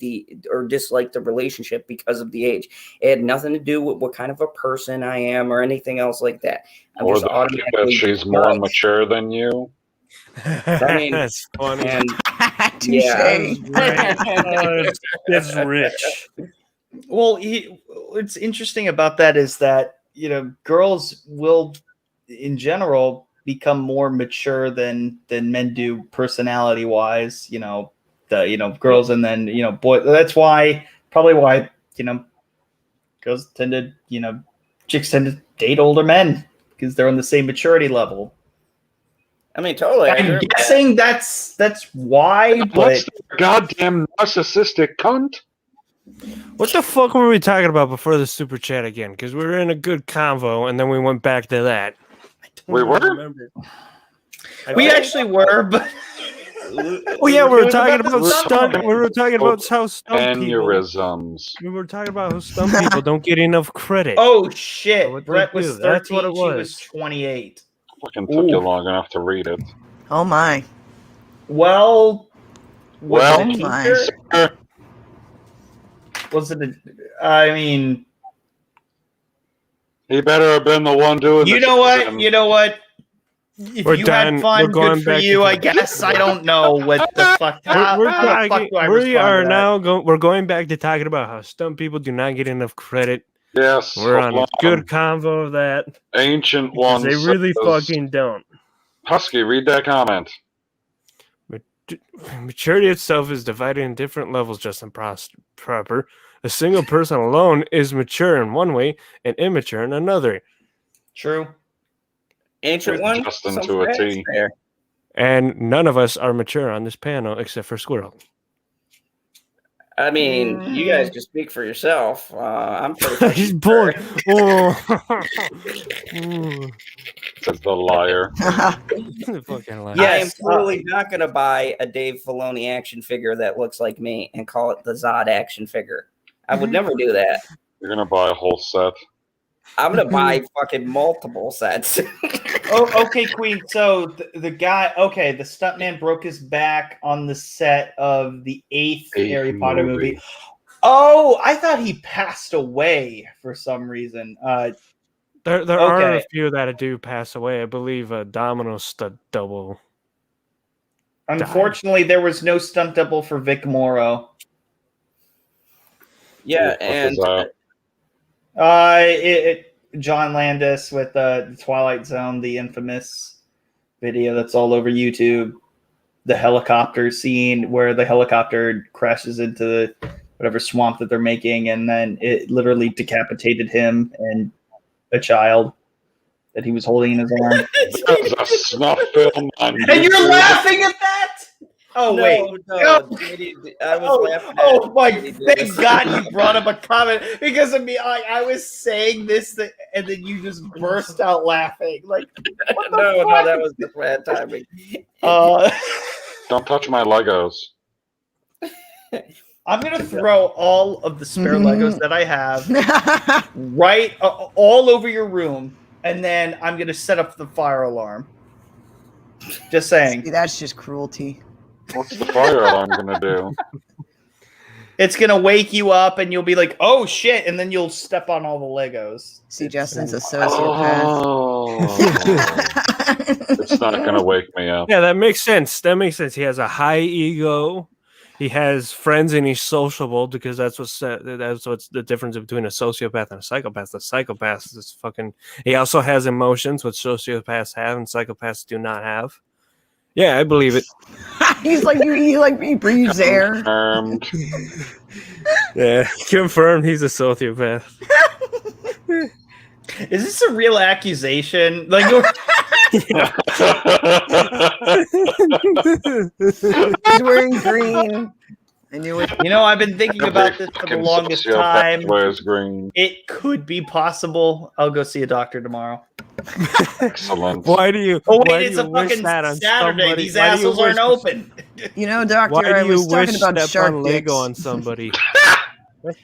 Speaker 2: disliked the relationship because of the age. It had nothing to do with what kind of a person I am or anything else like that.
Speaker 5: Or the fact that she's more mature than you.
Speaker 2: I mean,
Speaker 3: that's funny.
Speaker 2: And,
Speaker 3: That's rich.
Speaker 1: Well, what's interesting about that is that girls will, in general, become more mature than men do personality wise. Girls and then boy. That's probably why girls tend to chicks tend to date older men because they're on the same maturity level.
Speaker 2: I mean, totally.
Speaker 1: I'm guessing that's why.
Speaker 5: What's the goddamn narcissistic cunt?
Speaker 3: What the fuck were we talking about before the super chat again? Because we were in a good convo, and then we went back to that.
Speaker 5: We were?
Speaker 3: Remember.
Speaker 1: We actually were, but
Speaker 3: we were talking about stunt. We were talking about how stunt
Speaker 5: aneurysms.
Speaker 3: We were talking about how stunt people don't get enough credit.
Speaker 1: Oh shit!
Speaker 3: So
Speaker 1: Brett was 13.
Speaker 3: That's what it was.
Speaker 1: She was 28.
Speaker 5: Fucking took you long enough to read it.
Speaker 8: Oh my!
Speaker 1: Well,
Speaker 8: oh my!
Speaker 1: Was it? I mean,
Speaker 5: he better have been the one doing.
Speaker 1: You know what? If you had fun, good for you. I guess I don't know what the fuck.
Speaker 3: We're going back to talking about how stunt people do not get enough credit.
Speaker 5: Yes,
Speaker 3: we're on a good convo of that.
Speaker 5: Ancient ones.
Speaker 3: They really fucking don't.
Speaker 5: Husky, read that comment.
Speaker 3: Maturity itself is divided in different levels, Justin Proper. A single person alone is mature in one way and immature in another.
Speaker 1: True.
Speaker 2: Ancient one.
Speaker 5: Justin to a T.
Speaker 3: And none of us are mature on this panel except for Squirrel.
Speaker 2: I mean, you guys can speak for yourself. I'm pretty
Speaker 3: He's pulling. Oh.
Speaker 5: Says the liar.
Speaker 3: Fucking liar.
Speaker 2: I am
Speaker 1: Yes,
Speaker 2: totally not going to buy a Dave Filoni action figure that looks like me and call it the Zod action figure. I would never do that.
Speaker 5: You're gonna buy a whole set.
Speaker 2: I'm going to buy fucking multiple sets.
Speaker 1: Oh, okay, Queen. So the guy, okay, the stuntman broke his back on the set of the eighth Harry Potter movie. Oh, I thought he passed away for some reason.
Speaker 3: There are a few that do pass away. I believe Domino's stunt double.
Speaker 1: Unfortunately, there was no stunt double for Vic Morrow.
Speaker 2: Yeah, and
Speaker 1: John Landis with the Twilight Zone, the infamous video that's all over YouTube. The helicopter scene where the helicopter crashes into the whatever swamp that they're making, and then it literally decapitated him and a child that he was holding in his arm.
Speaker 5: That's a snuff film on
Speaker 1: And you're
Speaker 5: YouTube.
Speaker 1: laughing at that? Oh,
Speaker 2: no,
Speaker 1: wait.
Speaker 2: no, I was laughing at
Speaker 1: Oh my!
Speaker 2: it.
Speaker 1: Thank God you brought up a comment because of me. I was saying this, and then you just burst out laughing. Like, what the
Speaker 2: No,
Speaker 1: fuck?
Speaker 2: that was the bad timing.
Speaker 5: Don't touch my Legos.
Speaker 1: I'm gonna throw all of the spare Legos that I have right all over your room, and then I'm gonna set up the fire alarm. Just saying.
Speaker 8: See, that's just cruelty.
Speaker 5: What's the fire alarm gonna do?
Speaker 1: It's gonna wake you up, and you'll be like, "Oh shit!" and then you'll step on all the Legos.
Speaker 8: See, Justin's a sociopath.
Speaker 5: Oh. It's not gonna wake me up.
Speaker 3: Yeah, that makes sense. That makes sense. He has a high ego. He has friends and he's sociable because that's what's the difference between a sociopath and a psychopath. The psychopath is fucking. He also has emotions, which sociopaths have and psychopaths do not have. Yeah, I believe it.
Speaker 8: He's like he breathes air.
Speaker 5: Confirmed.
Speaker 3: Yeah, confirmed. He's a sociopath.
Speaker 1: Is this a real accusation? Like,
Speaker 8: He's wearing green. I knew it.
Speaker 1: you know, I've been thinking about this for the
Speaker 5: Fucking
Speaker 1: longest
Speaker 5: sociopath
Speaker 1: time.
Speaker 5: wears green.
Speaker 1: It could be possible. I'll go see a doctor tomorrow.
Speaker 5: Excellent.
Speaker 3: Why do you?
Speaker 1: Oh
Speaker 3: why
Speaker 1: wait,
Speaker 3: do
Speaker 1: it's
Speaker 3: you
Speaker 1: a
Speaker 3: wish
Speaker 1: fucking
Speaker 3: that on
Speaker 1: Saturday.
Speaker 3: somebody?
Speaker 1: These
Speaker 3: Why do you
Speaker 1: assholes aren't
Speaker 3: wish-
Speaker 1: open.
Speaker 8: You know, doctor,
Speaker 3: Why
Speaker 8: I
Speaker 3: do you
Speaker 8: was talking
Speaker 3: wish
Speaker 8: about
Speaker 3: step
Speaker 8: shark
Speaker 3: on
Speaker 8: dicks.
Speaker 3: Lego on somebody?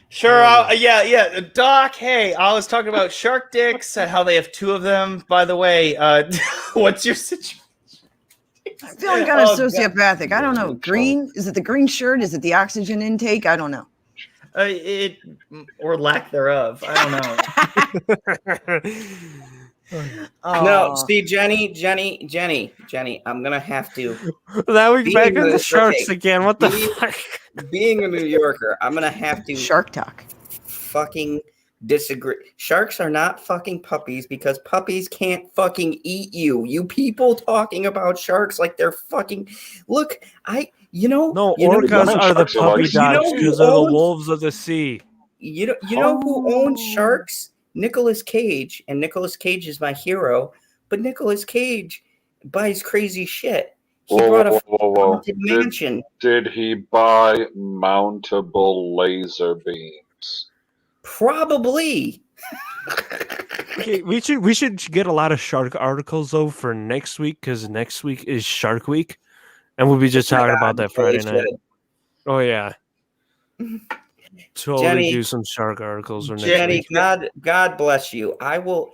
Speaker 1: Sure, yeah, Doc. Hey, I was talking about shark dicks and how they have two of them. By the way, what's your situation?
Speaker 8: I feel like I'm
Speaker 1: Oh,
Speaker 8: sociopathic. I don't know. Green? Is it the green shirt? Is it the oxygen intake? I don't know.
Speaker 1: It or lack thereof. I don't know.
Speaker 2: No, see, Jenny, I'm gonna have to.
Speaker 3: Now we're back
Speaker 2: Being
Speaker 3: in the
Speaker 2: the-
Speaker 3: sharks
Speaker 2: okay,
Speaker 3: again. What the
Speaker 2: being-
Speaker 3: fuck?
Speaker 2: Being a New Yorker, I'm gonna have to
Speaker 8: Shark talk.
Speaker 2: fucking disagree. Sharks are not fucking puppies because puppies can't fucking eat you. You people talking about sharks like they're fucking. Look,
Speaker 3: No,
Speaker 2: you know,
Speaker 3: orcas are the
Speaker 5: sharks are
Speaker 3: puppy
Speaker 5: like-
Speaker 2: You know
Speaker 3: dogs
Speaker 2: who
Speaker 3: because they're the
Speaker 2: owns-
Speaker 3: wolves of the sea.
Speaker 2: You know who owns sharks? Nicolas Cage, and Nicolas Cage is my hero. But Nicolas Cage buys crazy shit. He bought a haunted mansion.
Speaker 5: Did he buy mountable laser beams?
Speaker 2: Probably.
Speaker 3: Okay, we should get a lot of shark articles though for next week because next week is Shark Week, and we'll be just talking about that Friday night. Oh yeah, totally
Speaker 2: Jenny-
Speaker 3: do some shark articles for next
Speaker 2: Jenny,
Speaker 3: week.
Speaker 2: God bless you. I will.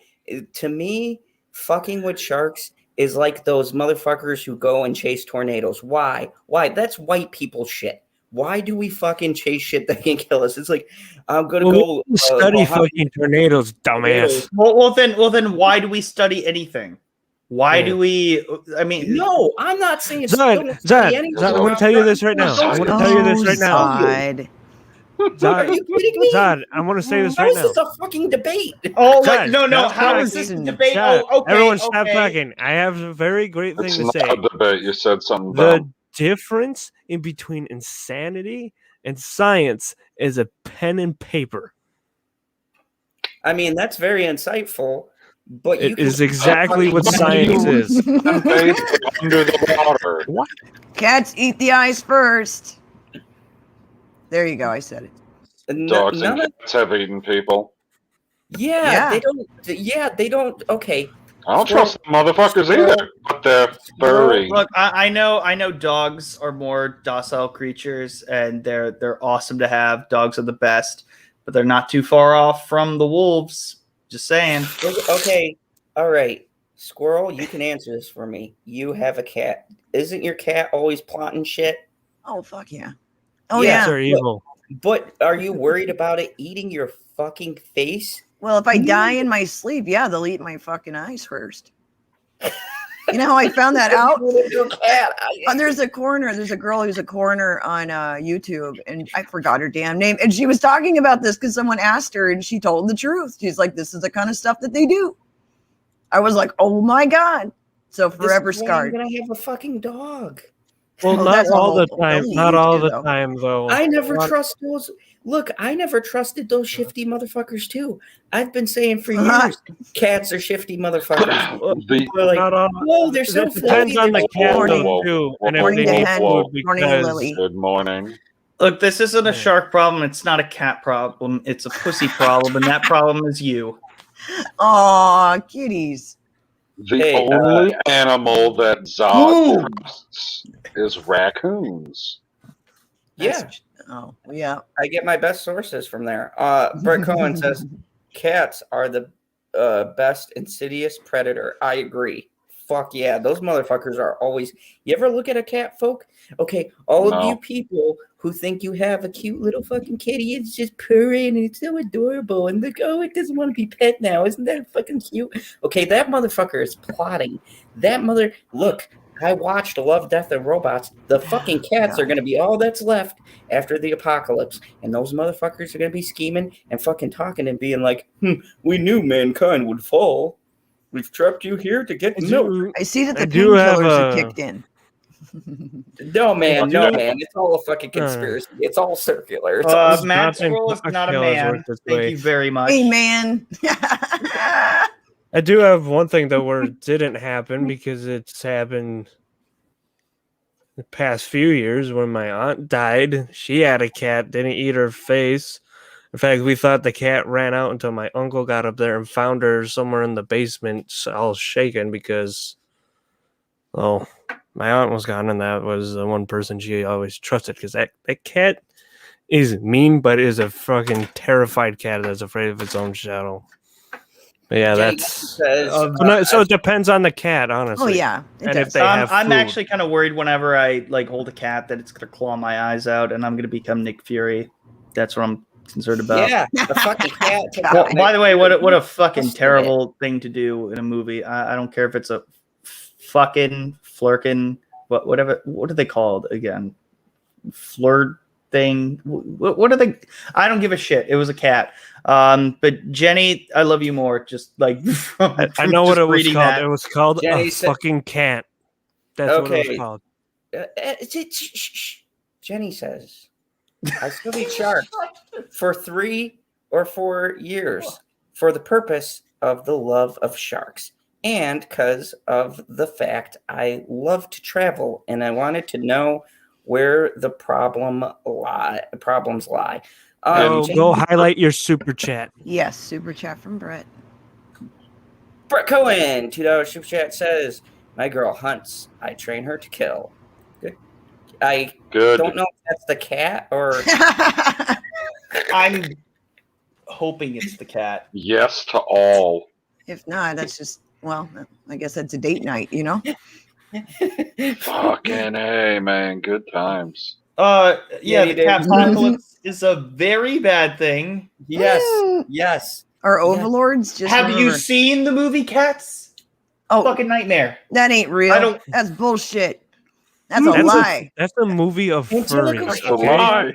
Speaker 2: To me, fucking with sharks is like those motherfuckers who go and chase tornadoes. Why? That's white people shit. Why do we fucking chase shit that can kill us? It's like I'm gonna go
Speaker 3: We study
Speaker 2: how-
Speaker 3: fucking tornadoes, dumbass.
Speaker 1: Well, then, why do we study anything? Why do we? I mean,
Speaker 2: No, I'm not saying
Speaker 3: Zod, I want to tell you this right now. I want to tell you this right now.
Speaker 8: Zod.
Speaker 2: Are you kidding me?
Speaker 3: Zod, I want to say this
Speaker 2: How
Speaker 3: right
Speaker 2: is
Speaker 3: now.
Speaker 2: this a fucking debate?
Speaker 1: Oh,
Speaker 3: Zod,
Speaker 1: like, no.
Speaker 3: stop
Speaker 1: How is
Speaker 3: talking.
Speaker 1: this a debate?
Speaker 3: Zod,
Speaker 1: Oh, okay.
Speaker 3: everyone stop
Speaker 1: okay.
Speaker 3: talking. I have a very great thing
Speaker 5: It's
Speaker 3: to
Speaker 5: not
Speaker 3: say.
Speaker 5: a debate. You said something
Speaker 3: The
Speaker 5: dumb.
Speaker 3: difference in between insanity and science is a pen and paper.
Speaker 2: I mean, that's very insightful. But you
Speaker 3: It is exactly what science is.
Speaker 5: I'm based under the water.
Speaker 8: Cats eat the ice first. There you go. I said it.
Speaker 5: Dogs and cats have eaten people.
Speaker 2: Yeah, they don't. Yeah, they don't. Okay.
Speaker 5: I don't trust the motherfuckers either, but they're furry.
Speaker 1: Look, I know dogs are more docile creatures, and they're awesome to have. Dogs are the best, but they're not too far off from the wolves. Just saying.
Speaker 2: Okay, all right, Squirrel, you can answer this for me. You have a cat. Isn't your cat always plotting shit?
Speaker 8: Oh fuck yeah! Oh yeah.
Speaker 3: Cats are evil.
Speaker 2: But are you worried about it eating your fucking face?
Speaker 8: Well, if I die in my sleep, yeah, they'll eat my fucking eyes first. You know how I found that out? There's a girl who's a coroner on YouTube, and I forgot her damn name. And she was talking about this because someone asked her, and she told the truth. She's like, "This is the kind of stuff that they do." I was like, "Oh my god!" So forever scarred.
Speaker 2: I'm gonna have a fucking dog.
Speaker 3: Well, not all the time. Not all the time, though.
Speaker 2: I never trust those. Look, I never trusted those shifty motherfuckers too. I've been saying for years, cats are shifty motherfuckers. They're so
Speaker 3: it depends on the cat though, too. And if they need food,
Speaker 8: Lily.
Speaker 5: Good morning.
Speaker 1: Look, this isn't a shark problem. It's not a cat problem. It's a pussy problem, and that problem is you.
Speaker 8: Aw, kitties.
Speaker 5: The only animal that Zod trusts is raccoons.
Speaker 2: Yeah.
Speaker 8: Oh, yeah.
Speaker 2: I get my best sources from there. Brett Cohen says cats are the best insidious predator. I agree. Fuck yeah. Those motherfuckers are always. You ever look at a cat, folk? Okay, all of you people who think you have a cute little fucking kitty, it's just purring and it's so adorable. And look, oh, it doesn't want to be pet now. Isn't that fucking cute? Okay, that motherfucker is plotting. Look, I watched Love, Death, and Robots. The fucking cats are going to be all that's left after the apocalypse. And those motherfuckers are going to be scheming and fucking talking and being like, we knew mankind would fall. We've trapped you here to get milk.
Speaker 8: I see that the painkillers are kicked in.
Speaker 2: No, man. It's all a fucking conspiracy. It's all circular. It's all
Speaker 1: Maxwell is not a man. Thank you very much.
Speaker 8: Hey, man.
Speaker 3: I do have one thing though where it didn't happen because it's happened the past few years when my aunt died. She had a cat, didn't eat her face. In fact, we thought the cat ran out until my uncle got up there and found her somewhere in the basement all shaken because, my aunt was gone and that was the one person she always trusted because that cat is mean but is a fucking terrified cat that's afraid of its own shadow. But yeah, that's so it depends on the cat, honestly.
Speaker 8: Oh yeah,
Speaker 1: and if they have I'm actually kind of worried whenever I hold a cat that it's gonna claw my eyes out and I'm gonna become Nick Fury. That's what I'm concerned about.
Speaker 2: Yeah, the fucking cat.
Speaker 1: Well, by the way, what a fucking terrible thing to do in a movie. I don't care if it's a fucking flirkin, whatever. What are they called again? Flirt thing. What are they? I don't give a shit. It was a cat. But Jenny, I love you more. Just like
Speaker 3: I know what it was called. That. It was called Jenny fucking cat. That's what it was called.
Speaker 2: Jenny says, I studied sharks for 3 or 4 years for the purpose of the love of sharks and because of the fact I love to travel and I wanted to know where the problems lie.
Speaker 3: Go highlight your super chat.
Speaker 8: Yes, super chat from Brett.
Speaker 2: Brett Cohen, $2 super chat says, my girl hunts. I train her to kill. Good. I don't know if that's the cat or...
Speaker 1: I'm hoping it's the cat.
Speaker 5: Yes to all.
Speaker 8: If not, that's just, well, I guess that's a date night, you know?
Speaker 5: Fucking A, man. Good times.
Speaker 1: The cat apocalypse is a very bad thing.
Speaker 2: Yes.
Speaker 8: Our overlords just
Speaker 1: have you seen the movie Cats?
Speaker 8: Oh,
Speaker 1: fucking nightmare.
Speaker 8: That ain't real. That's bullshit. That's a lie.
Speaker 3: That's a movie of furries.
Speaker 5: That's a lie.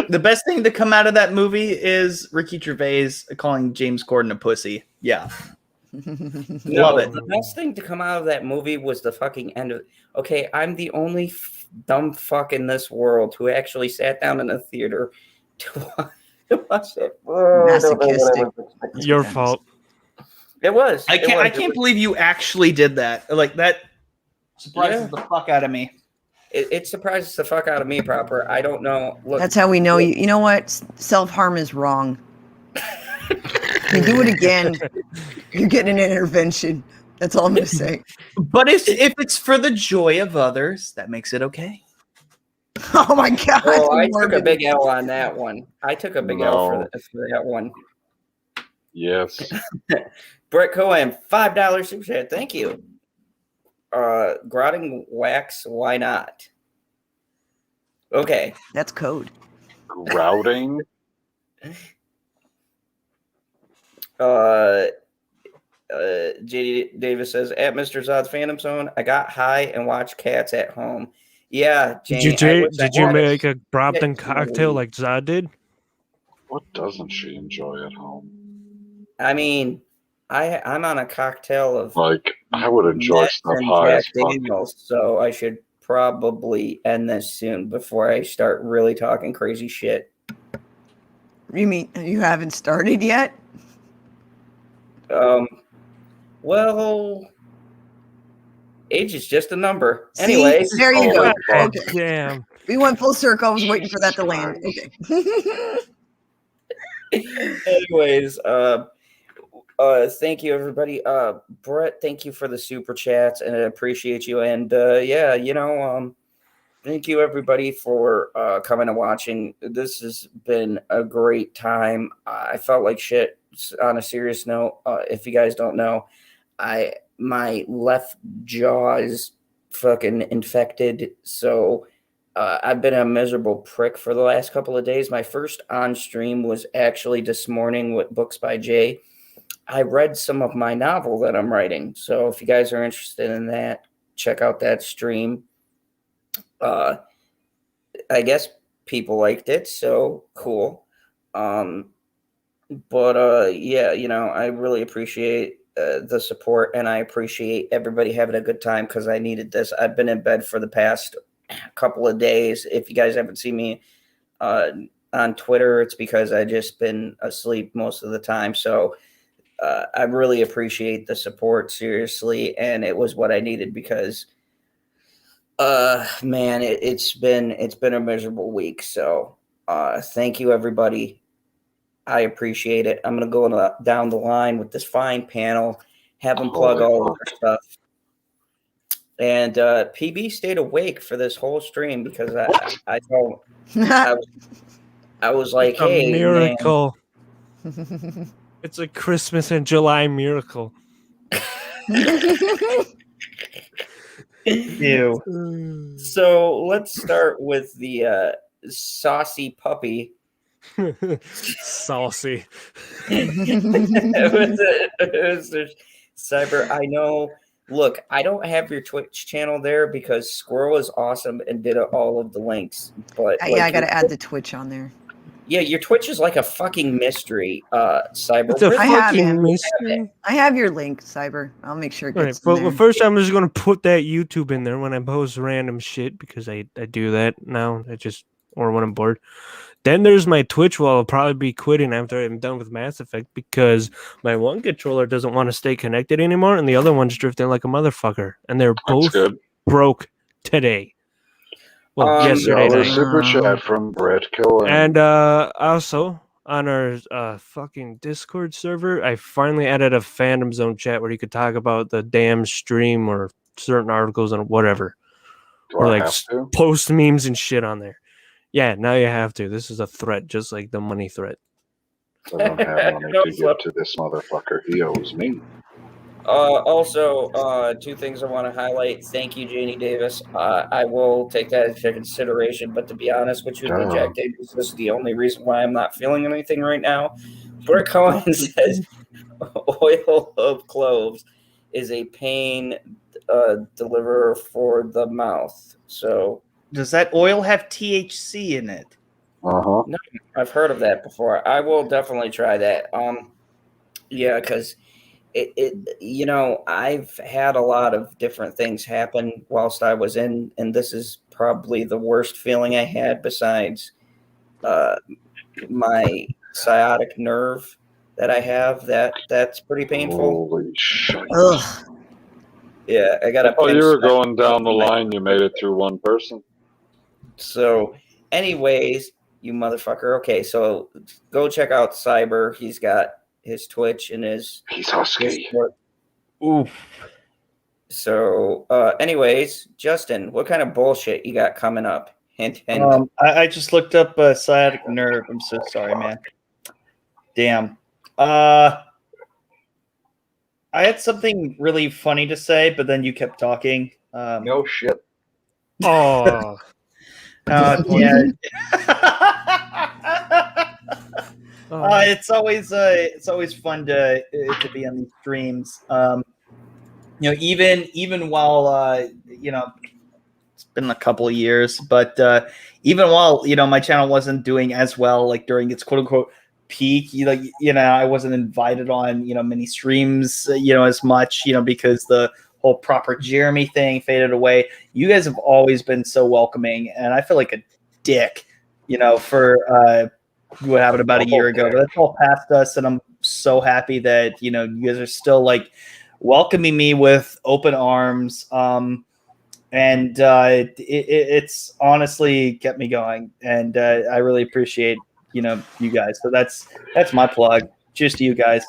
Speaker 1: The best thing to come out of that movie is Ricky Gervais calling James Corden a pussy. Yeah. Love it.
Speaker 2: The best thing to come out of that movie was the fucking end of. Okay, I'm the only dumb fuck in this world who actually sat down in a theater to watch it.
Speaker 8: Masochistic.
Speaker 3: Your fault.
Speaker 2: It was.
Speaker 1: I can't believe you actually did that. Like that surprises the fuck out of me.
Speaker 2: it surprises the fuck out of me. Proper. I don't know. Look,
Speaker 8: That's how we know you. You know what? Self-harm is wrong. You do it again, you're getting an intervention. That's all I'm going to say.
Speaker 1: But if it's for the joy of others, that makes it okay.
Speaker 8: Oh my God.
Speaker 2: Oh, I took a big L on that one. I took a big L for that one.
Speaker 5: Yes.
Speaker 2: Brett Cohen, $5 super chat. Thank you. Grotting wax, why not? Okay.
Speaker 8: That's code.
Speaker 5: Grouting.
Speaker 2: JD Davis says, at Mr. Zod's Phantom Zone, I got high and watched Cats at home. Yeah, Janie,
Speaker 3: did you make a Brompton cocktail like Zod did?
Speaker 5: What doesn't she enjoy at home?
Speaker 2: I mean, I'm on a cocktail of
Speaker 5: like I would enjoy
Speaker 2: Nets
Speaker 5: stuff
Speaker 2: and
Speaker 5: high as
Speaker 2: Jack
Speaker 5: fuck.
Speaker 2: Daniels, so I should probably end this soon before I start really talking crazy shit.
Speaker 8: You mean you haven't started yet?
Speaker 2: Well, age is just a number.
Speaker 8: See,
Speaker 2: Anyway,
Speaker 8: there you go.
Speaker 3: God
Speaker 8: Okay.
Speaker 3: damn.
Speaker 8: We went full circle. I was waiting for that to land. Okay.
Speaker 2: anyways, thank you everybody. Brett, thank you for the super chats, and I appreciate you. And thank you everybody for coming and watching. This has been a great time. I felt like shit. On a serious note, if you guys don't know, my left jaw is fucking infected, so I've been a miserable prick for the last couple of days. My first on stream was actually this morning with Books by Jay. I read some of my novel that I'm writing, so if you guys are interested in that, check out that stream. I guess people liked it, so cool. But yeah, I really appreciate the support, and I appreciate everybody having a good time because I needed this. I've been in bed for the past couple of days. If you guys haven't seen me on Twitter, it's because I just been asleep most of the time. So I really appreciate the support, seriously, and it was what I needed because man, it's been a miserable week. So thank you everybody. I appreciate it. I'm going to go down the line with this fine panel, have them plug all of their stuff. And PB stayed awake for this whole stream because I was like, hey,
Speaker 3: a miracle. Man. It's a Christmas in July miracle.
Speaker 2: Ew. So let's start with the saucy puppy.
Speaker 3: Saucy.
Speaker 2: Cyber, I know. Look, I don't have your Twitch channel there because Squirrel is awesome and did all of the links. But
Speaker 8: yeah, I got to add the Twitch on there.
Speaker 2: Yeah, your Twitch is like a fucking mystery, Cyber.
Speaker 3: It's a fucking mystery.
Speaker 8: I have your link, Cyber. I'll make sure it gets in there.
Speaker 3: Well, first I'm just going to put that YouTube in there when I post random shit because I do that now. Or when I'm bored. Then there's my Twitch where I'll probably be quitting after I'm done with Mass Effect because my one controller doesn't want to stay connected anymore and the other one's drifting like a motherfucker. And they're both broke today. Well, yesterday night.
Speaker 5: Super chat from Brett Cohen.
Speaker 3: And also on our fucking Discord server, I finally added a Phantom Zone chat where you could talk about the damn stream or certain articles and whatever. Or like post memes and shit on there. Yeah, now you have to. This is a threat, just like the money threat.
Speaker 5: I don't have money to give to this motherfucker. He owes me.
Speaker 2: Also, two things I want to highlight. Thank you, Janie Davis. I will take that into consideration, but to be honest with you, the Jack Davis, this is the only reason why I'm not feeling anything right now. Brett Cohen says oil of cloves is a pain deliverer for the mouth. So
Speaker 1: does that oil have THC in it?
Speaker 2: No, I've heard of that before. I will definitely try that. Yeah, because I've had a lot of different things happen whilst I was in, and this is probably the worst feeling I had besides my sciatic nerve that I have. That's pretty painful.
Speaker 5: Holy shit.
Speaker 8: Ugh.
Speaker 2: Yeah, I got a
Speaker 5: Oh,
Speaker 2: pinch
Speaker 5: you were
Speaker 2: sweat.
Speaker 5: going down the line. You made it through one person.
Speaker 2: So, anyways, you motherfucker. Okay, so go check out Cyber. He's got his Twitch and his
Speaker 5: He's husky.
Speaker 2: Discord.
Speaker 1: Oof.
Speaker 2: So, anyways, Justin, what kind of bullshit you got coming up? Hint, hint.
Speaker 1: I just looked up sciatic nerve. I'm so sorry, man. Damn. I had something really funny to say, but then you kept talking.
Speaker 5: No shit.
Speaker 3: Oh,
Speaker 1: Yeah.
Speaker 3: oh.
Speaker 1: It's always fun to be on these streams. Even while it's been a couple of years, but even while my channel wasn't doing as well, like during its quote unquote peak, I wasn't invited on many streams as much because the whole proper Jeremy thing faded away. You guys have always been so welcoming, and I feel like a dick for what happened about a year ago, but that's all past us, and I'm so happy that you guys are still like welcoming me with open arms, and it's honestly kept me going, and I really appreciate you guys. So that's my plug. Cheers to you guys.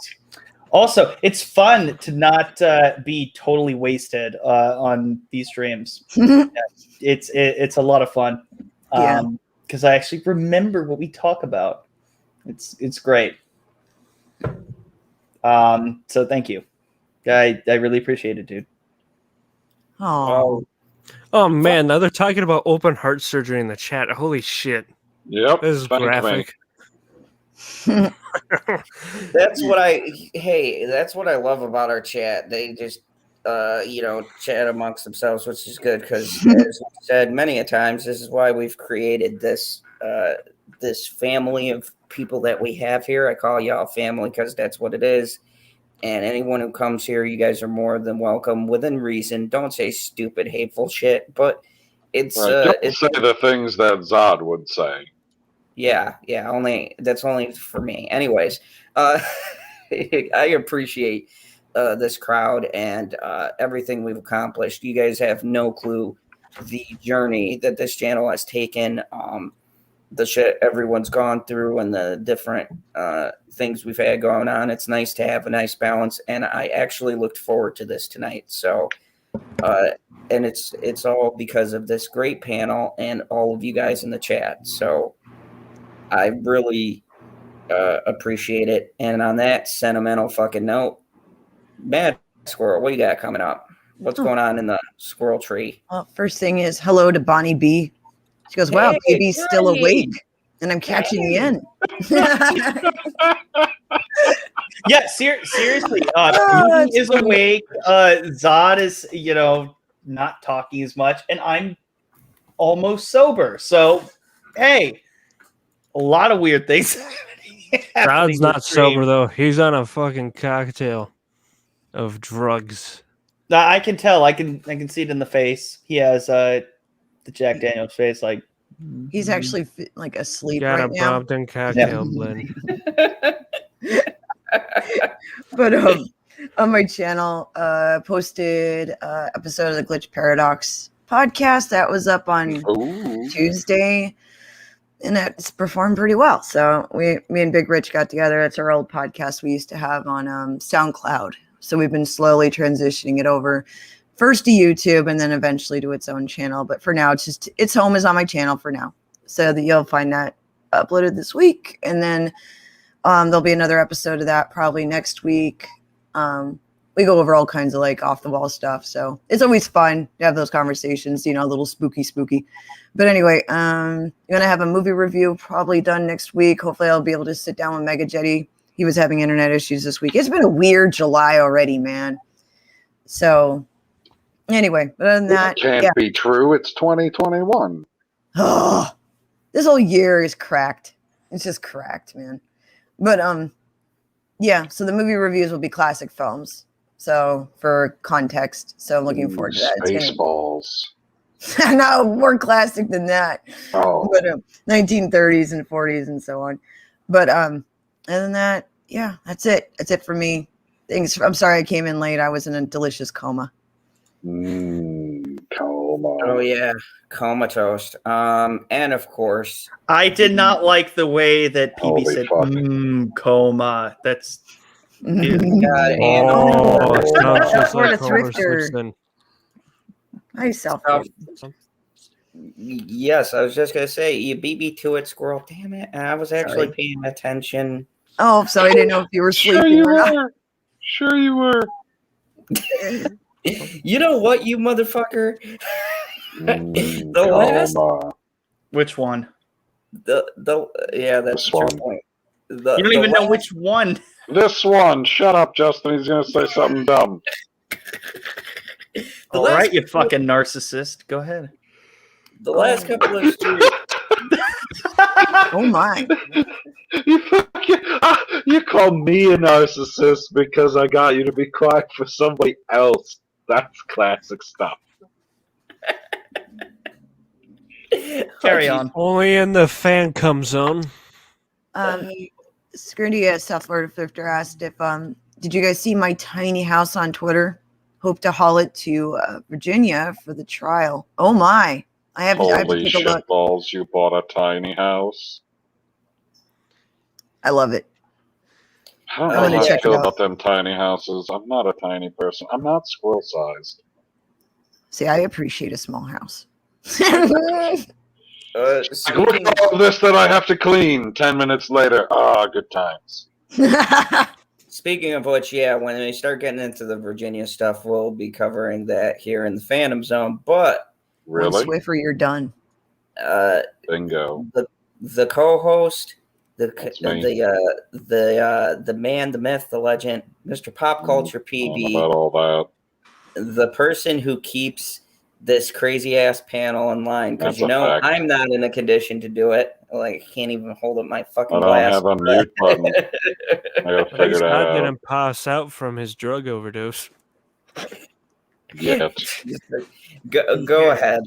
Speaker 1: Also, it's fun to not be totally wasted on these streams. It's a lot of fun. Because I actually remember what we talk about. It's great. So thank you. I really appreciate it, dude.
Speaker 8: Oh,
Speaker 3: Oh man, now they're talking about open heart surgery in the chat. Holy shit.
Speaker 5: Yep.
Speaker 3: This is
Speaker 5: spank
Speaker 3: graphic.
Speaker 2: That's what I love about our chat. They just chat amongst themselves, which is good because as we said many a times, this is why we've created this this family of people that we have here. I call y'all family because that's what it is. And anyone who comes here, you guys are more than welcome within reason. Don't say stupid, hateful shit, but it's
Speaker 5: Don't say the things that Zod would say.
Speaker 2: Yeah, that's only for me. Anyways, I appreciate this crowd and everything we've accomplished. You guys have no clue the journey that this channel has taken, the shit everyone's gone through, and the different things we've had going on. It's nice to have a nice balance, and I actually looked forward to this tonight. So, and it's all because of this great panel and all of you guys in the chat. So I really appreciate it. And on that sentimental fucking note, Mad Squirrel, what you got coming up? What's going on in the squirrel tree?
Speaker 8: well, first thing is hello to Bonnie B. She goes, "Wow,
Speaker 2: Hey,
Speaker 8: baby's still
Speaker 2: Bonnie.
Speaker 8: awake, and I'm catching you in."
Speaker 1: Yeah, seriously. He is awake. Zod is, not talking as much, and I'm almost sober. So, hey, a lot of weird things.
Speaker 3: Rod's not sober though. He's on a fucking cocktail of drugs.
Speaker 1: I can tell. I can see it in the face. He has the Jack Daniels face. Like
Speaker 8: He's actually like asleep
Speaker 3: Got
Speaker 8: right
Speaker 3: a
Speaker 8: now.
Speaker 3: Brompton cocktail blend.
Speaker 8: But on my channel, posted episode of the Glitch Paradox podcast that was up on Tuesday, and it's performed pretty well. So me and Big Rich got together. It's our old podcast we used to have on SoundCloud. So we've been slowly transitioning it over, first to YouTube and then eventually to its own channel. But for now, its home is on my channel for now, so that you'll find that uploaded this week, and then there'll be another episode of that probably next week. We go over all kinds of like off the wall stuff, so it's always fun to have those conversations, a little spooky. But anyway, I'm gonna have a movie review probably done next week. Hopefully I'll be able to sit down with Mega Jetty. He was having internet issues this week. It's been a weird July already, man. So anyway, but other than that,
Speaker 5: Can't be true. It's 2021.
Speaker 8: Oh, this whole year is cracked. It's just cracked, man. But yeah, so the movie reviews will be classic films. So for context, so I'm looking forward to that.
Speaker 5: Spaceballs.
Speaker 8: No, more classic than that.
Speaker 5: Oh.
Speaker 8: But 1930s and 40s and so on. But other than that, yeah, that's it. That's it for me. Thanks. I'm sorry I came in late. I was in a delicious coma.
Speaker 5: Coma.
Speaker 2: Oh yeah, comatose. And of course,
Speaker 1: I did not like the way that PB
Speaker 5: Holy
Speaker 1: said
Speaker 5: fuck.
Speaker 1: coma. That's
Speaker 2: God, and
Speaker 3: Oh, sounds just
Speaker 8: Florida
Speaker 3: like Homer
Speaker 8: Thrifter.
Speaker 3: Simpson.
Speaker 8: Hi, self.
Speaker 2: yes, I was just gonna say you beat me to it, Squirrel. Damn it! I was actually paying attention.
Speaker 8: Oh, so I didn't know if you were sleeping or not.
Speaker 5: Sure you were.
Speaker 2: You know what, you motherfucker? The last,
Speaker 5: Coma.
Speaker 1: which one?
Speaker 2: yeah, that's
Speaker 5: This
Speaker 2: your
Speaker 5: one.
Speaker 2: point.
Speaker 1: You don't even know which one.
Speaker 5: This one. Shut up, Justin. He's going to say something dumb.
Speaker 1: All right, you fucking narcissist. Go ahead.
Speaker 2: The last couple of streams.
Speaker 8: Oh my!
Speaker 5: You call me a narcissist because I got you to be quiet for somebody else. That's classic stuff.
Speaker 1: Carry on.
Speaker 3: Only in the fan cum zone.
Speaker 8: Scrindy South Florida Thrifter asked if did you guys see my tiny house on Twitter? Hope to haul it to Virginia for the trial. Oh my! I have to
Speaker 5: Holy
Speaker 8: take a look.
Speaker 5: shitballs, you bought a tiny house.
Speaker 8: I love it.
Speaker 5: I don't
Speaker 8: I'm
Speaker 5: know
Speaker 8: gonna
Speaker 5: how I
Speaker 8: check
Speaker 5: feel
Speaker 8: it out.
Speaker 5: about them tiny houses. I'm not a tiny person. I'm not squirrel sized.
Speaker 8: See, I appreciate a small house.
Speaker 5: Like, look at all this that I have to clean 10 minutes later. Ah, good times.
Speaker 2: Speaking of which, yeah, when they start getting into the Virginia stuff, we'll be covering that here in the Phantom Zone. But
Speaker 8: One
Speaker 5: Really?
Speaker 8: Swiffer, you're done.
Speaker 5: Bingo.
Speaker 2: the co-host,
Speaker 5: That's me.
Speaker 2: the man, the myth, the legend, Mr. Pop Culture
Speaker 5: I don't know
Speaker 2: PB,
Speaker 5: about all that.
Speaker 2: the person who keeps this crazy ass panel in line, because
Speaker 5: That's a fact.
Speaker 2: I'm not in a condition to do it. Like, I can't even hold up my fucking
Speaker 5: I don't
Speaker 2: glass.
Speaker 5: have a mute button. I gotta
Speaker 3: At
Speaker 5: figure
Speaker 3: least
Speaker 5: that
Speaker 3: God
Speaker 5: out.
Speaker 3: didn't pass out from his drug overdose.
Speaker 5: Yet.
Speaker 2: Go ahead,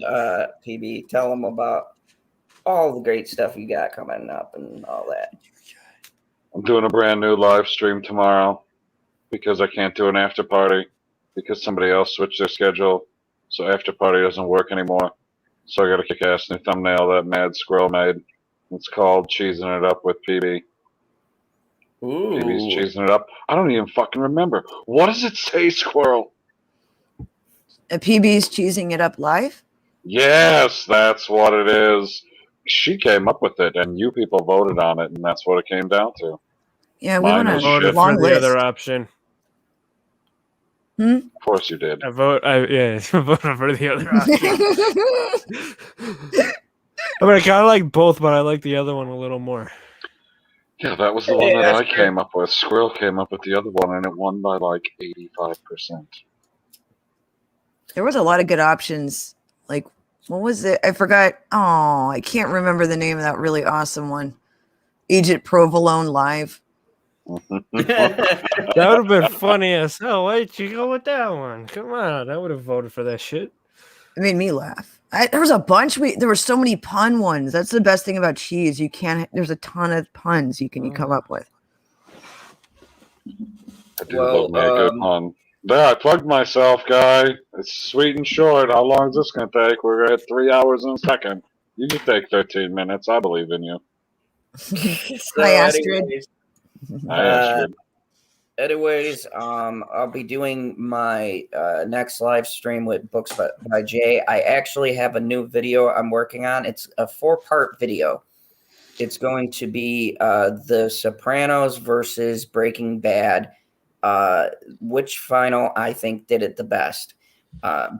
Speaker 2: PB. Tell them about all the great stuff you got coming up and all that.
Speaker 5: I'm doing a brand new live stream tomorrow because I can't do an after party because somebody else switched their schedule. So after party doesn't work anymore. So I got a kick-ass new thumbnail that Mad Squirrel made. It's called Cheesing It Up with PB. PB's
Speaker 2: Ooh.
Speaker 5: cheesing it up. I don't even fucking remember. What does it say, Squirrel?
Speaker 8: A PB's cheesing it up live.
Speaker 5: Yes, that's what it is. She came up with it, and you people voted on it, and that's what it came down to.
Speaker 8: Yeah, we
Speaker 5: Mine
Speaker 8: went
Speaker 5: was
Speaker 8: on
Speaker 3: Voted
Speaker 8: a
Speaker 5: shit.
Speaker 8: long
Speaker 3: for the
Speaker 8: list.
Speaker 3: other option.
Speaker 8: Hmm?
Speaker 5: Of course you did.
Speaker 3: I voted for the other option. I mean, I kind of like both, but I like the other one a little more.
Speaker 5: Yeah, that was the one that I came up with. Squirrel came up with the other one, and it won by like 85%.
Speaker 8: There was a lot of good options. Like, what was it? I forgot. Oh, I can't remember the name of that really awesome one. Agent Provolone Live.
Speaker 3: That would have been funny as hell. Why'd you go with that one? Come on, I would have voted for that shit.
Speaker 8: It made me laugh. There was a bunch. There were so many pun ones. That's the best thing about cheese. You can't. There's a ton of puns you can come up with.
Speaker 5: I do love me a good pun. There, I plugged myself, guy. It's sweet and short. How long is this going to take? We're at 3 hours and a second. You can take 13 minutes. I believe in you.
Speaker 8: Hi, Astrid.
Speaker 2: Anyways, I'll be doing my next live stream with Books by Jay. I actually have a new video I'm working on. It's a 4-part video. It's going to be The Sopranos versus Breaking Bad. Which final I think did it the best.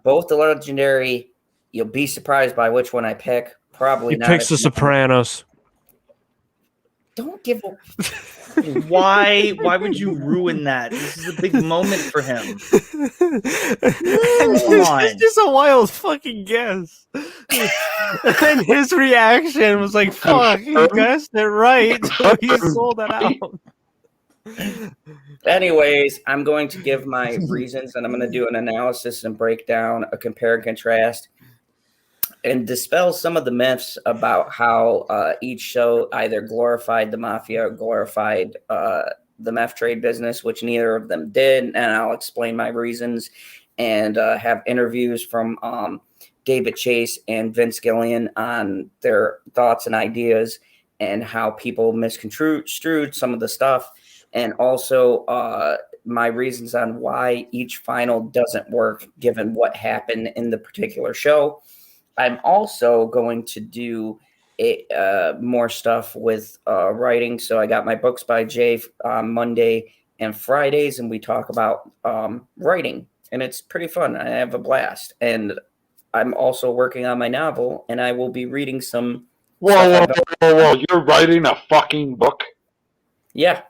Speaker 2: Both the legendary. You'll be surprised by which one I pick. Probably
Speaker 3: He
Speaker 2: not.
Speaker 3: picks The Sopranos.
Speaker 2: Don't give a.
Speaker 1: Why would you ruin that? This is a big moment for him.
Speaker 3: It's just a wild fucking guess. And his reaction was like, fuck, he guessed it right. So he sold it out.
Speaker 2: Anyways, I'm going to give my reasons and I'm going to do an analysis and break down a compare and contrast and dispel some of the myths about how each show either glorified the mafia or glorified the meth trade business, which neither of them did. And I'll explain my reasons. and have interviews from David Chase and Vince Gillian on their thoughts and ideas and how people misconstrued some of the stuff, and also my reasons on why each final doesn't work given what happened in the particular show. I'm also going to do more stuff with writing. So I got my books by Jay on Monday and Fridays, and we talk about writing, and it's pretty fun. I have a blast, and I'm also working on my novel, and I will be reading some.
Speaker 5: Whoa! You're writing a fucking book?
Speaker 2: Yeah.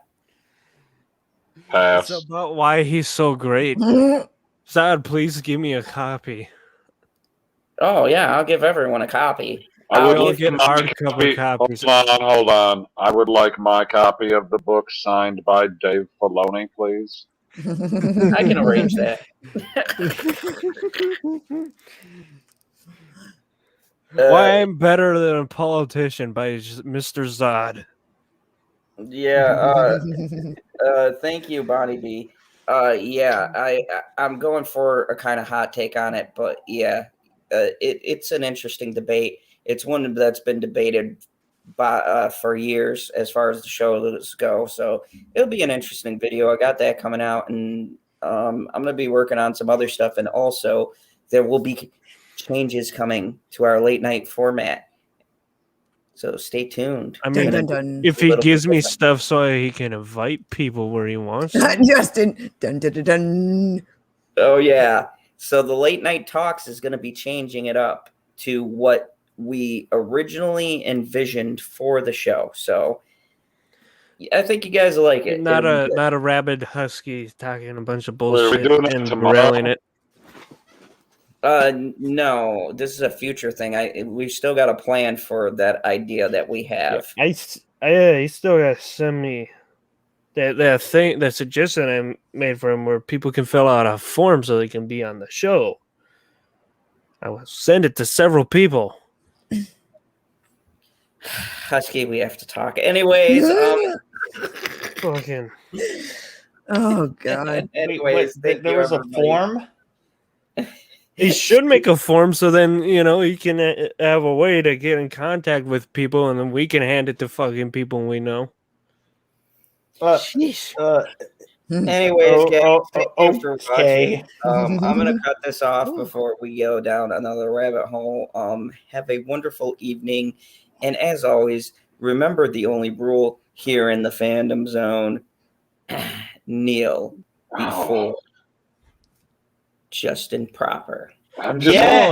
Speaker 5: Pass.
Speaker 3: It's about why he's so great. Zod, please give me a copy.
Speaker 2: Oh yeah, I'll give everyone a copy.
Speaker 5: I would
Speaker 3: I'll get hardcover copies.
Speaker 5: Hold on. I would like my copy of the book signed by Dave Filoni, please.
Speaker 2: I can arrange that.
Speaker 3: Why I'm better than a politician by Mr. Zod.
Speaker 2: Yeah. Thank you, Bonnie B. Yeah, I'm going for a kind of hot take on it, but yeah, it's an interesting debate. It's one that's been debated by for years as far as the shows go. So it'll be an interesting video. I got that coming out, and I'm gonna be working on some other stuff, and also there will be changes coming to our late night format. So stay tuned.
Speaker 3: I mean,
Speaker 8: Dun, dun, dun.
Speaker 3: if he gives me stuff so he can invite people where he wants to.
Speaker 8: Justin. Dun, dun, dun, dun.
Speaker 2: Oh yeah. So the late night talks is going to be changing it up to what we originally envisioned for the show. So I think you guys will like it.
Speaker 3: Not a rabid husky talking a bunch of bullshit
Speaker 5: doing that
Speaker 3: and
Speaker 5: tomorrow?
Speaker 3: railing it.
Speaker 2: No, this is a future thing. We've still got a plan for that idea that we have.
Speaker 3: He still got to send me that thing, that suggestion I made for him where people can fill out a form so they can be on the show. I will send it to several people.
Speaker 2: Husky, we have to talk. Anyways,
Speaker 3: Fucking.
Speaker 8: Oh God.
Speaker 2: anyways, thank
Speaker 1: there
Speaker 2: you,
Speaker 1: was a
Speaker 2: everybody.
Speaker 1: form.
Speaker 3: He should make a form so then, he can have a way to get in contact with people and then we can hand it to fucking people we know.
Speaker 2: Anyways,
Speaker 1: Oh,
Speaker 2: guys, thank you for
Speaker 1: okay.
Speaker 2: watching. I'm gonna cut this off before we go down another rabbit hole. Have a wonderful evening, and as always, remember the only rule here in the fandom zone: kneel before Justin Proper.
Speaker 5: I'm just
Speaker 1: Yeah.